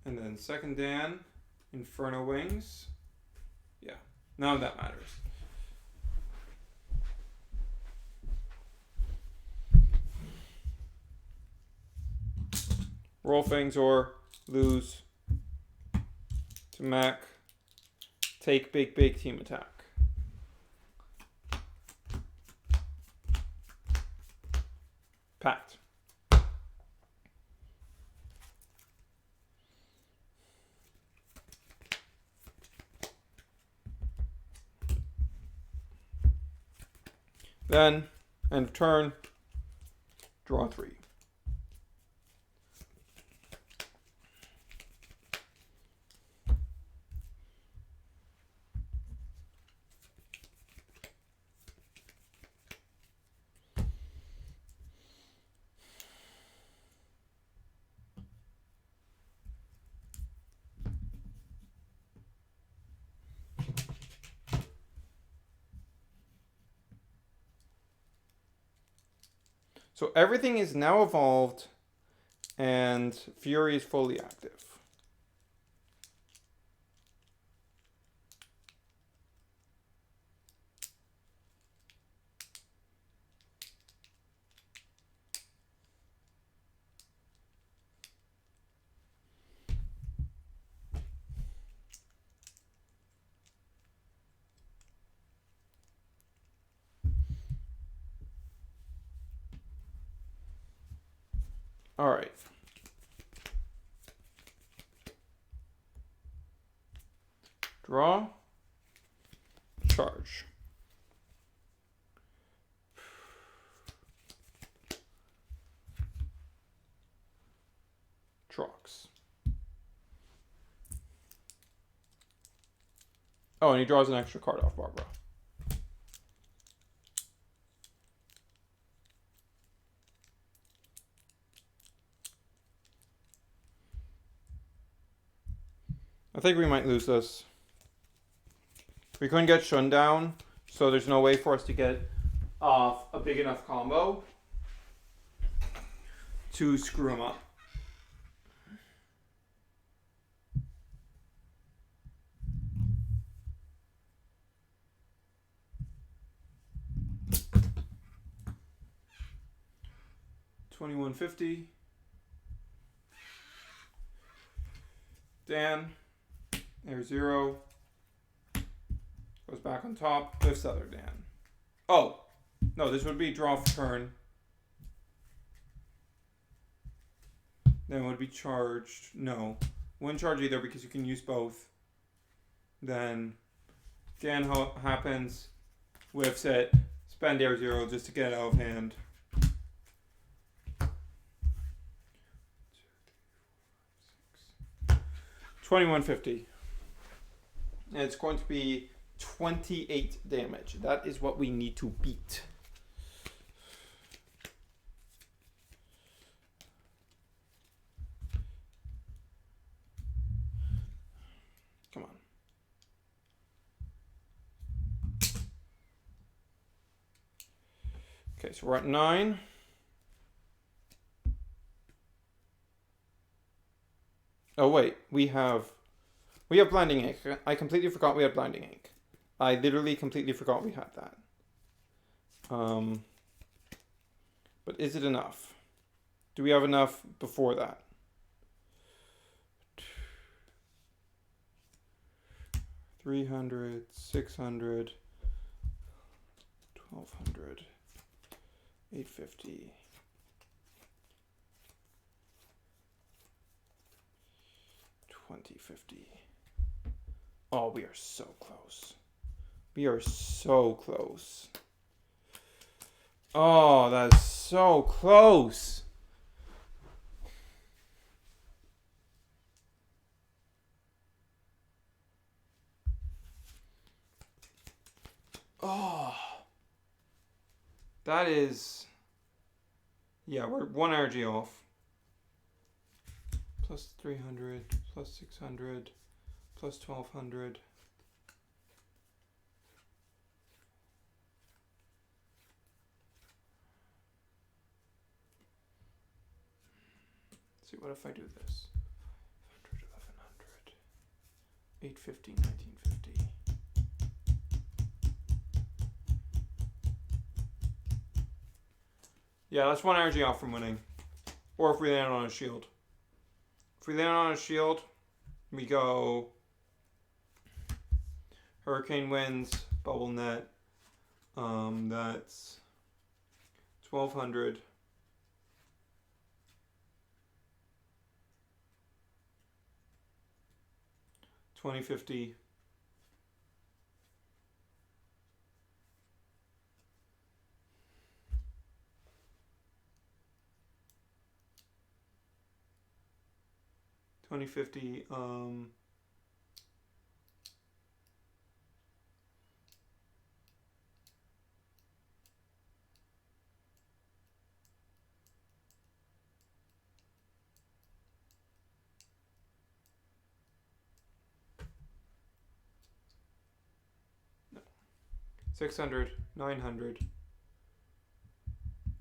And then second Dan, Inferno Wings. Yeah, none of that matters. Roll Fangzor, lose to Mac, take big team attack. Packed. Then, end of turn, draw 3. So everything is now evolved and Fury is fully active. All right. Draw. Charge. Trox. Oh, and he draws an extra card off Barbara. I think we might lose this. We couldn't get Shun down, so there's no way for us to get off a big enough combo to screw him up. $21.50. Dan. There's 0. Goes back on top. Lifts other Dan. Oh! No, this would be draw for turn. Then would be charged. No. Wouldn't charge either because you can use both. Then Dan happens. Whiffs it. Spend air 0 just to get it out of hand. 2150. And it's going to be 28 damage. That is what we need to beat. Come on. Okay, so we're at 9. Oh wait, we have blinding ink. I completely forgot we had blinding ink. I literally completely forgot we had that. But is it enough? Do we have enough before that? 300, 600, 1200, 850. $20.50. Oh, we are so close. We are so close. Oh, that is so close. Oh. That is... Yeah, we're 1 energy off. Plus 300, plus 600, plus 1200. Let's see, what if I do this? 500, 1100, 850, 1950. Yeah, that's 1 energy off from winning. Or if we land on a shield. If we land on a shield, we go Hurricane Winds, Bubble Net. That's 1200. 2050. $20.50. No. 600, 900,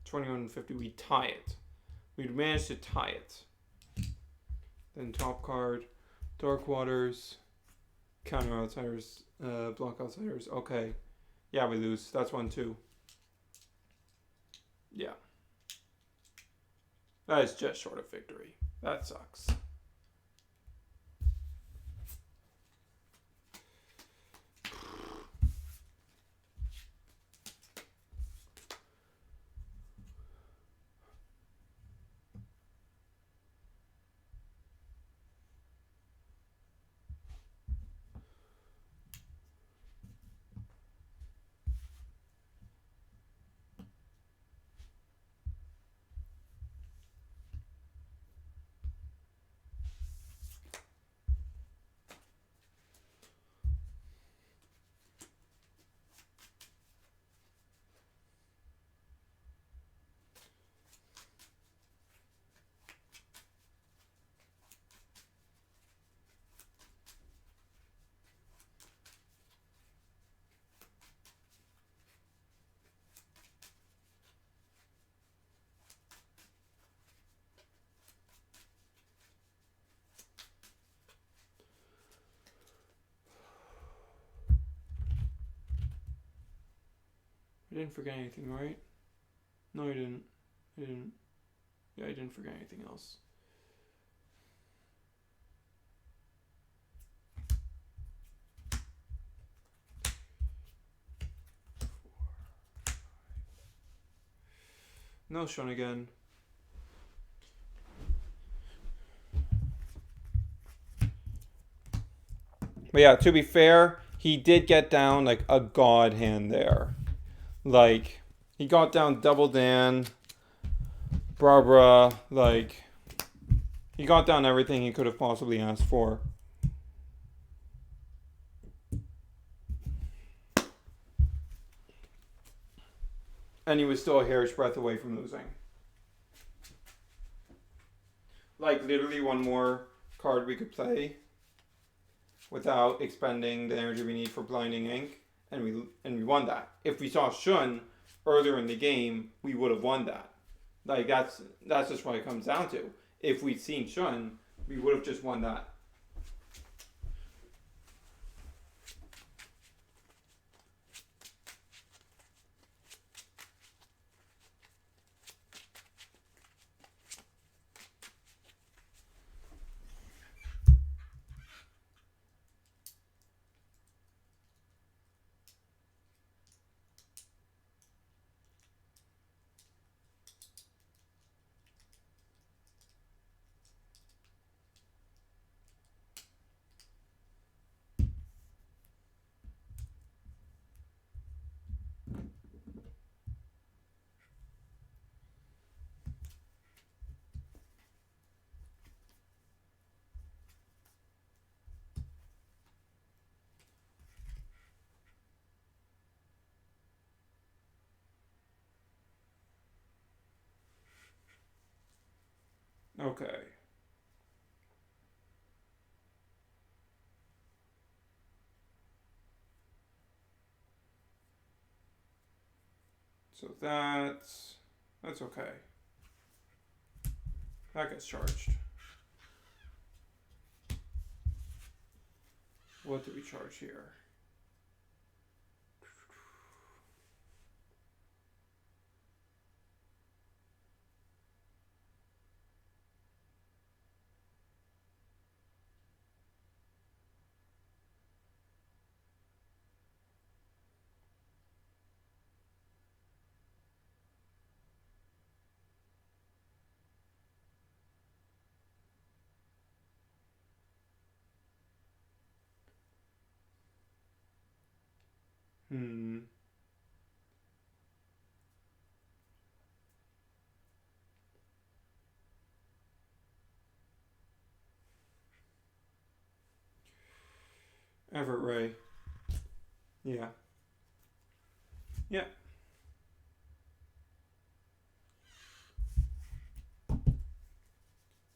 2150. We tie it. We'd manage to tie it. Then top card, Dark Waters, counter outsiders, block outsiders. Okay. Yeah, we lose. That's 1 too. Yeah. That is just short of victory. That sucks. I didn't forget anything, right? No, I didn't. Yeah, I didn't forget anything else. No, Sean again. But yeah, to be fair, he did get down like a god hand there. Like, he got down Double Dan, Barbara, like, he got down everything he could have possibly asked for. And he was still a hair's breadth away from losing. Like, literally one more card we could play without expending the energy we need for Blinding Ink, and we won that. If we saw Shun earlier in the game, we would have won that. Like, that's just what it comes down to. If we'd seen Shun, we would have just won that. Okay. So that's okay. That gets charged. What do we charge here? Everett Ray. Yeah. Yeah.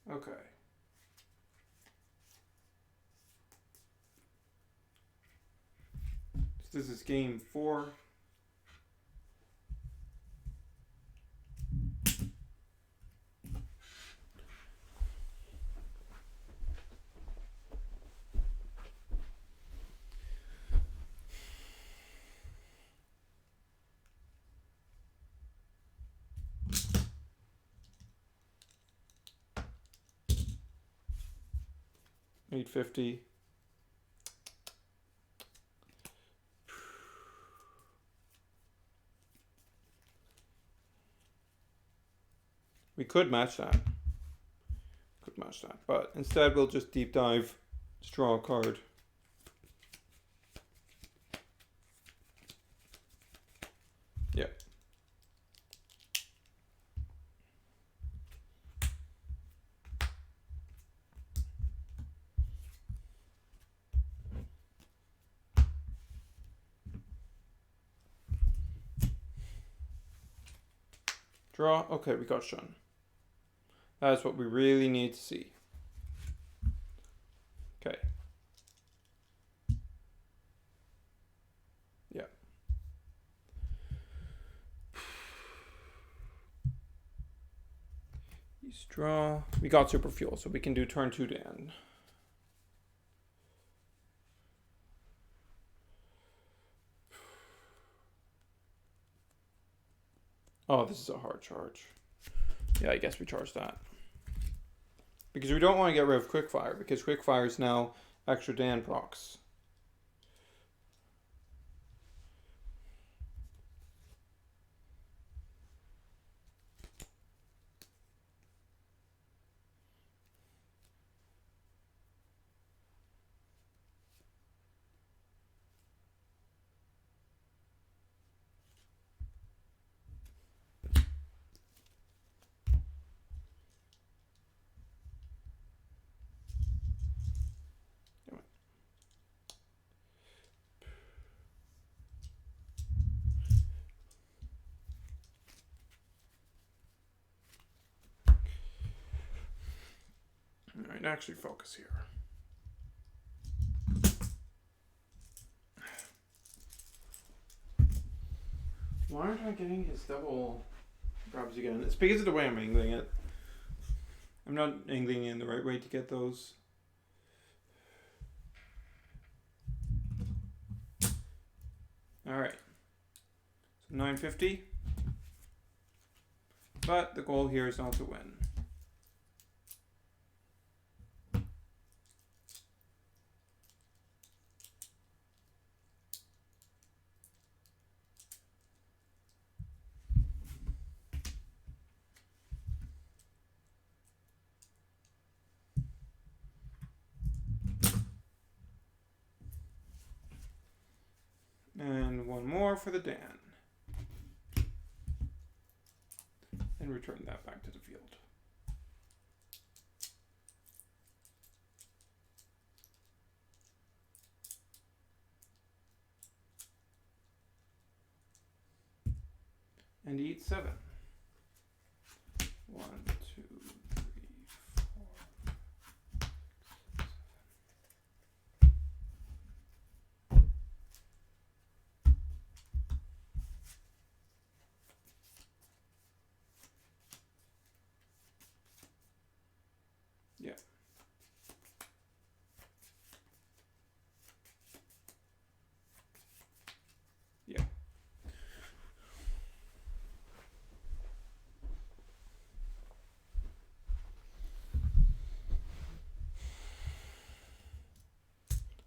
Okay. So this is game 4. $850. We could match that. But instead we'll just deep dive, just draw a card. Yeah. Draw. Okay, we got Shun. That's what we really need to see. Okay. Yeah. Let's draw. We got Super Fuel, so we can do turn 2 to end. Oh, this is a hard charge. Yeah, I guess we charge that. Because we don't want to get rid of Quickfire, because Quickfire is now extra Dan procs. Alright, actually focus here. Why aren't I getting his double grabs again? It's because of the way I'm angling it. I'm not angling in the right way to get those. Alright. So 950. But the goal here is not to win. And one more for the Dan. And return that back to the field. And eat 7. 1, 2, 3, 4, 6, 7. Yeah. Yeah.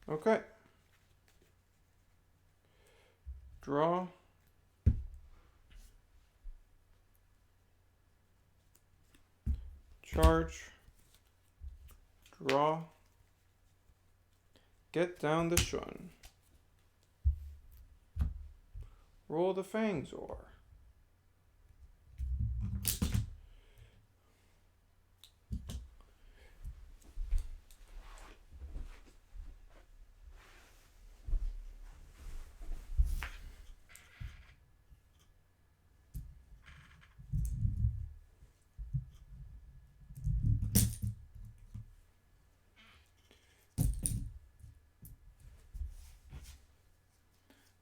Okay. Draw. Charge. Draw. Get down the shun. Roll the fangs or.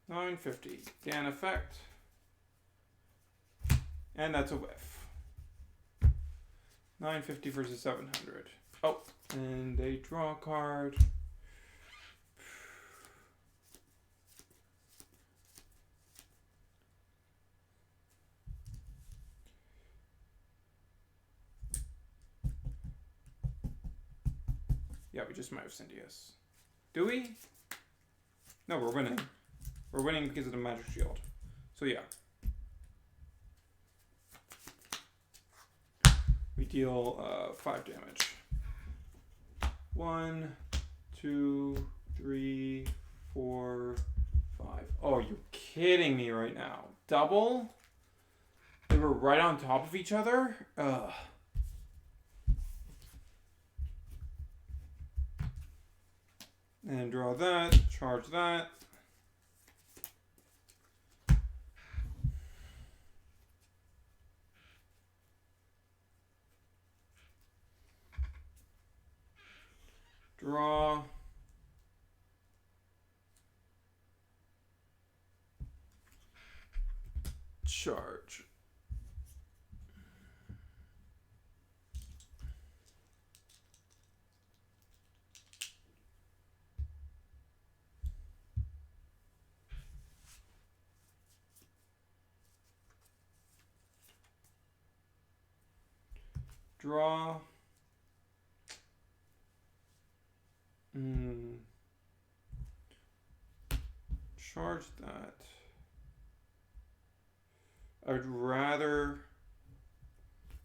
$950. Dan effect. And that's a whiff. $950 versus 700. Oh, and they draw a card. Yeah, we just might have Cyndius. Do we? No, we're winning. We're winning because of the magic shield. So yeah. We deal 5 damage. 1, 2, 3, 4, 5. Oh, you're kidding me right now. Double? They were right on top of each other? Ugh. And draw that, charge that. Draw. Charge. Draw. Charge that. I'd rather...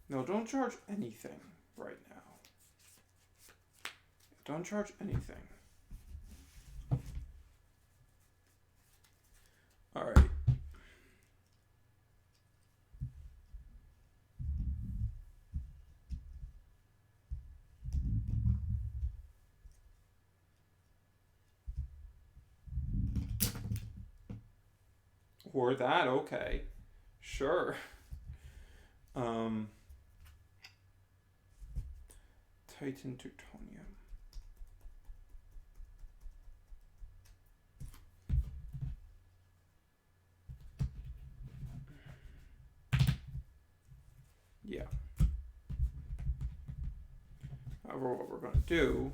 No, don't charge anything right now. Don't charge anything. Alright. Or that, okay. Sure. Titan Titanium. Yeah. However, what we're going to do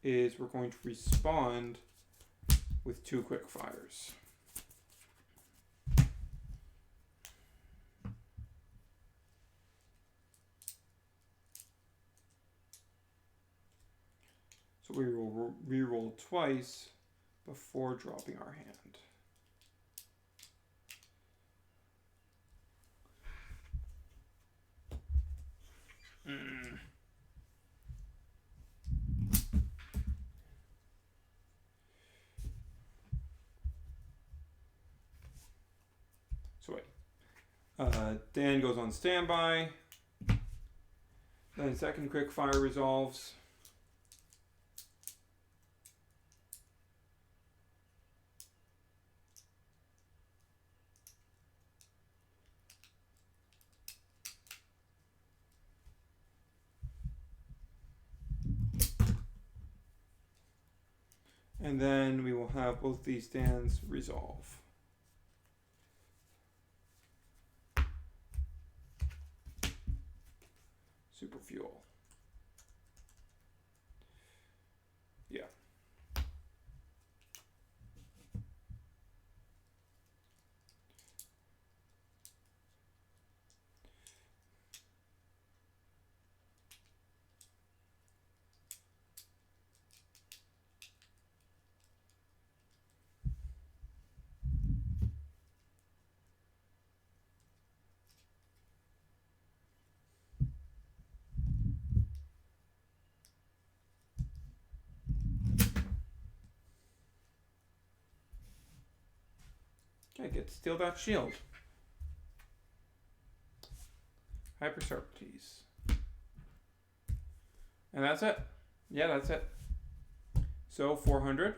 is we're going to respond with 2 quick fires. So we will re-roll twice before dropping our hand. So wait. Dan goes on standby. Then second quick fire resolves. And then we will have both these stands resolve. Super fuel. Yeah. Okay, get to steal that shield. Hyper Serpentes. And that's it. Yeah, that's it. So 400.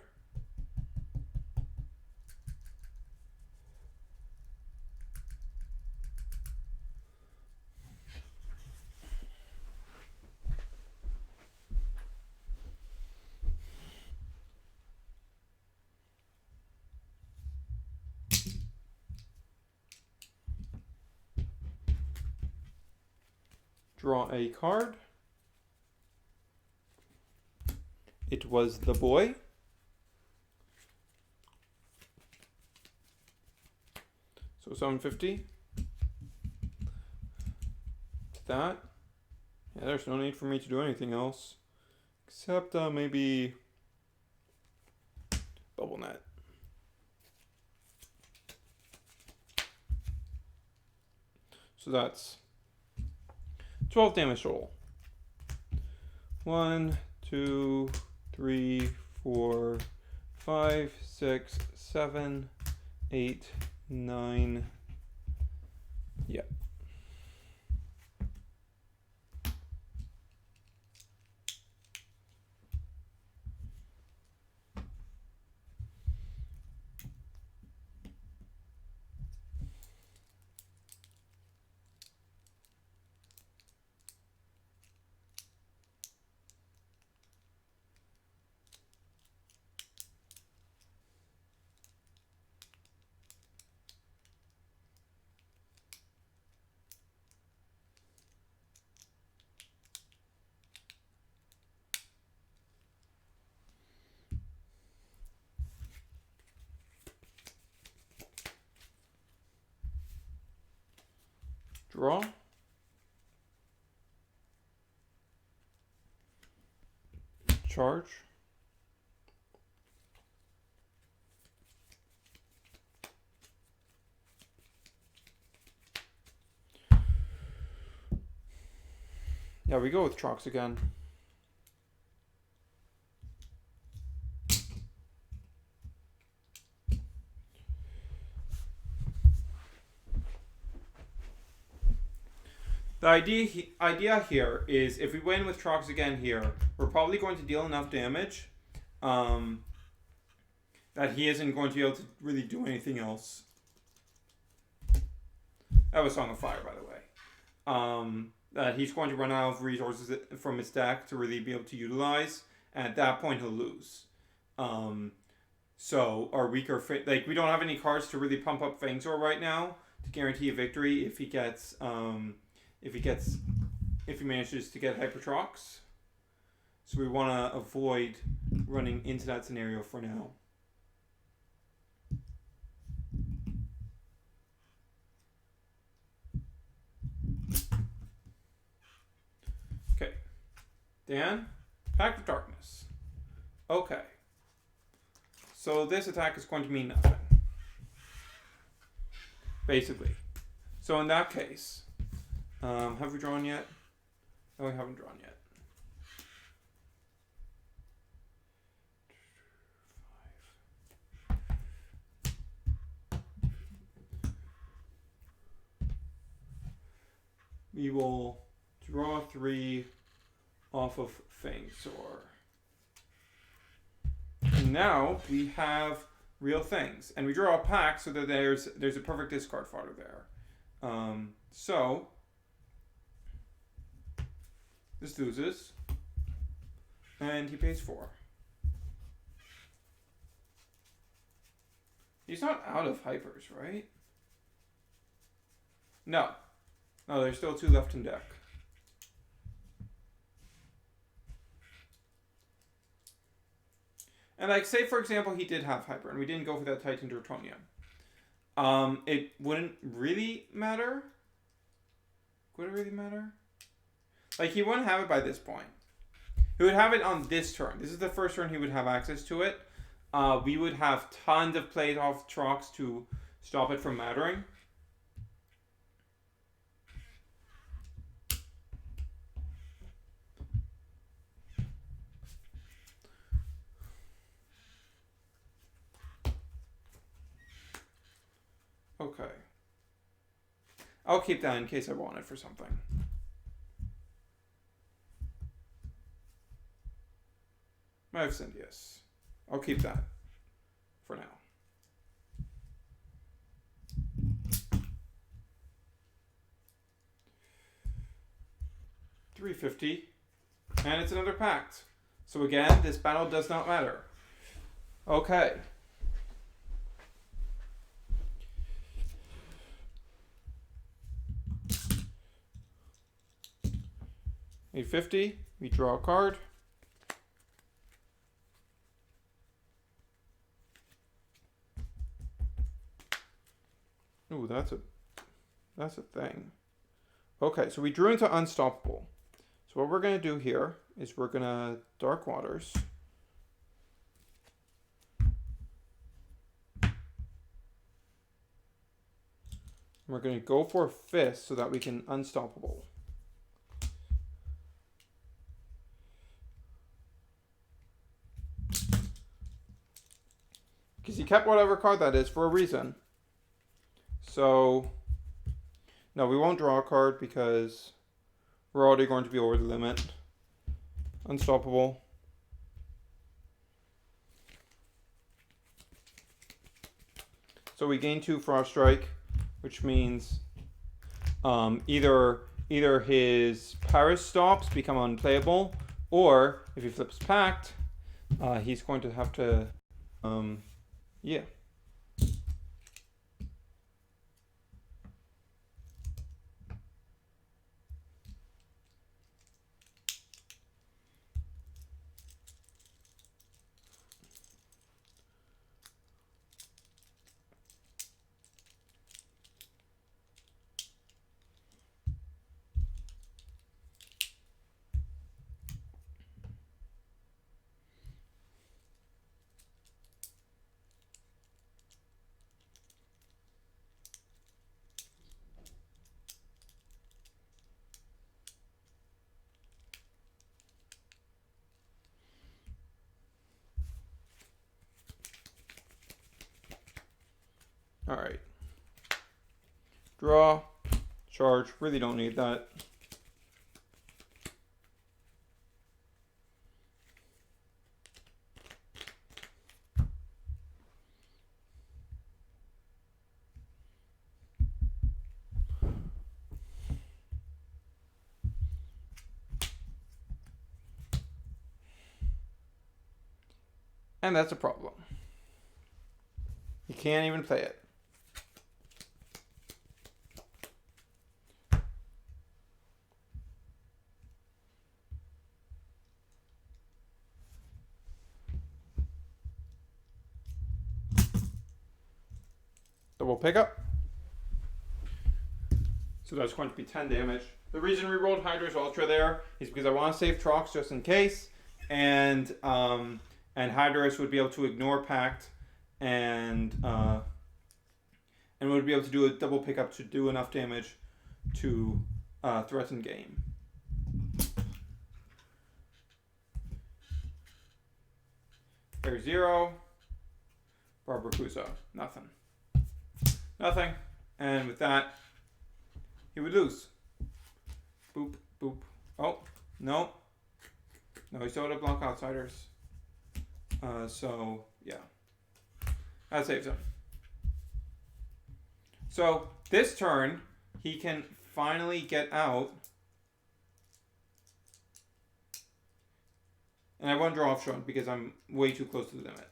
Draw a card. It was the boy. So 750. That. Yeah, there's no need for me to do anything else. Except maybe Bubble Net. So that's 12 damage total. 1, 2, 3, 4, 5, 6, 7, 8, 9. Yeah. Draw. Charge. Yeah, we go with Trox again. The idea here is if we win with Trox again here, we're probably going to deal enough damage that he isn't going to be able to really do anything else. That was Song of Fire, by the way. that he's going to run out of resources from his deck to really be able to utilize. And at that point, he'll lose. So our weaker, like we don't have any cards to really pump up Fangzor right now to guarantee a victory if he manages to get Hypertrox. So we want to avoid running into that scenario for now. Okay. Dan, Pact of Darkness. Okay. So this attack is going to mean nothing. Basically. So in that case, have we drawn yet? No, we haven't drawn yet. We will draw 3 off of Fangzor. And now we have real things. And we draw a pack so that there's a perfect discard fodder there. So this loses. And he pays 4. He's not out of hypers, right? No. No, there's still 2 left in deck. And like, say for example, he did have hyper, and we didn't go for that Titan Draconian. It wouldn't really matter. Would it really matter? Like, he wouldn't have it by this point. He would have it on this turn. This is the first turn he would have access to it. We would have tons of plays off Trox to stop it from mattering. Okay. I'll keep that in case I want it for something. I have Syndius. I'll keep that for now. $350. And it's another pact. So again, this battle does not matter. Okay. $850. We draw a card. Ooh, that's a thing. Okay, so we drew into Unstoppable. So what we're going to do here is we're going to Dark Waters. We're going to go for a Fist so that we can Unstoppable. Because he kept whatever card that is for a reason. So, no, we won't draw a card because we're already going to be over the limit. Unstoppable. So we gain 2 Frost Strike, which means either his Paris stops become unplayable, or if he flips Pact, he's going to have to, yeah. All right. Draw, charge, really don't need that. And that's a problem. You can't even play it. Double pickup. So that's going to be 10 damage. The reason we rolled Hydra's Ultra there is because I want to save Trox just in case. And Hydras would be able to ignore Pact and would be able to do a double pickup to do enough damage to threaten game. There's 0. Barbacusa. Nothing. Nothing. And with that, he would lose. Boop, boop. Oh, no. No, he still had to block outsiders. So, yeah. That saves him. So, this turn, he can finally get out. And I won't draw off Shun because I'm way too close to the limit.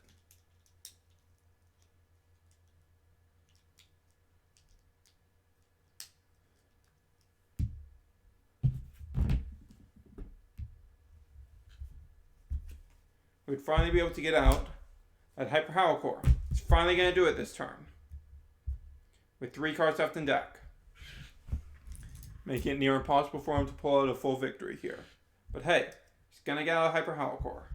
We'd finally be able to get out at Hyper Howl Core. It's finally going to do it this turn. With 3 cards left in deck. Making it near impossible for him to pull out a full victory here. But hey, he's going to get out of Hyper Howl Core.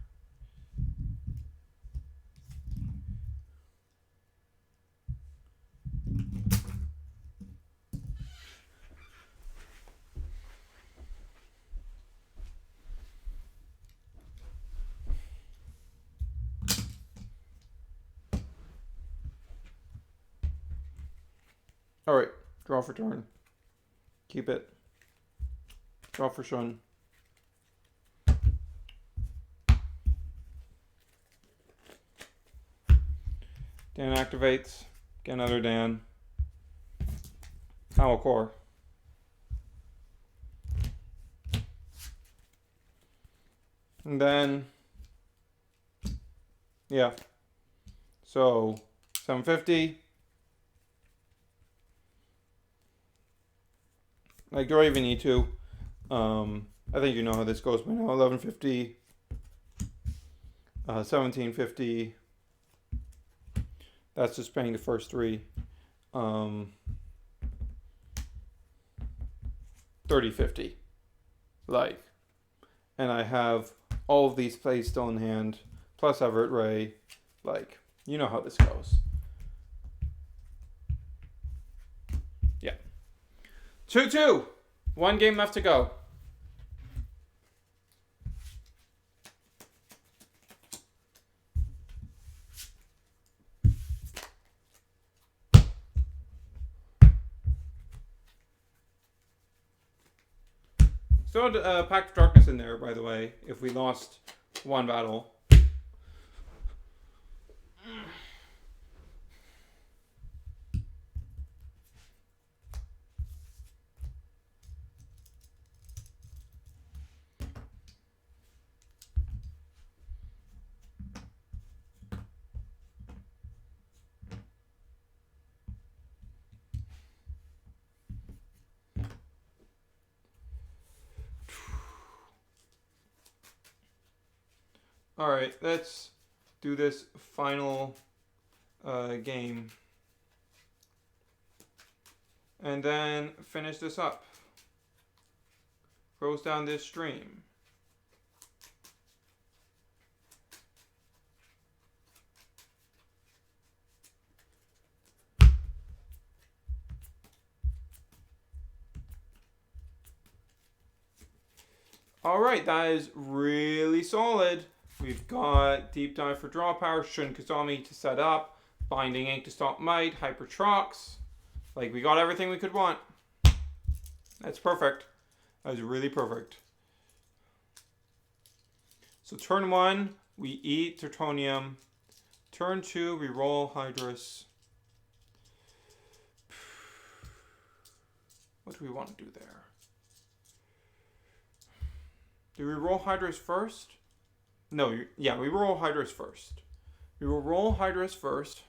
Alright, draw for turn. Keep it. Draw for Shun. Dan activates. Get another Dan. Howl Core. And then, yeah. So, 750. Like, do I even need to? I think you know how this goes by now. 1150, 1750. That's just paying the first 3. 3050. Like, and I have all of these plays still in hand, plus Everett Ray. Like, you know how this goes. Yeah. 2-2. 1 game left to go. Still had Pact of Darkness in there, by the way, if we lost 1 battle. Alright, let's do this final game. And then finish this up. Close down this stream. Alright, that is really solid. We've got Deep Dive for Draw Power, Shun Kazami to set up, Binding Ink to stop Might, Hyper Trox. Like, we got everything we could want. That's perfect. That was really perfect. So turn 1, we eat Tertonium. Turn 2, we roll Hydrus. What do we want to do there? Do we roll Hydrus first? No, yeah, we roll Hydrus first. We will roll Hydras first.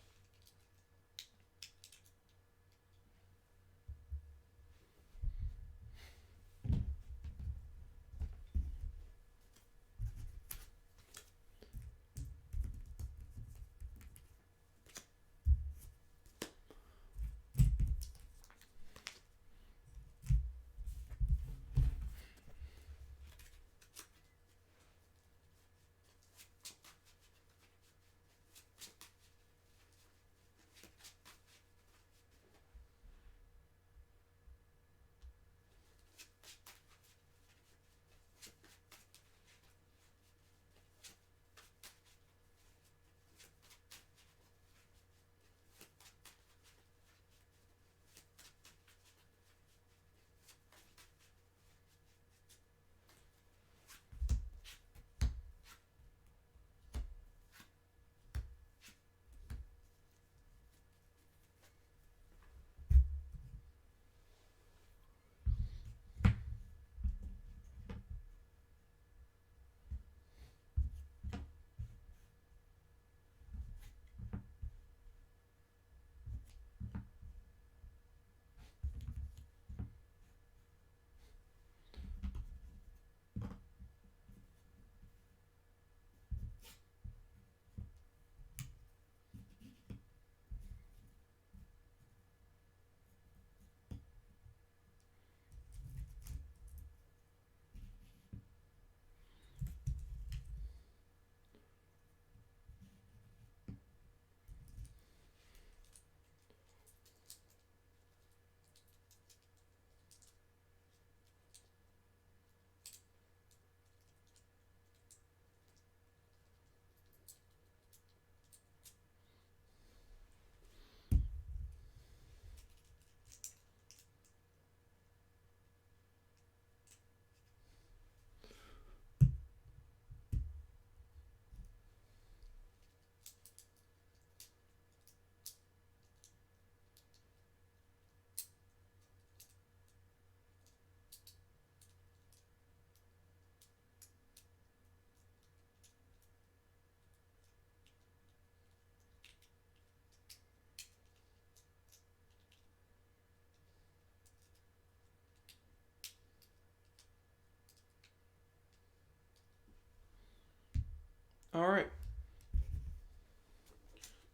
All right.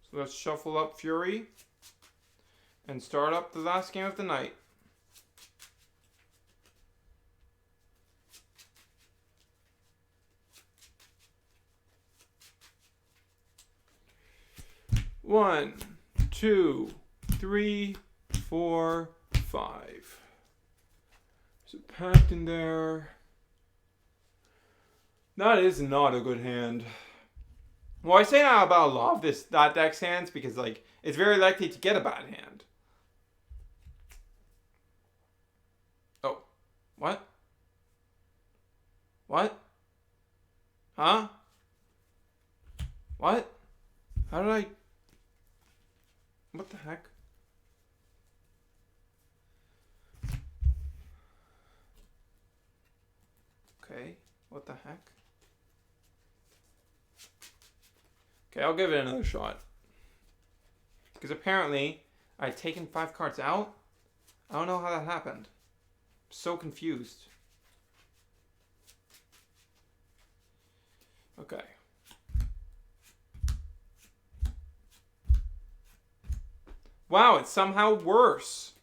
So let's shuffle up Fury and start up the last game of the night. One, two, three, 4, 5. There's a pact in there. That is not a good hand. Well, I say that about a lot of that deck's hands because, like, it's very likely to get a bad hand. Oh. What? What? Huh? What? How did I... What the heck? Okay. What the heck? Okay, I'll give it another shot. Because apparently, I'd taken 5 cards out. I don't know how that happened. I'm so confused. Okay. Wow, it's somehow worse.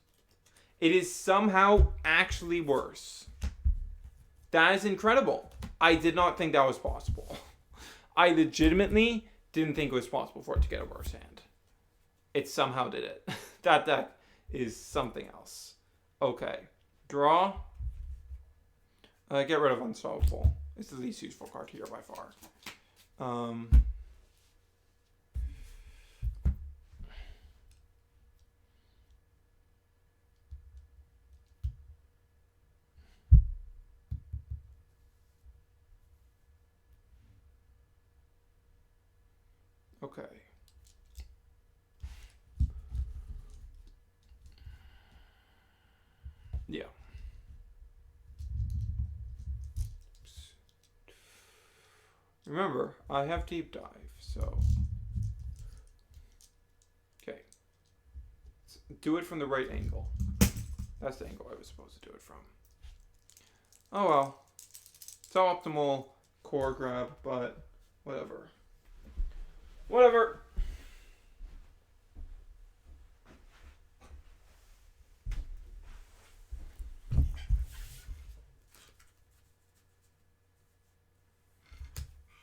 It is somehow actually worse. That is incredible. I did not think that was possible. I legitimately didn't think it was possible for it to get a worse hand. It somehow did it. That deck is something else. Okay. Draw. Get rid of Unstoppable. It's the least useful card here by far. Okay. Yeah. Remember, I have deep dive, so do it from the right angle. That's the angle I was supposed to do it from. Oh well. It's optimal core grab, but whatever. Whatever.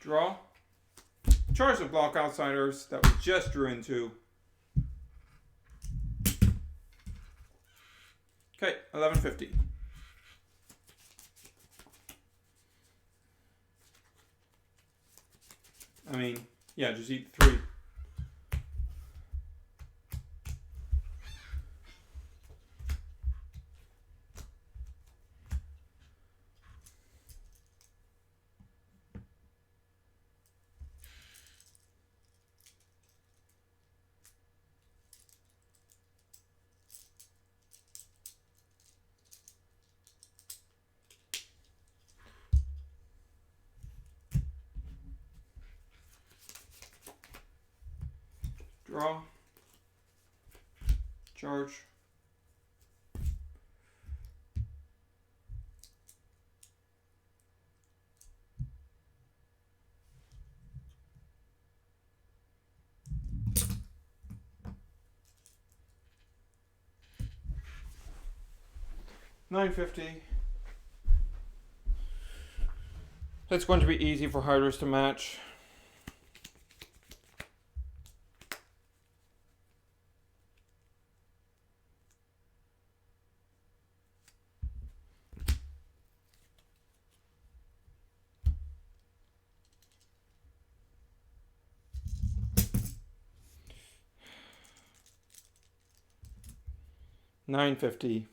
Draw. Charge the block outsiders that we just drew into. Okay, 1150. I mean, yeah, just eat 3. Draw. Charge. $9.50. It's going to be easy for hiders to match. $9.50.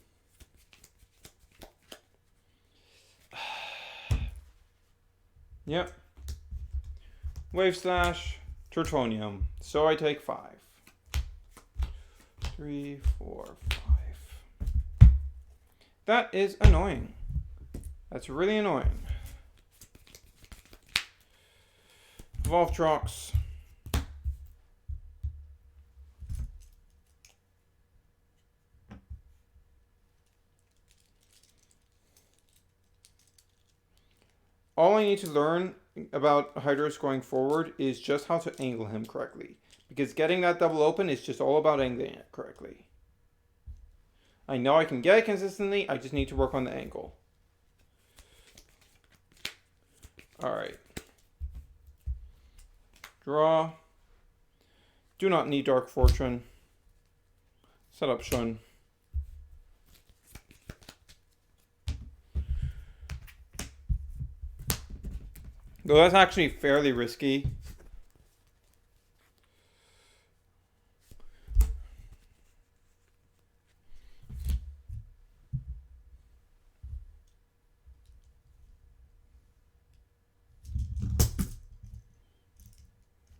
Yep. Wave slash, Tertonium. So I take 5. 3, 4, 5. That is annoying. That's really annoying. Evolve Trox. All I need to learn about Hydros going forward is just how to angle him correctly. Because getting that double open is just all about angling it correctly. I know I can get it consistently, I just need to work on the angle. Alright. Draw. Do not need Dark Fortune. Set up Shun. Though that's actually fairly risky.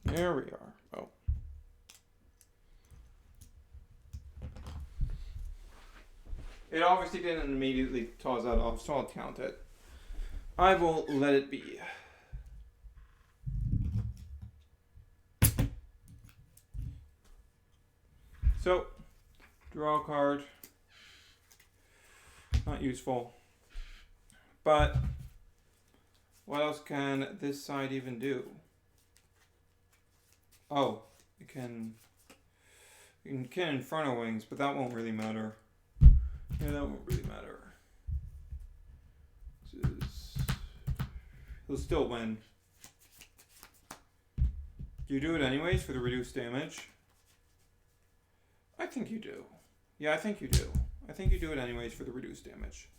There we are. Oh. It obviously didn't immediately toss that off, so I'll count it. I will let it be. So, draw a card. Not useful. But, what else can this side even do? Oh, it can Inferno Wings, but that won't really matter. Yeah, that won't really matter. He'll still win. You do it anyways for the reduced damage? I think you do. Yeah, I think you do. I think you do it anyways for the reduced damage.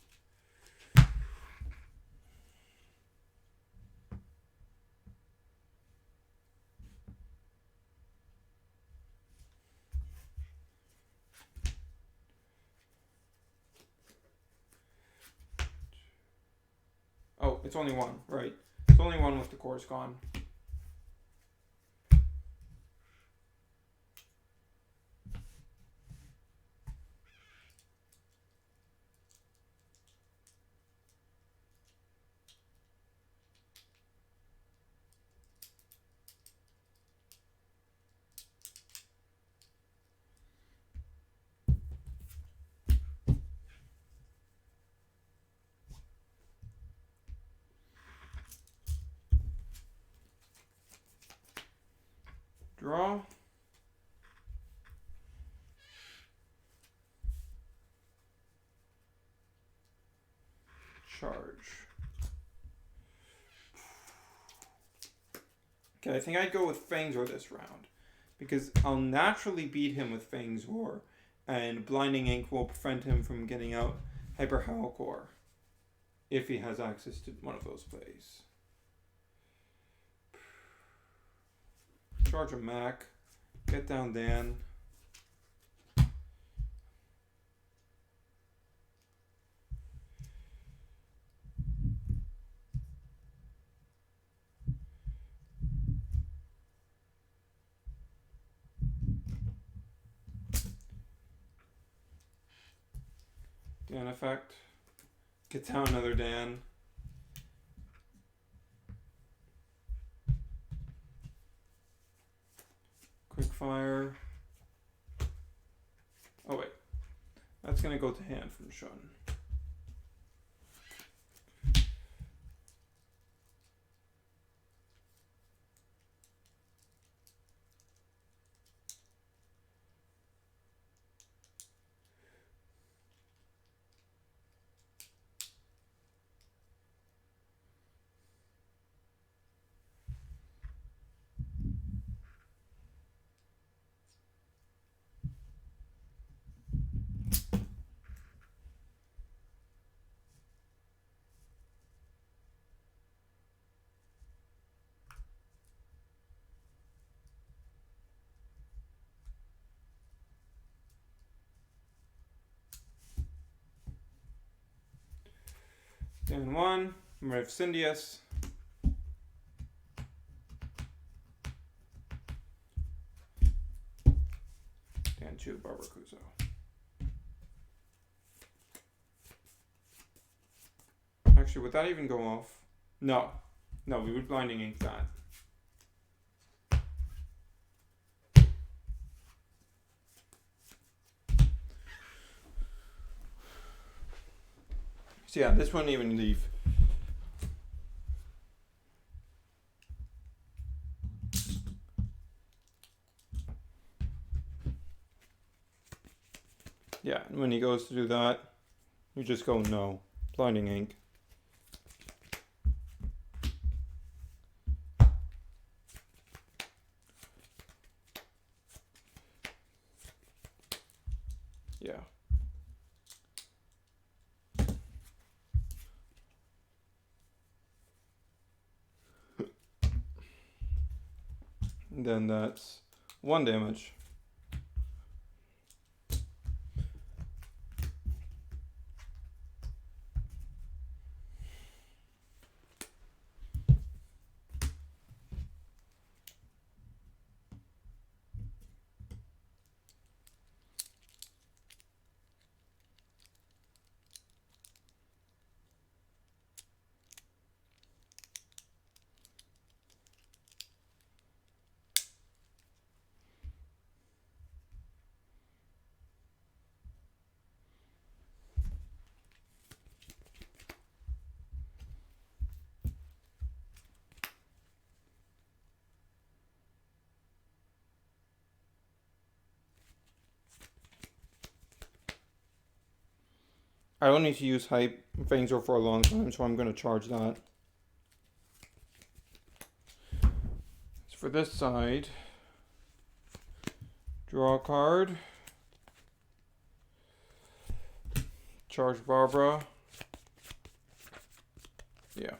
Oh, it's only 1, right. It's only 1 with the course gone. Draw. Charge. Okay, I think I'd go with Fangs Roar this round. Because I'll naturally beat him with Fangs Roar. And Blinding Ink will prevent him from getting out Hyper Howlcore. If he has access to one of those plays. Charge a Mac. Get down Dan. Dan effect. Get down another Dan. Quick fire. Oh wait. That's gonna go to hand from Shun. Dan 1, remove Syndius. Dan 2, Barbacuzo. Actually, would that even go off? No. No, we would Blinding Ink that. So yeah, this wouldn't even leave. Yeah, and when he goes to do that, you just go no. Blinding Ink. Yeah. And then that's 1 damage. I don't need to use Hype Fangs Roar for a long time, so I'm going to charge that. So for this side, draw a card, charge Barbara. Yeah.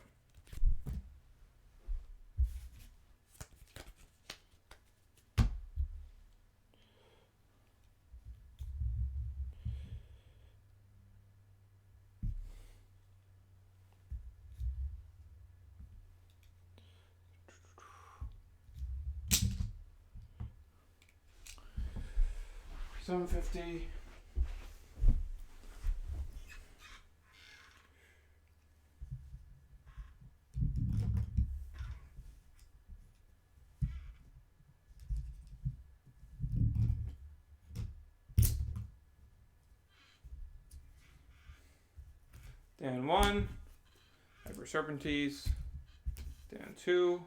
$750. Dan 1, Hyper Serpentines. Dan 2,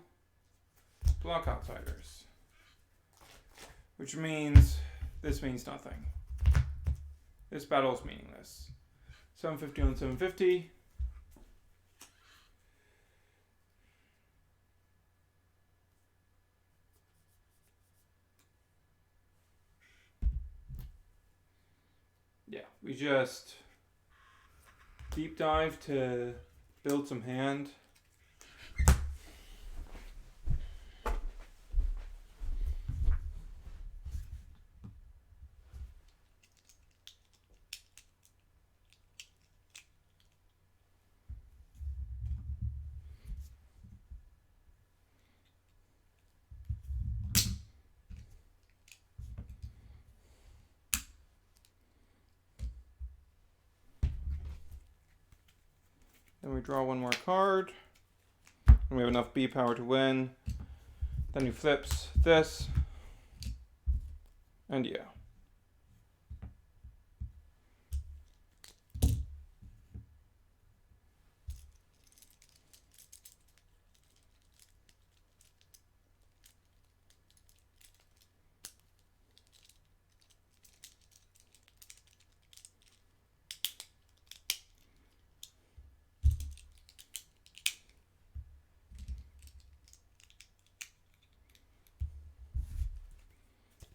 Block Outsiders. Which means this means nothing. This battle is meaningless. 750 on 750. Yeah, we just deep dive to build some hand. Then we draw one more card. And we have enough B power to win. Then he flips this. And yeah.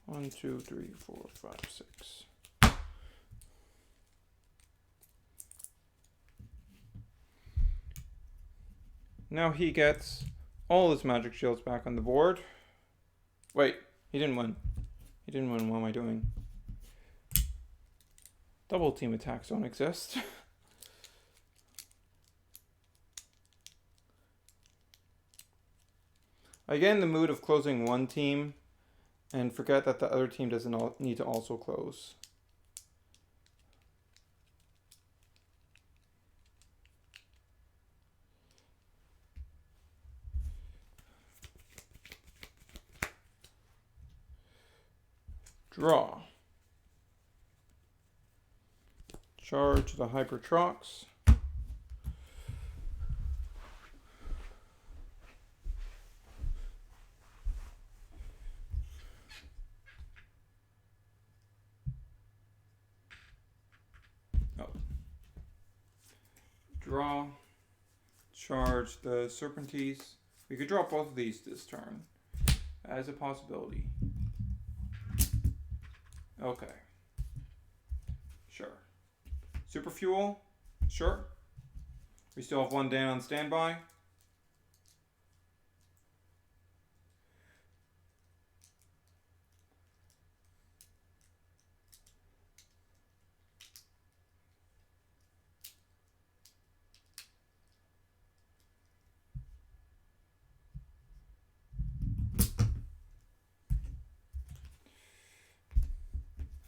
One, two, three, four, five, six. Now he gets all his magic shields back on the board. Wait, he didn't win. He didn't win. What am I doing? Double team attacks don't exist. I get in the mood of closing one team and forget that the other team doesn't need to also close. Draw. Charge the Hyper Trox. Draw, charge the Serpentes. We could draw both of these this turn as a possibility. Okay. Sure. Super Fuel? Sure. We still have one Dan on standby.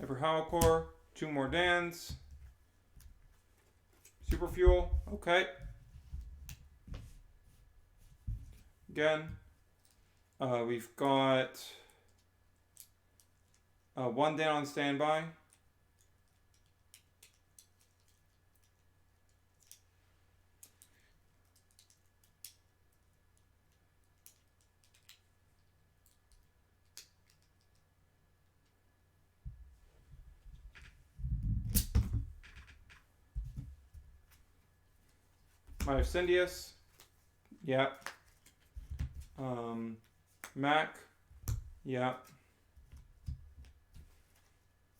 Hyper Howlcore, two more Dans. Super Fuel, okay. Again, we've got one Dan on standby. I have Syndius. Yeah. Mac. Yeah.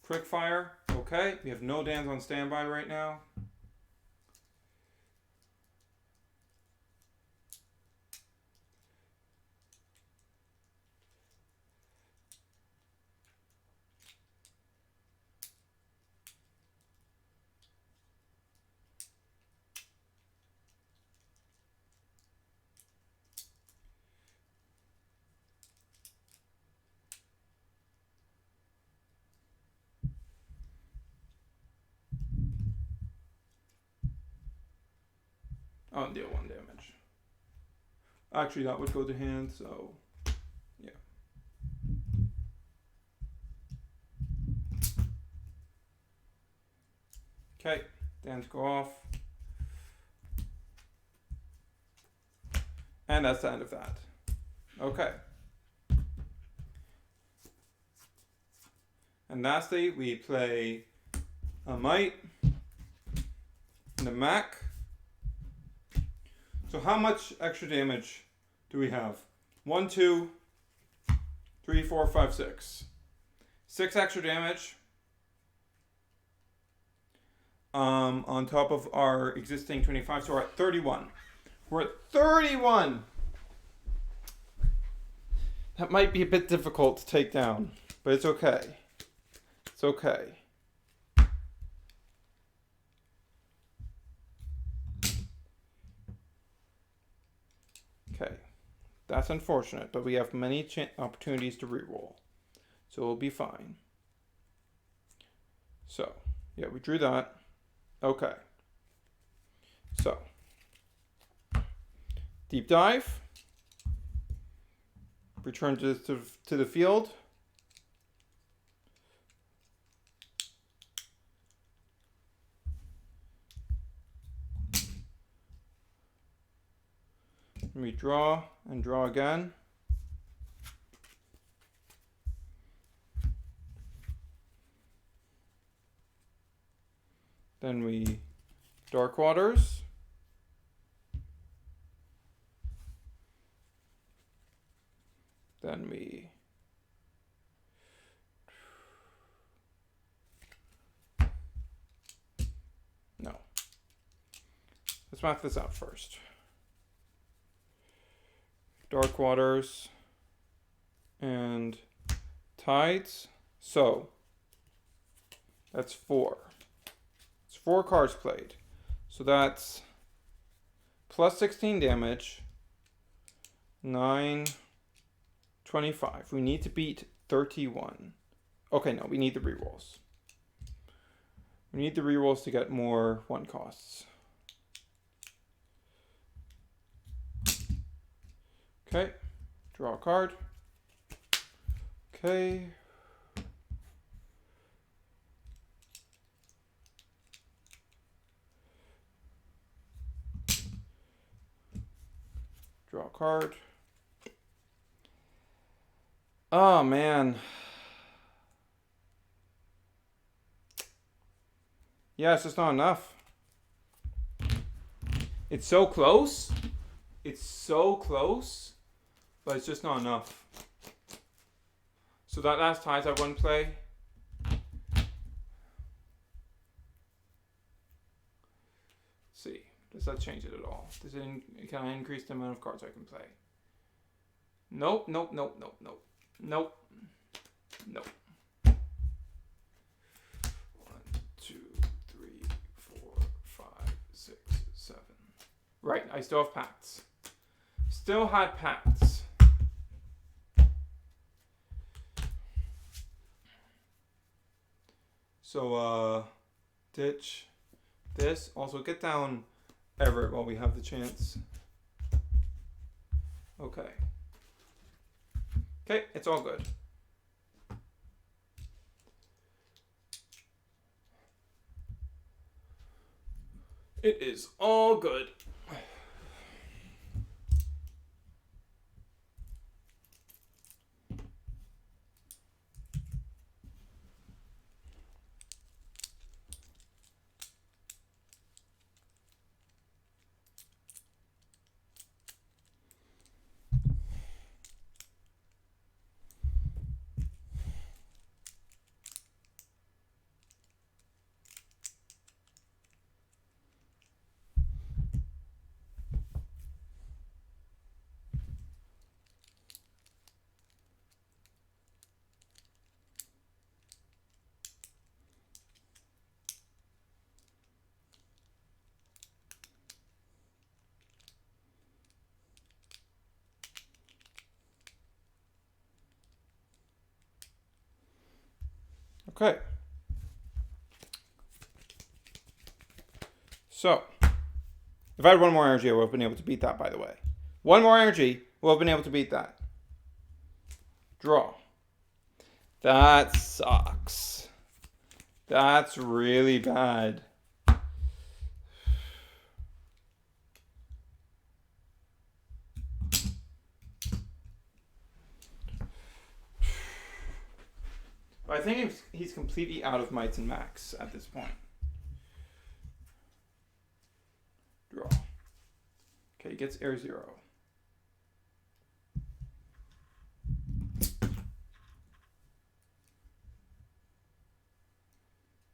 Quickfire. Okay. We have no Dans on standby right now. Oh, deal one damage. Actually, that would go to hand, so yeah. Okay, Dans go off. And that's the end of that. Okay. And lastly, we play a Might and a Mac. So how much extra damage do we have? 1, 2, 3, 4, 5, 6. 6 extra damage. On top of our existing 25, so we're at 31. We're at 31! That might be a bit difficult to take down, but it's okay. It's okay. Okay. That's unfortunate, but we have many opportunities to reroll. So we'll be fine. So, yeah, we drew that. Okay. So, deep dive. Return to the field. We draw and draw again. Then we Dark Waters. Then we no. Let's map this out first. Dark Waters and Tides. So that's 4. It's 4 cards played. So that's plus 16 damage. 9, 25. We need to beat 31. Okay, no, we need the rerolls. We need the rerolls to get more 1 costs. Okay, draw a card. Okay. Draw a card. Oh, man. Yeah, it's just not enough. It's so close. It's so close. But it's just not enough. So that last Ties I won't play. Let's see. Does that change it at all? Does it can I increase the amount of cards I can play? Nope, nope, nope, nope, nope. Nope. Nope. 1, 2, 3, 4, 5, 6, 7. Right, I still have pacts. Still had pacts. So, ditch this. Also, get down Everett while we have the chance. Okay. Okay, it's all good. It is all good. Okay. So, if I had 1 more energy, I would have been able to beat that, by the way. 1 more energy, would have been able to beat that. Draw. That sucks. That's really bad. If I think he's completely out of mites and max at this point. Draw. Okay, he gets air 0.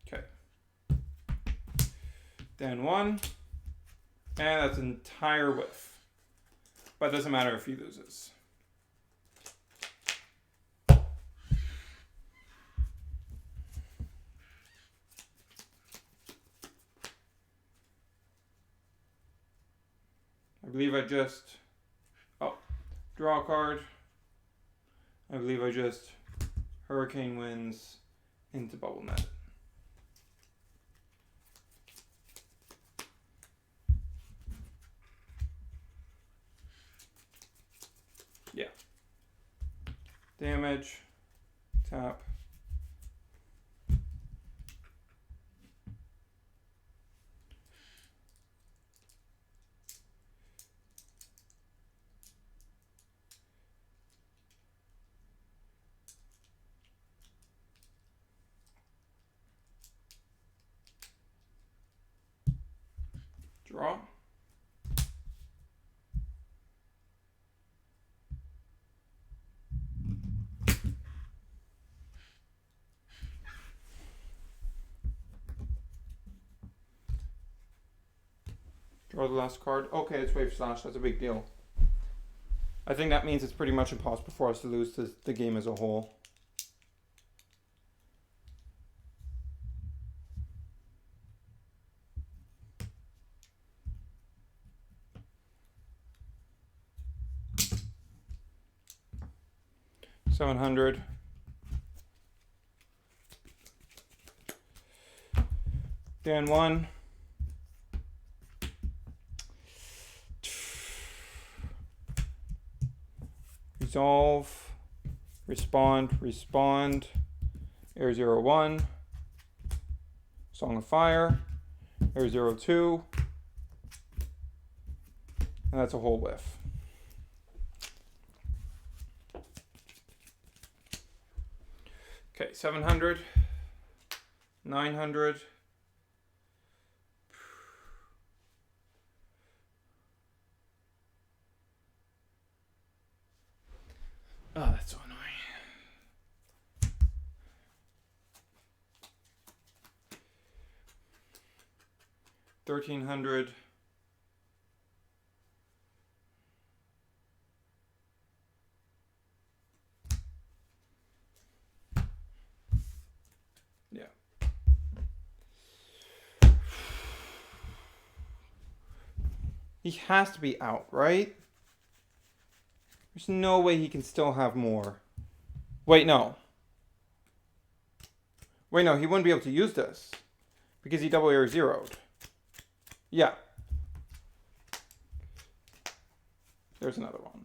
Okay. Then 1. And that's an entire whiff. But it doesn't matter if he loses. I believe I just, draw a card. I believe I just Hurricane Winds into Bubble Net. Yeah. Damage, tap. Draw. Draw the last card. Okay, it's Wave Slash. That's a big deal. I think that means it's pretty much impossible for us to lose the game as a whole. $700. Dan 1. Resolve. Respond. Air 01. Song of Fire. Air 02. And that's a whole whiff. Okay, 700, 900. Oh, that's so annoying. 1300. Yeah. He has to be out, right? There's no way he can still have more. Wait, no. Wait, no, he wouldn't be able to use this. Because he double air zeroed. Yeah. There's another one.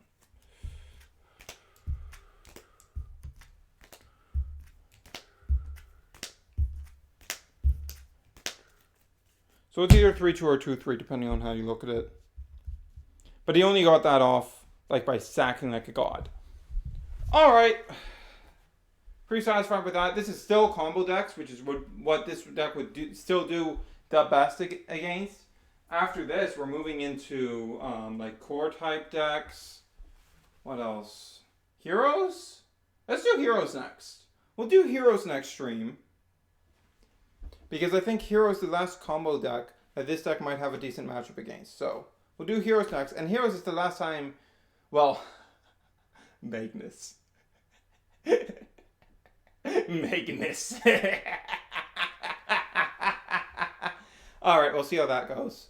So it's either 3-2 or 2-3, depending on how you look at it. But he only got that off like by sacking like a god. Alright. Pretty satisfied with that. This is still combo decks, which is what this deck would still do the best against. After this, we're moving into like core type decks. What else? Heroes? Let's do Heroes next. We'll do Heroes next stream. Because I think Heroes is the last combo deck that this deck might have a decent matchup against. So, we'll do Heroes next. And Heroes is the last time, well, Magnus. Magnus. Alright, we'll see how that goes.